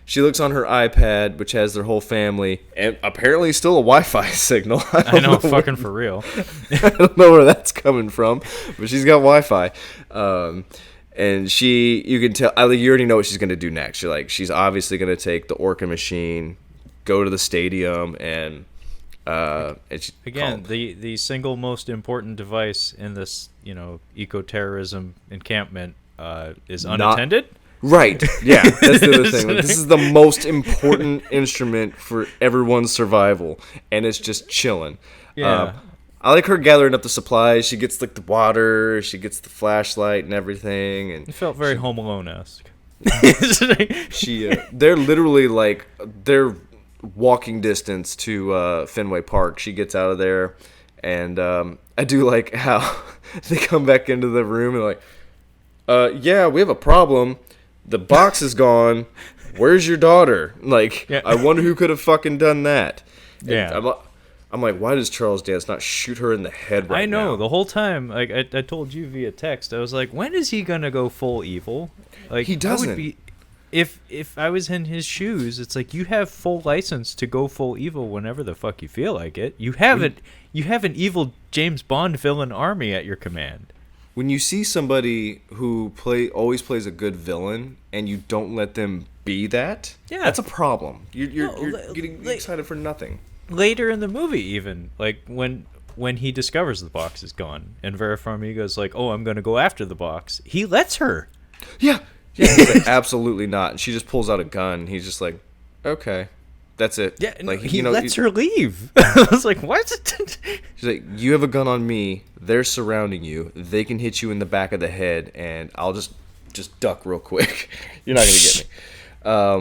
she looks on her iPad, which has their whole family, and apparently still a Wi-Fi signal.
I know, fucking for real.
I don't know where that's coming from, but she's got Wi-Fi. And you can tell, you already know what she's going to do next. She's obviously going to take the Orca machine, go to the stadium, and
again, the single most important device in this, eco-terrorism encampment is unattended.
Right. Yeah, that's the other thing. Like, this is the most important instrument for everyone's survival, and it's just chilling.
Yeah.
I like her gathering up the supplies. She gets, like, the water, she gets the flashlight and everything. And
it felt very Home Alone-esque.
They're literally, like, they're walking distance to Fenway Park. She gets out of there, and I do like how they come back into the room and like, yeah, we have a problem. The box is gone. Where's your daughter? Like, yeah. I wonder who could have fucking done that.
Yeah.
I'm like, why does Charles Dance not shoot her in the head right now?
I know, the whole time, like, I told you via text, I was like, when is he gonna go full evil? Like,
he doesn't.
If I was in his shoes, it's like, you have full license to go full evil whenever the fuck you feel like it. You have an evil James Bond villain army at your command.
When you see somebody who always plays a good villain and you don't let them be that, that's a problem. You're getting excited for nothing.
Later in the movie, even, like, when he discovers the box is gone and Vera Farmiga's like, oh, I'm going to go after the box, he lets her.
Yeah. He's like, absolutely not. And she just pulls out a gun. He's just like, okay. That's it.
Yeah, like, he lets her leave. I was like, what?
She's like, you have a gun on me. They're surrounding you. They can hit you in the back of the head, and I'll just duck real quick. You're not going to get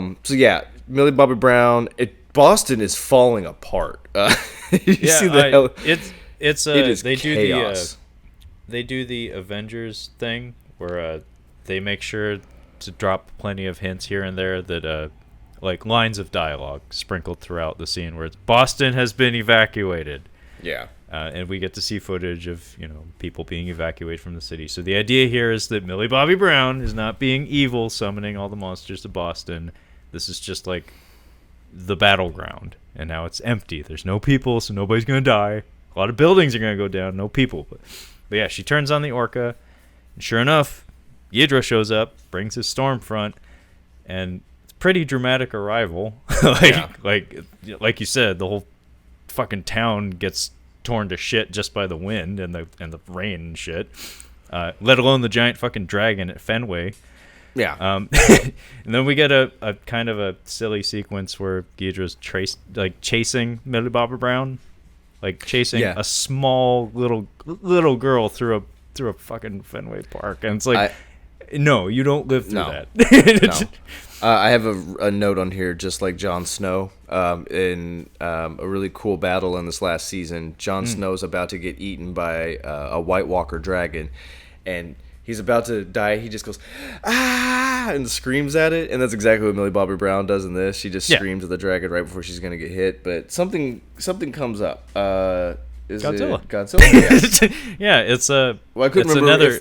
me. So, yeah, Millie Bobby Brown. Boston is falling apart. You see the it is chaos.
They do the Avengers thing where they make sure to drop plenty of hints here and there that like lines of dialogue sprinkled throughout the scene where it's Boston has been evacuated.
Yeah.
And we get to see footage of, people being evacuated from the city. So the idea here is that Millie Bobby Brown is not being evil, summoning all the monsters to Boston. This is just like the battleground. And now it's empty. There's no people, so nobody's going to die. A lot of buildings are going to go down, no people. But yeah, she turns on the Orca. And sure enough, Ghidorah shows up, brings his Stormfront, and pretty dramatic arrival. like you said, the whole fucking town gets torn to shit just by the wind and the rain and shit. Let alone the giant fucking dragon at Fenway.
Yeah.
And then we get a kind of a silly sequence where Ghidorah's chasing Millie Bobby Brown, like chasing a small little girl through a fucking Fenway Park, and it's like, no, you don't live through that.
No. I have a note on here, just like Jon Snow, in a really cool battle in this last season. Jon Snow's about to get eaten by a White Walker dragon, and he's about to die. He just goes, ah, and screams at it, and that's exactly what Millie Bobby Brown does in this. She just screams at the dragon right before she's going to get hit, but something comes up. Is
Godzilla.
It Godzilla?
Yeah, it's a...
Well, I couldn't remember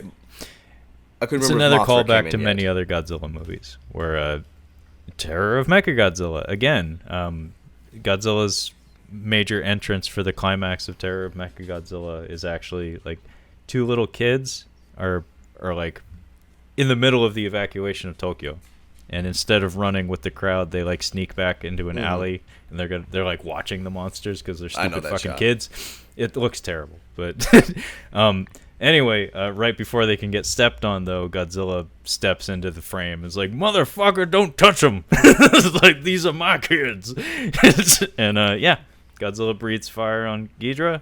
It's another callback to many other Godzilla movies, where Terror of Mechagodzilla. Again, Godzilla's major entrance for the climax of Terror of Mechagodzilla is actually like two little kids are like in the middle of the evacuation of Tokyo, and instead of running with the crowd, they like sneak back into an alley, and they're like watching the monsters because they're stupid fucking kids. It looks terrible, but Anyway, right before they can get stepped on, though, Godzilla steps into the frame. It's like, motherfucker, don't touch them. It's like, these are my kids. And yeah, Godzilla breathes fire on Ghidorah,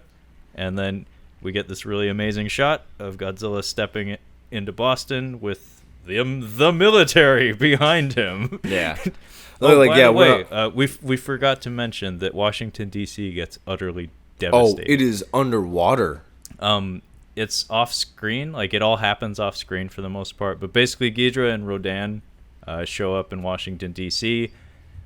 and then we get this really amazing shot of Godzilla stepping into Boston with the military behind him.
Yeah.
Oh, by the way, we forgot to mention that Washington, D.C. gets utterly devastated.
Oh, it is underwater.
It's off screen, like it all happens off screen for the most part. But basically, Ghidorah and Rodan show up in Washington, D.C.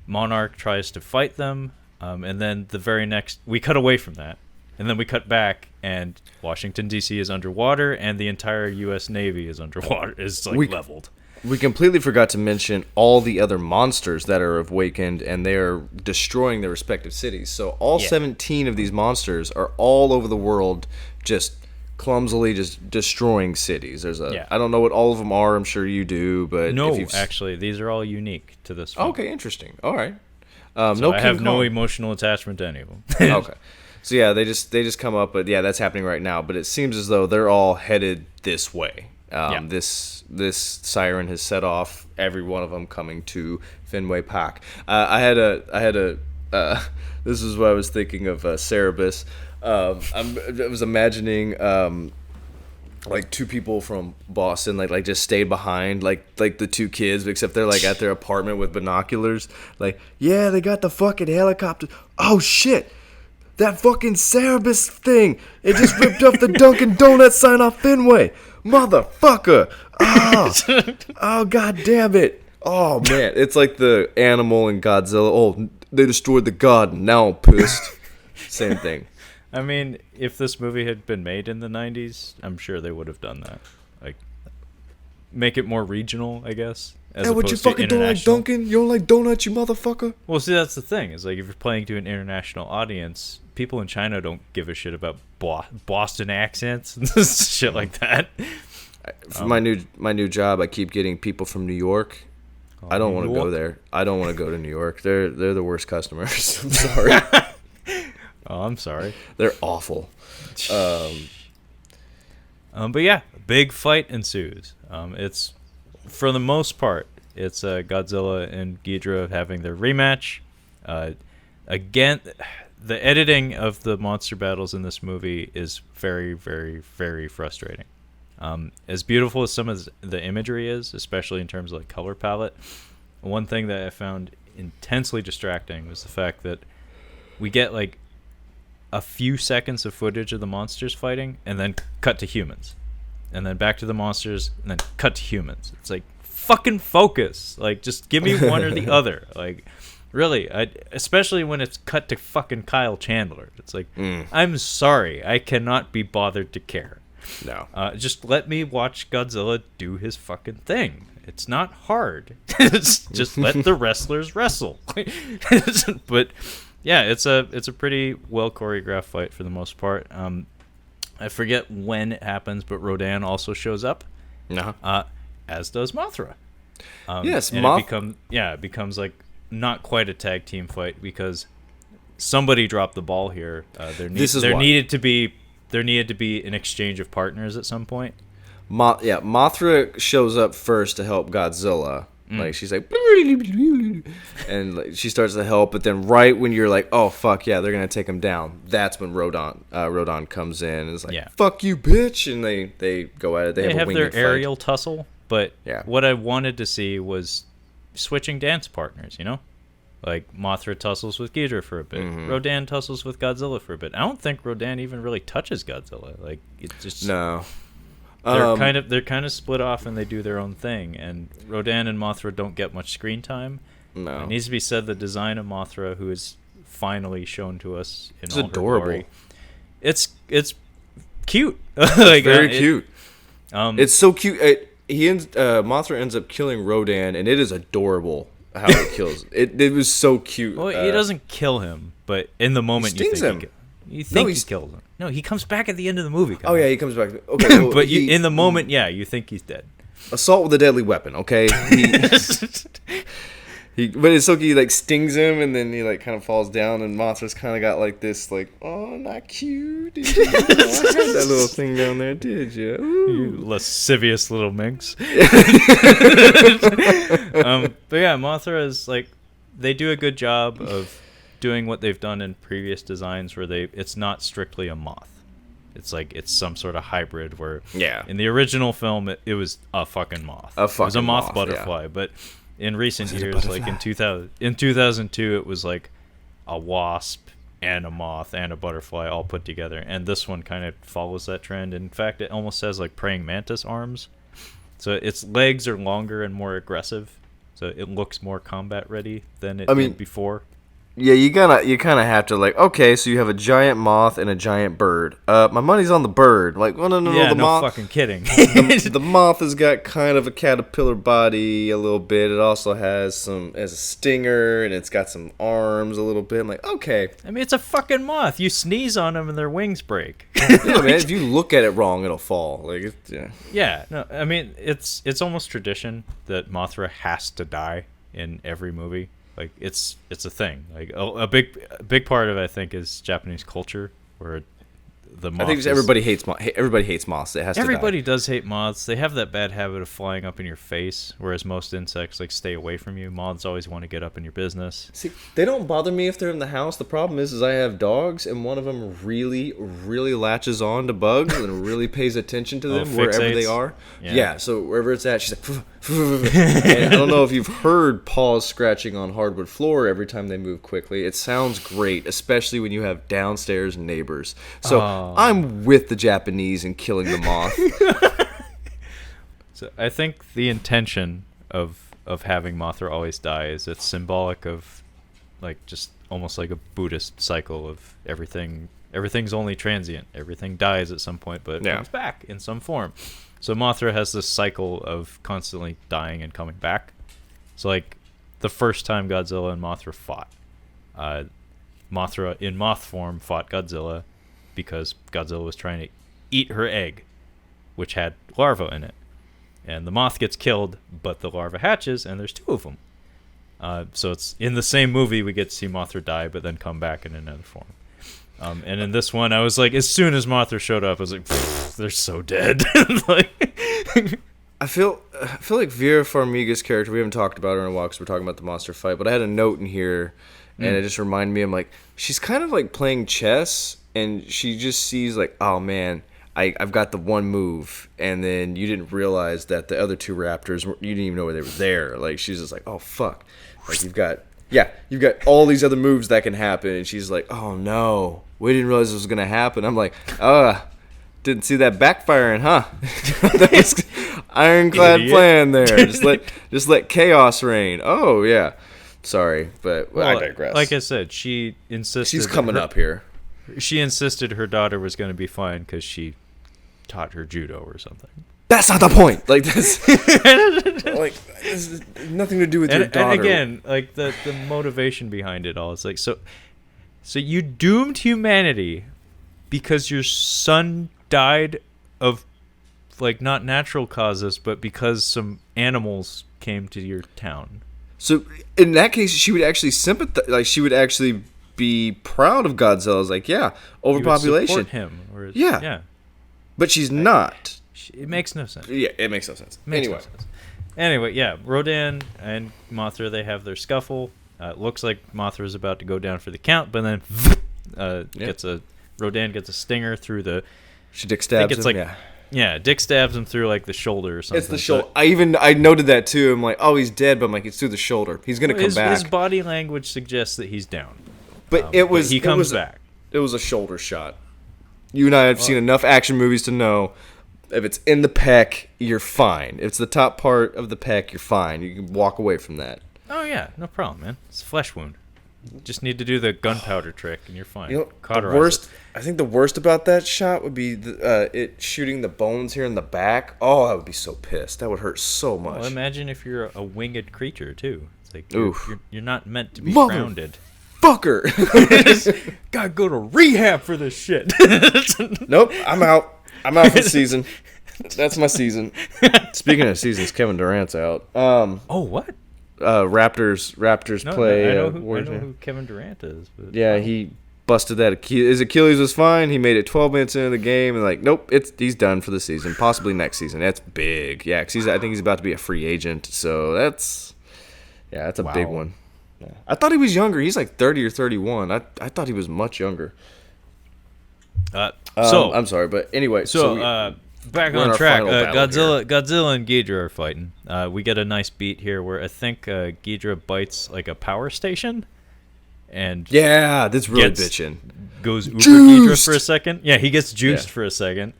Monarch tries to fight them, and then the very next, we cut away from that, and then we cut back, and Washington, D.C. is underwater, and the entire U.S. Navy is underwater, is like leveled.
We completely forgot to mention all the other monsters that are awakened, and they are destroying their respective cities. So all 17 of these monsters are all over the world, just clumsily just destroying cities. There's I don't know what all of them are. I'm sure you do, but
no, actually, these are all unique to this film.
Okay, interesting. All right.
So I have no emotional attachment to any of them.
Okay. So yeah, they just come up, but yeah, that's happening right now. But it seems as though they're all headed this way. This siren has set off every one of them coming to Fenway Park. I had a this is what I was thinking of Cerebus. I was imagining like two people from Boston like just stayed behind like the two kids, except they're like at their apartment with binoculars. Like, yeah, they got the fucking helicopter. Oh shit. That fucking Cerebus thing. It just ripped off the Dunkin' Donuts sign off Fenway. Motherfucker. Oh, god damn it. Oh, man. It's like the animal in Godzilla. Oh, they destroyed the garden. Now I'm pissed. Same thing.
I mean, if this movie had been made in the 90s, I'm sure they would have done that. Like, make it more regional, I guess.
Hey, what, you fucking don't like Dunkin'? You don't like donuts, you motherfucker?
Well, see, that's the thing. Is like if you're playing to an international audience, people in China don't give a shit about Boston accents and shit like that.
For my new job, I keep getting people from New York. I don't want to go there. I don't want to go to New York. They're the worst customers. I'm sorry.
Oh, I'm sorry.
They're awful.
But yeah, a big fight ensues. It's for the most part, it's Godzilla and Ghidorah having their rematch. Again, the editing of the monster battles in this movie is very, very, very frustrating. As beautiful as some of the imagery is, especially in terms of like color palette, one thing that I found intensely distracting was the fact that we get like a few seconds of footage of the monsters fighting and then cut to humans. And then back to the monsters, and then cut to humans. It's like, fucking focus. Like, just give me one or the other. Like, really, especially when it's cut to fucking Kyle Chandler. It's like, I'm sorry, I cannot be bothered to care.
No.
Just let me watch Godzilla do his fucking thing. It's not hard. It's just let the wrestlers wrestle. But yeah, it's a pretty well choreographed fight for the most part. I forget when it happens, but Rodan also shows up, as does Mothra.
Yes,
and it becomes like not quite a tag team fight because somebody dropped the ball here. There needed to be an exchange of partners at some point.
Mothra shows up first to help Godzilla. Like, she's like, and like, she starts to help, but then right when you're like, oh fuck yeah, they're gonna take him down, that's when Rodan comes in and is like, fuck you, bitch, and they go at it. They have
their aerial tussle, but what I wanted to see was switching dance partners, you know? Like, Mothra tussles with Ghidorah for a bit. Rodan tussles with Godzilla for a bit. I don't think Rodan even really touches Godzilla. Like, it's just...
No.
They're kind of split off and they do their own thing. And Rodan and Mothra don't get much screen time.
No.
It needs to be said, the design of Mothra, who is finally shown to us in all
adorable.
Her glory, it's cute.
Like, very cute. It's so cute. Mothra ends up killing Rodan, and it is adorable how it kills. It was so cute.
Well, he doesn't kill him, but in the moment you think he kills him. No, he comes back at the end of the movie.
Oh yeah, he comes back. Okay, well,
but in the moment, you think he's dead.
Assault with a deadly weapon. Okay. But it's so he like stings him, and then he like kind of falls down, and Mothra's kind of got like this, like, oh, not cute. Did you? I had that little thing down there, did you? Ooh.
You lascivious little minx. But yeah, Mothra is like, they do a good job of doing what they've done in previous designs, where it's not strictly a moth. It's like it's some sort of hybrid where in the original film it was a fucking moth. It was a moth butterfly, but in recent years, like in 2002, it was like a wasp and a moth and a butterfly all put together, and this one kind of follows that trend. In fact, it almost has like praying mantis arms, so its legs are longer and more aggressive, so it looks more combat ready than it did before.
Yeah, you kind of have to, like, okay, so you have a giant moth and a giant bird. My money's on the bird. Like, well, no,
yeah,
the
no
moth.
Fucking kidding.
The moth has got kind of a caterpillar body a little bit. It also has a stinger, and it's got some arms a little bit. I'm like, okay.
I mean, it's a fucking moth. You sneeze on them and their wings break.
Yeah, man, if you look at it wrong, it'll fall. Like, yeah.
Yeah, no, I mean, it's almost tradition that Mothra has to die in every movie. Like it's a thing. Like a big part of it, I think, is Japanese culture, where the moth.
I think everybody hates moths. It has
everybody does hate moths. They have that bad habit of flying up in your face, whereas most insects like stay away from you. Moths always want to get up in your business.
See, they don't bother me if they're in the house. The problem is I have dogs, and one of them really, really latches on to bugs and really pays attention to them wherever they are. Yeah, so wherever it's at, she's like. And I don't know if you've heard paws scratching on hardwood floor every time they move quickly. It sounds great, especially when you have downstairs neighbors. So I'm with the Japanese in killing the moth.
So I think the intention of having Mothra always die is it's symbolic of, like, just almost like a Buddhist cycle of everything's only transient. Everything dies at some point, but it comes back in some form. So Mothra has this cycle of constantly dying and coming back. So, like, the first time Godzilla and Mothra fought, Mothra in moth form fought Godzilla because Godzilla was trying to eat her egg, which had larvae in it. And the moth gets killed, but the larva hatches, and there's two of them. So it's in the same movie we get to see Mothra die, but then come back in another form. And in this one, I was like, as soon as Mothra showed up, I was like, they're so dead.
I feel like Vera Farmiga's character, we haven't talked about her in a while because we're talking about the monster fight, but I had a note in here, and it just reminded me, I'm like, she's kind of like playing chess, and she just sees like, oh man, I've got the one move, and then you didn't realize that the other two raptors, you didn't even know where they were there. Like, she's just like, oh fuck. Like, you've got all these other moves that can happen, and she's like, oh no, we didn't realize this was gonna happen. I'm like, didn't see that backfiring, huh? That was ironclad plan there. Just let chaos reign. Oh yeah, sorry, but I digress.
Like I said, she insisted
she's coming up here.
She insisted her daughter was going to be fine because she taught her judo or something.
That's not the point. Like this, like this has nothing to do with your daughter.
And again, like the motivation behind it all. It's like so you doomed humanity because your son died of, like, not natural causes, but because some animals came to your town.
So in that case, she would actually sympathize. Like, she would actually be proud of Godzilla. It's like, yeah, overpopulation.
You would support him.
Yeah. But she's not.
It makes no sense.
Yeah, it makes no sense.
Anyway, yeah, Rodan and Mothra, they have their scuffle. It looks like Mothra's about to go down for the count, but then Rodan gets a stinger through the.
She dick stabs him.
Like, yeah, dick stabs him through, like, the shoulder or something.
It's the shoulder. I noted that too. I'm like, oh, he's dead, but I'm like, it's through the shoulder. He's gonna come back.
His body language suggests that he's down.
But he comes back. It was a shoulder shot. You and I have seen enough action movies to know if it's in the pec, you're fine. If it's the top part of the pec, you're fine. You can walk away from that.
Oh yeah, no problem, man. It's a flesh wound. You just need to do the gunpowder trick, and you're fine.
You know, I think the worst about that shot would be it shooting the bones here in the back. Oh, I would be so pissed. That would hurt so much.
Well, imagine if you're a winged creature too. It's like you're not meant to be grounded.
Fucker.
Gotta go to rehab for this shit.
Nope, I'm out. I'm out for the season. That's my season. Speaking of seasons, Kevin Durant's out.
Oh, what?
Raptors
No,
play.
I know who Kevin Durant is. But,
yeah, he busted that. His Achilles was fine. He made it 12 minutes into the game, and like, nope, he's done for the season. Possibly next season. That's big. Yeah, because I think he's about to be a free agent. So that's a big one. Yeah. I thought he was younger. He's like 30 or 31. I thought he was much younger. I'm sorry, but anyway.
Back on track. Godzilla and Ghidorah are fighting. We get a nice beat here where I think Ghidorah bites like a power station, and
that's really bitchin'.
Goes uber Ghidorah for a second. Yeah, he gets juiced for a second,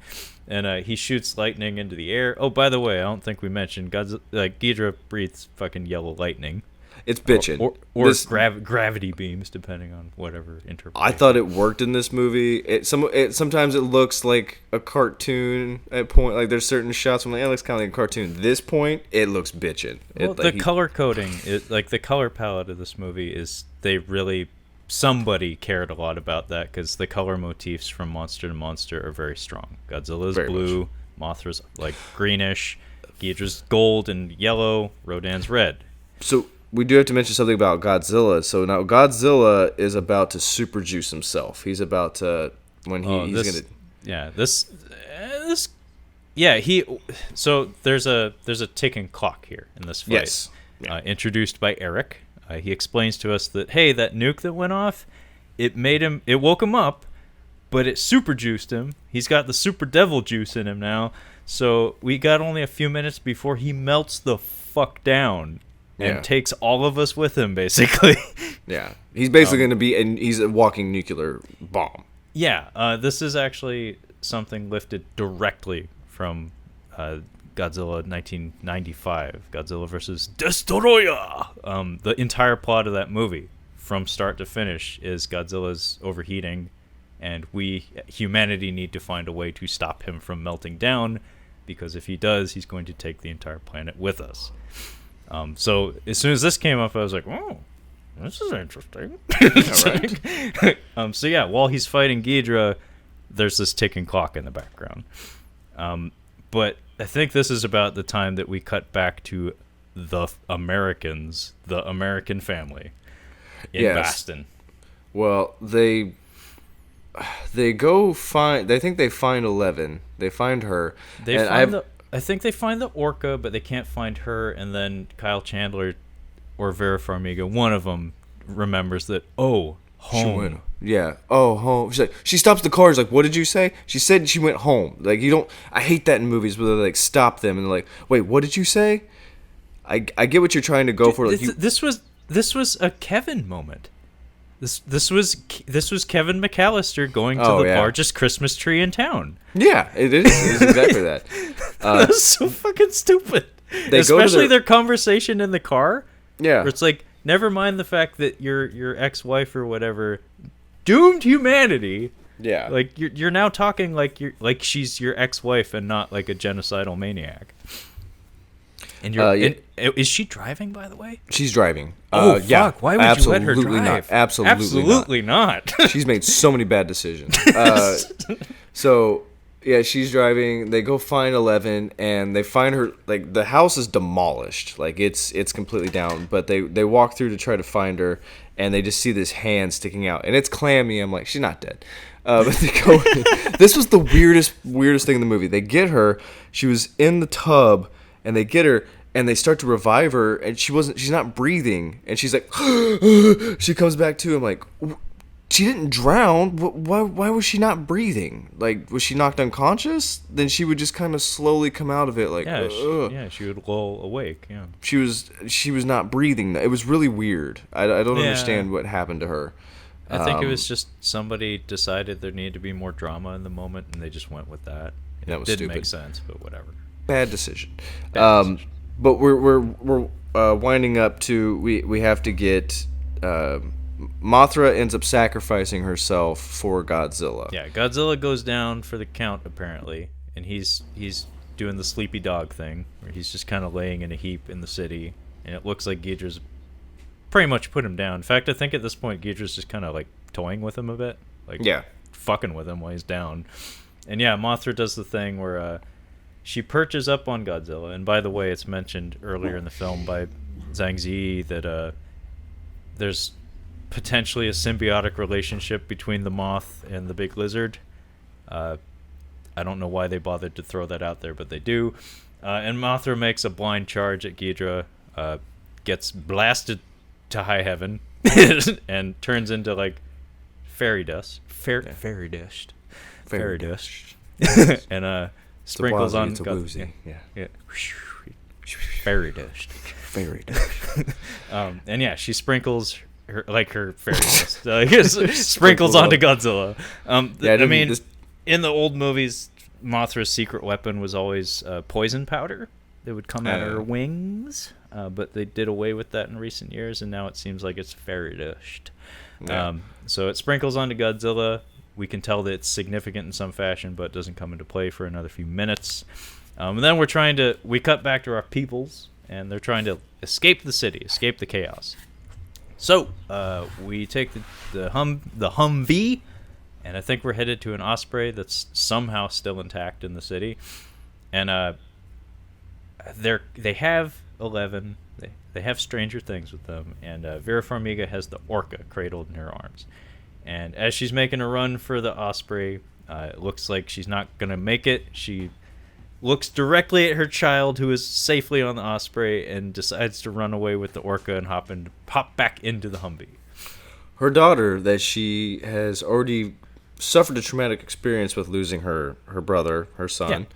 and he shoots lightning into the air. Oh, by the way, I don't think we mentioned Ghidorah breathes fucking yellow lightning.
It's bitchin'.
Or gravity beams, depending on whatever interpretation.
I thought it worked in this movie. Sometimes it looks like a cartoon at point. Like there's certain shots where it looks kind of like a cartoon. This point, it looks bitchin'.
Well, the color coding, the color palette of this movie is somebody cared a lot about that because the color motifs from monster to monster are very strong. Godzilla's very blue, Mothra's like greenish, Ghidorah's gold and yellow, Rodan's red.
So we do have to mention something about Godzilla. So now Godzilla is about to super juice himself. He's about to
So there's a ticking clock here in this fight.
Yes.
Introduced by Eric. He explains to us that hey, that nuke that went off, it woke him up, but it super juiced him. He's got the super devil juice in him now. So we got only a few minutes before he melts the fuck down. And takes all of us with him, basically.
Yeah. He's basically going to be, he's a walking nuclear bomb.
Yeah. This is actually something lifted directly from Godzilla 1995. Godzilla vs. Destroyer. The entire plot of that movie, from start to finish, is Godzilla's overheating, and humanity, need to find a way to stop him from melting down, because if he does, he's going to take the entire planet with us. So as soon as this came up, I was like, "Oh, this is interesting." So yeah, while he's fighting Ghidorah, there's this ticking clock in the background. But I think this is about the time that we cut back to the Americans, the American family in Boston.
Well, they go find. They think they find 11. They find her.
I think they find the orca, but they can't find her, and then Kyle Chandler or Vera Farmiga, one of them, remembers that, home.
Home. She's like, she stops the car. She's like, what did you say? She said she went home. Like, I hate that in movies where they, like, stop them and they're like, wait, what did you say? I get what you're trying to go for. Like,
this was a Kevin moment. This was Kevin McAllister going to the largest Christmas tree in town.
Yeah, it is. It is exactly that.
That's so fucking stupid. Especially their conversation in the car.
Yeah,
where it's like, never mind the fact that your ex-wife or whatever doomed humanity.
Yeah,
like you're now talking like she's your ex-wife and not like a genocidal maniac. And is she driving, by the way?
She's driving.
Fuck. Yeah, why would you let her drive?
Absolutely not. She's made so many bad decisions. So, yeah, she's driving. They go find 11, and they find her. Like, the house is demolished. Like, it's completely down. But they walk through to try to find her, and they just see this hand sticking out. And it's clammy. I'm like, she's not dead. But they go. This was the weirdest thing in the movie. They get her. She was in the tub. And they get her, and they start to revive her, and she's not breathing, and she's like, she comes back to. I'm like, she didn't drown. Why was she not breathing? Like, was she knocked unconscious? Then she would just kind of slowly come out of it, like,
she would lull awake. Yeah,
she was not breathing. It was really weird. I don't understand what happened to her.
I think it was just somebody decided there needed to be more drama in the moment, and they just went with that.
That was
didn't
stupid.
Make sense, but whatever.
Bad decision. But we're winding up to we have to get Mothra ends up sacrificing herself for Godzilla.
Yeah, Godzilla goes down for the count apparently, and he's doing the sleepy dog thing where he's just kind of laying in a heap in the city, and it looks like Ghidorah's pretty much put him down. In fact, I think at this point Ghidorah's just kind of like toying with him a bit, like fucking with him while he's down. And yeah, Mothra does the thing where she perches up on Godzilla. And by the way, it's mentioned earlier in the film by Zhang Ziyi that there's potentially a symbiotic relationship between the moth and the big lizard. I don't know why they bothered to throw that out there, but they do. And Mothra makes a blind charge at Ghidorah, gets blasted to high heaven, and turns into like fairy dust. Fairy dust. Fairy dust. And sprinkles on
Godzilla.
Yeah. Fairy dust.
Fairy dust.
And yeah, she sprinkles her fairy dust. Sprinkles onto Godzilla. I mean, in the old movies, Mothra's secret weapon was always poison powder that would come out of her wings, but they did away with that in recent years, and now it seems like it's fairy dust. Yeah. So it sprinkles onto Godzilla. We can tell that it's significant in some fashion, but doesn't come into play for another few minutes. And then we cut back to our peoples, and they're trying to escape the city, escape the chaos. So we take the Humvee, and I think we're headed to an Osprey that's somehow still intact in the city. And they have 11. They have Stranger Things with them, and Vera Farmiga has the Orca cradled in her arms. And as she's making a run for the Osprey, it looks like she's not going to make it. She looks directly at her child, who is safely on the Osprey, and decides to run away with the Orca and hop back into the Humvee.
Her daughter, that she has already suffered a traumatic experience with losing her brother, her son.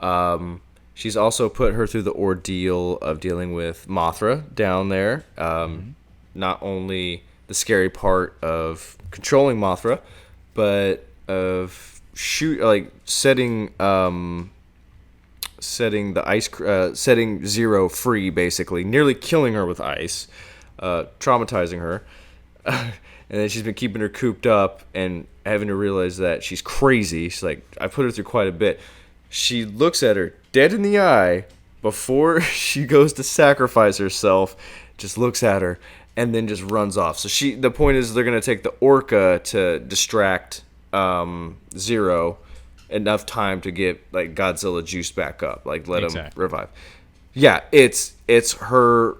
Yeah. She's also put her through the ordeal of dealing with Mothra down there. Not only the scary part of controlling Mothra, but of setting the ice, setting Zero free, basically, nearly killing her with ice, traumatizing her. And then she's been keeping her cooped up and having to realize that she's crazy. She's like, I put her through quite a bit. She looks at her dead in the eye before she goes to sacrifice herself, just looks at her, and then just runs off. So the point is they're going to take the Orca to distract Zero enough time to get like Godzilla juiced back up, like let him revive. Yeah, it's how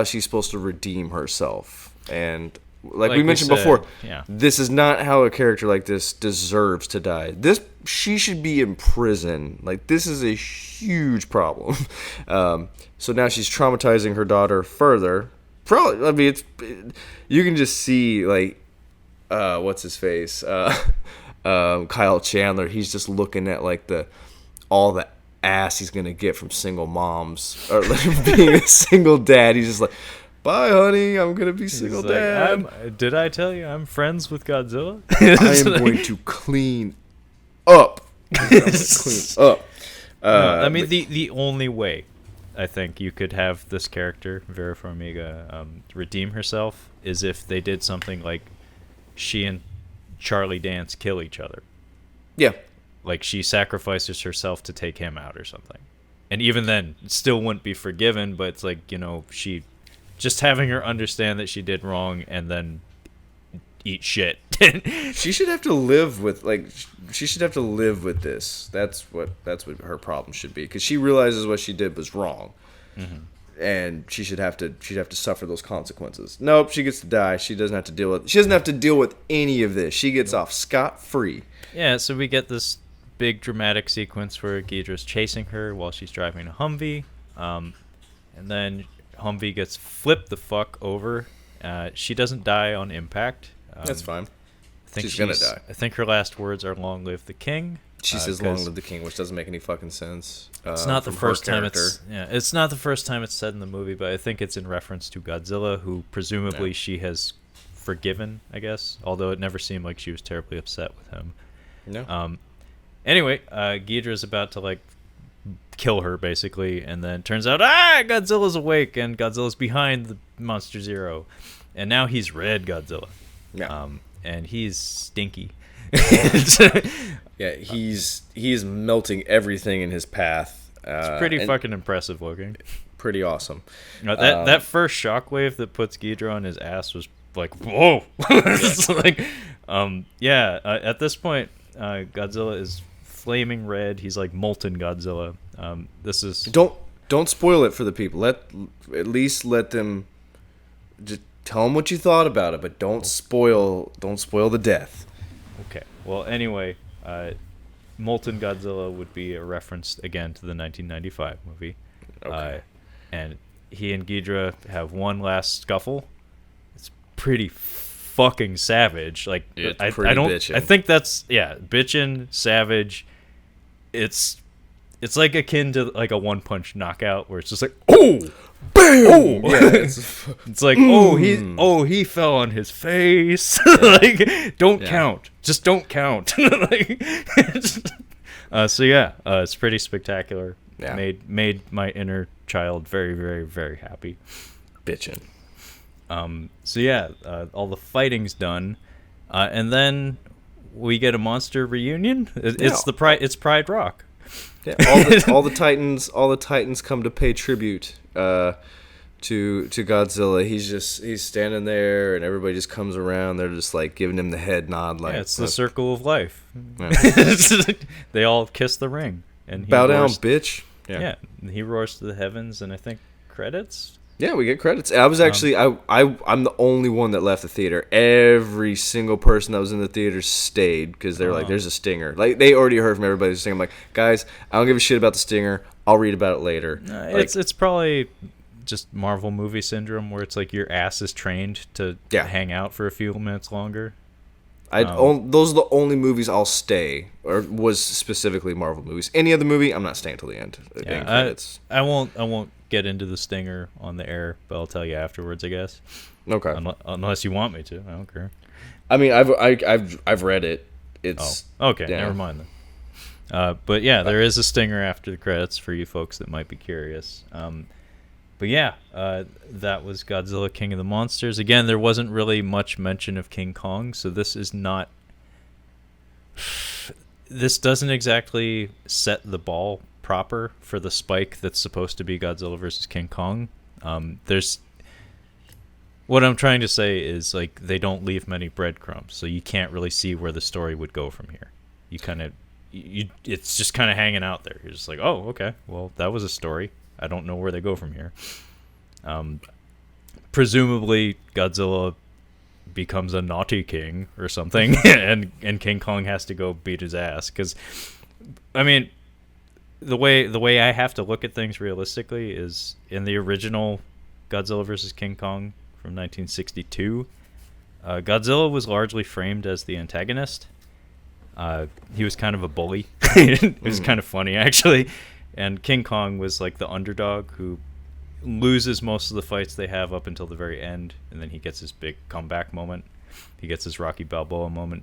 she's supposed to redeem herself. And like we mentioned before, this is not how a character like this deserves to die. She should be in prison. Like, this is a huge problem. So now she's traumatizing her daughter further. Probably, I mean, you can just see like, what's his face, Kyle Chandler. He's just looking at like all the ass he's gonna get from single moms or like, being a single dad. He's just like, bye, honey. I'm gonna be single dad.
Did I tell you I'm friends with Godzilla?
I am going to clean up.
I mean, the only way I think you could have this character, Vera Farmiga, redeem herself is if they did something like she and Charlie Dance kill each other.
Yeah.
Like, she sacrifices herself to take him out or something. And even then, it still wouldn't be forgiven, but it's like, she... Just having her understand that she did wrong and then eat shit.
She should have to live with this. That's what her problem should be, because she realizes what she did was wrong, and she'd have to suffer those consequences. Nope, she gets to die. She doesn't have to deal with any of this. She gets off scot-free.
Yeah, so we get this big dramatic sequence where Ghidorah's chasing her while she's driving a Humvee, and then Humvee gets flipped the fuck over. She doesn't die on impact.
That's fine.
I think
she's gonna die.
I think her last words are "Long live the king."
She says "Long live the king," which doesn't make any fucking sense.
It's not the first time it's not the first time it's said in the movie, but I think it's in reference to Godzilla, who presumably she has forgiven, I guess. Although it never seemed like she was terribly upset with him.
No.
Anyway, Ghidorah's about to like kill her basically, and then turns out Godzilla's awake and Godzilla's behind the Monster Zero, and now he's Red Godzilla. And he's stinky.
Yeah, he's melting everything in his path.
It's pretty fucking impressive looking.
Pretty awesome.
That first shockwave that puts Ghidorah on his ass was like, whoa. It's like, at this point, Godzilla is flaming red. He's like molten Godzilla. This is
don't spoil it for the people. At least let them just tell them what you thought about it, but don't spoil the death.
Okay. Well, anyway, molten Godzilla would be a reference again to the 1995 movie.
Okay.
And he and Ghidorah have one last scuffle. It's pretty fucking savage. Like
it's
I
pretty
don't.
bitchin'.
I think that's bitchin', savage. It's like akin to like a one punch knockout where it's just like bam,
Yeah,
it's like he fell on his face. Like don't count, just don't count. Like, it's pretty spectacular.
Yeah.
Made my inner child very, very, very happy.
bitchin'.
All the fighting's done, and then we get a monster reunion. It's Pride Rock.
Yeah, all the titans come to pay tribute to Godzilla. He's standing there, and everybody just comes around. They're just like giving him the head nod, like
it's the circle of life.
Yeah.
They all kiss the ring, and he
bow down,
roars,
bitch.
Yeah, he roars to the heavens, and I think credits.
Yeah, we get credits. I was actually I'm the only one that left the theater. Every single person that was in the theater stayed because they're like, "There's a stinger." Like they already heard from everybody saying, "I'm like, guys, I don't give a shit about the stinger. I'll read about it later."
It's probably just Marvel movie syndrome where it's like your ass is trained to hang out for a few minutes longer.
Those are the only movies I'll stay, or was specifically Marvel movies. Any other movie, I'm not staying till the end.
I won't get into the stinger on the air, but I'll tell you afterwards, I guess.
Okay.
Unless you want me to, I don't care.
I mean, I've read it. It's
okay. Never mind then. But yeah, there is a stinger after the credits for you folks that might be curious. That was Godzilla King of the Monsters. Again, there wasn't really much mention of King Kong, so this doesn't exactly set the ball proper for the spike that's supposed to be Godzilla versus King Kong. What I'm trying to say is like they don't leave many breadcrumbs, so you can't really see where the story would go from here. It's just kind of hanging out there. You're just like, oh, okay, well, that was a story. I don't know where they go from here. Presumably, Godzilla becomes a naughty king or something, and King Kong has to go beat his ass. Because, I mean, the way I have to look at things realistically is in the original Godzilla vs. King Kong from 1962, Godzilla was largely framed as the antagonist. He was kind of a bully. It was kind of funny, actually. And King Kong was like the underdog who loses most of the fights they have up until the very end, and then he gets his big comeback moment. He gets his Rocky Balboa moment.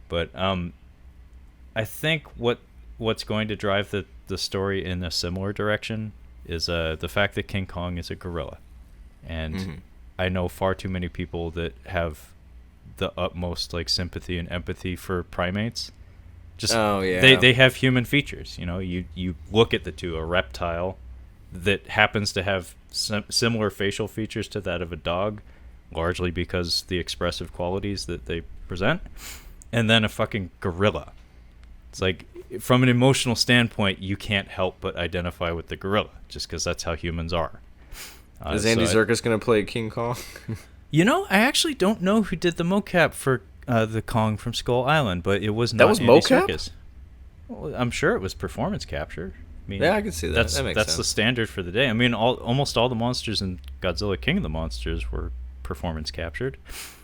But I think what's going to drive the story in a similar direction is the fact that King Kong is a gorilla. And I know far too many people that have the utmost like sympathy and empathy for primates. They have human features. You know, you look at the two, a reptile that happens to have similar facial features to that of a dog, largely because the expressive qualities that they present, and then a fucking gorilla. It's like, from an emotional standpoint, you can't help but identify with the gorilla, just because that's how humans are.
Is Andy Serkis going to play King Kong?
I actually don't know who did the mocap for the Kong from Skull Island, but it was not
that was
Andy
mocap?
Serkis. Well, I'm sure it was performance capture. I mean,
yeah, I can see that. That makes
that's
sense.
the standard for the day. I mean, almost all the monsters in Godzilla King of the Monsters were performance captured.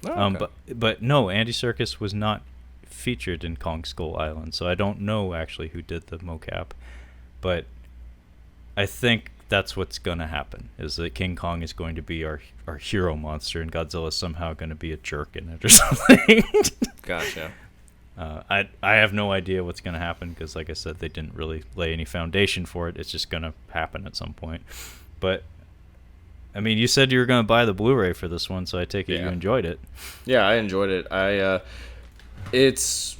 Oh, okay.
But no, Andy Serkis was not featured in Kong Skull Island, so I don't know actually who did the mocap. But I think that's what's going to happen, is that King Kong is going to be our hero monster, and Godzilla is somehow going to be a jerk in it or something.
Gotcha.
I have no idea what's going to happen because, like I said, they didn't really lay any foundation for it. It's just going to happen at some point. But, I mean, you said you were going to buy the Blu-ray for this one, so I take it you enjoyed it.
Yeah, I enjoyed it. It's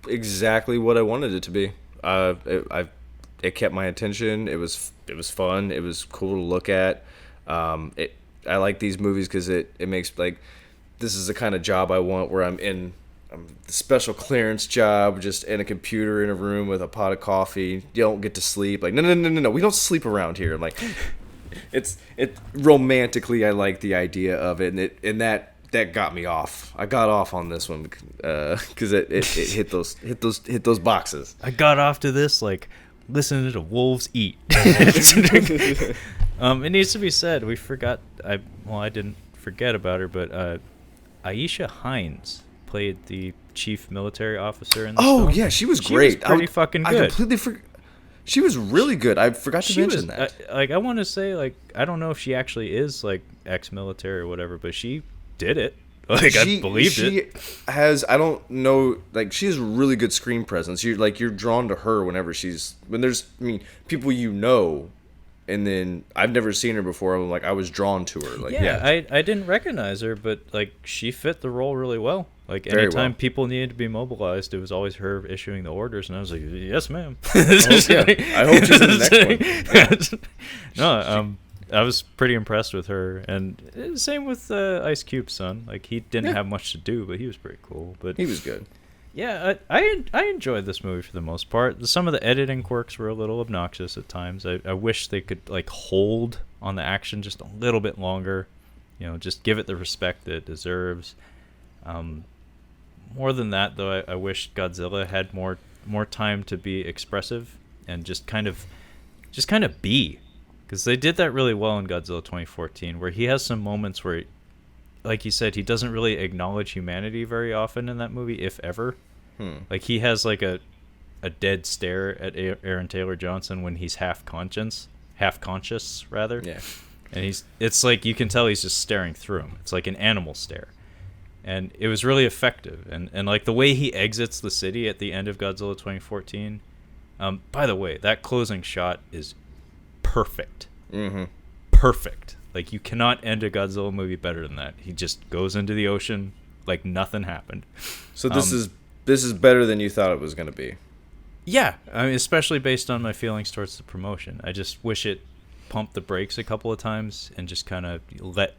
exactly what I wanted it to be. It kept my attention. It was fun. It was cool to look at. I like these movies because it makes, like, this is the kind of job I want where I'm in special clearance job, just in a computer in a room with a pot of coffee. You don't get to sleep. Like, no. We don't sleep around here. Like, it romantically, I like the idea of it, and that got me off. I got off on this one because it hit those boxes.
I got off to this like listening to wolves eat. It needs to be said. We forgot. I didn't forget about her, but Aisha Hines played the chief military officer in this film.
Yeah, she was great.
She was pretty fucking good.
I completely forgot. She was really good. I forgot to mention that.
I want to say, like, I don't know if she actually is like ex-military or whatever, but she did it. Like, I believed it.
She has, I don't know, like, she has really good screen presence. You're drawn to her whenever people and then I've never seen her before. I'm like, I was drawn to her. Like,
I didn't recognize her, but like, she fit the role really well. Like, anytime people needed to be mobilized, it was always her issuing the orders, and I was like, yes, ma'am.
I hope she's in the next one.
No, I was pretty impressed with her, and same with Ice Cube's son. Like, he didn't have much to do, but he was pretty cool. But
he was good.
Yeah, I enjoyed this movie for the most part. Some of the editing quirks were a little obnoxious at times. I wish they could like hold on the action just a little bit longer. You know, just give it the respect that it deserves. More than that, though, I wish Godzilla had more time to be expressive and just kind of be, because they did that really well in Godzilla 2014, where he has some moments where, like you said, he doesn't really acknowledge humanity very often in that movie, if ever. Like, he has like a dead stare at Aaron Taylor Johnson when he's half conscious rather.
Yeah.
And it's like you can tell he's just staring through him. It's like an animal stare. And it was really effective. And like the way he exits the city at the end of Godzilla 2014. By the way, that closing shot is perfect.
Mm-hmm.
Perfect. Like, you cannot end a Godzilla movie better than that. He just goes into the ocean like nothing happened.
So this is better than you thought it was going to be.
Yeah, I mean, especially based on my feelings towards the promotion. I just wish it pumped the brakes a couple of times and just kind of let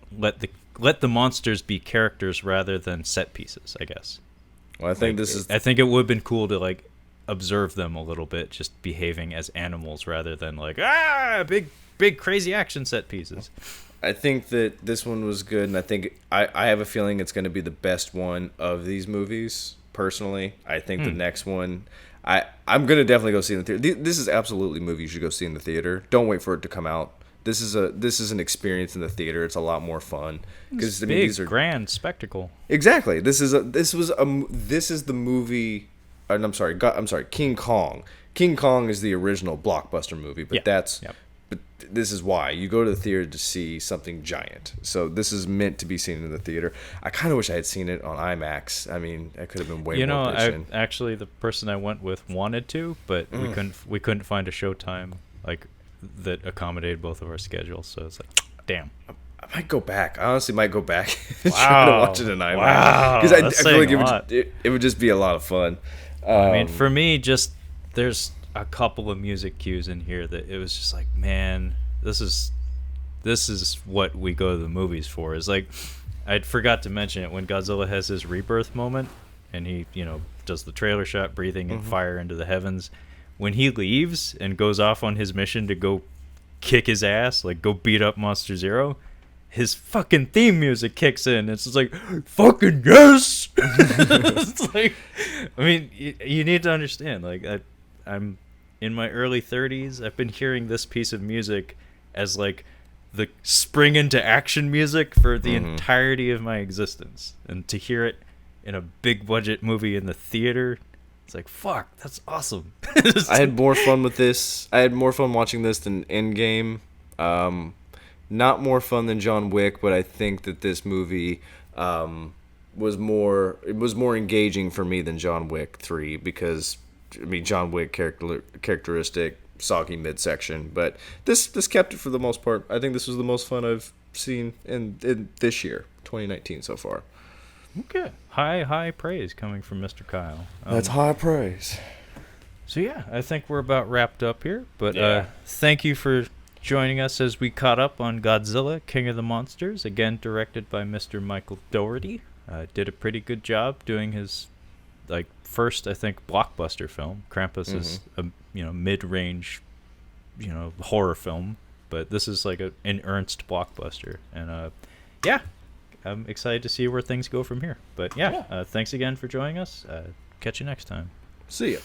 the monsters be characters rather than set pieces, I guess.
Well, I think
it would have been cool to like observe them a little bit, just behaving as animals rather than like big crazy action set pieces.
I think that this one was good, and I think I have a feeling it's going to be the best one of these movies. Personally, I think the next one, I'm going to definitely go see in the theater. This is absolutely a movie you should go see in the theater. Don't wait for it to come out. This is an experience in the theater. It's a lot more fun because
these are grand spectacle.
Exactly. This is the movie. I'm sorry. King Kong. King Kong is the original blockbuster movie, but But this is why you go to the theater to see something giant. So this is meant to be seen in the theater. I kind of wish I had seen it on IMAX. I mean, I could have been way more patient.
Actually, the person I went with wanted to, but we couldn't find a showtime like that accommodated both of our schedules. So it's like, damn.
I might go back. I honestly might go back and try to watch it in IMAX.
Wow,
because I feel like it would just be a lot of fun.
I mean, for me, just there's a couple of music cues in here that it was just like, man, this is what we go to the movies for. Is like, I forgot to mention it when Godzilla has his rebirth moment and he, does the trailer shot breathing and fire into the heavens. When he leaves and goes off on his mission to go kick his ass, like go beat up Monster Zero, his fucking theme music kicks in. It's just like, fucking yes. It's like, I mean, you need to understand, like, I'm in my early 30s. I've been hearing this piece of music as like the spring into action music for the entirety of my existence, and to hear it in a big budget movie in the theater, it's like, fuck, that's awesome.
I had more fun with this. I had more fun watching this than Endgame. Not more fun than John Wick, but I think that this movie was more engaging for me than John Wick 3 because, I mean, John Wick characteristic, soggy midsection, but this kept it for the most part. I think this was the most fun I've seen in this year, 2019 so far.
Okay, high praise coming from Mr. Kyle.
That's high praise.
So yeah, I think we're about wrapped up here. But thank you for joining us as we caught up on Godzilla, King of the Monsters, again directed by Mr. Michael Dougherty. Did a pretty good job doing his like first I think blockbuster film. Krampus is a mid-range horror film, but this is like an earnest blockbuster, and yeah, I'm excited to see where things go from here. But thanks again for joining us. Catch you next time.
See ya.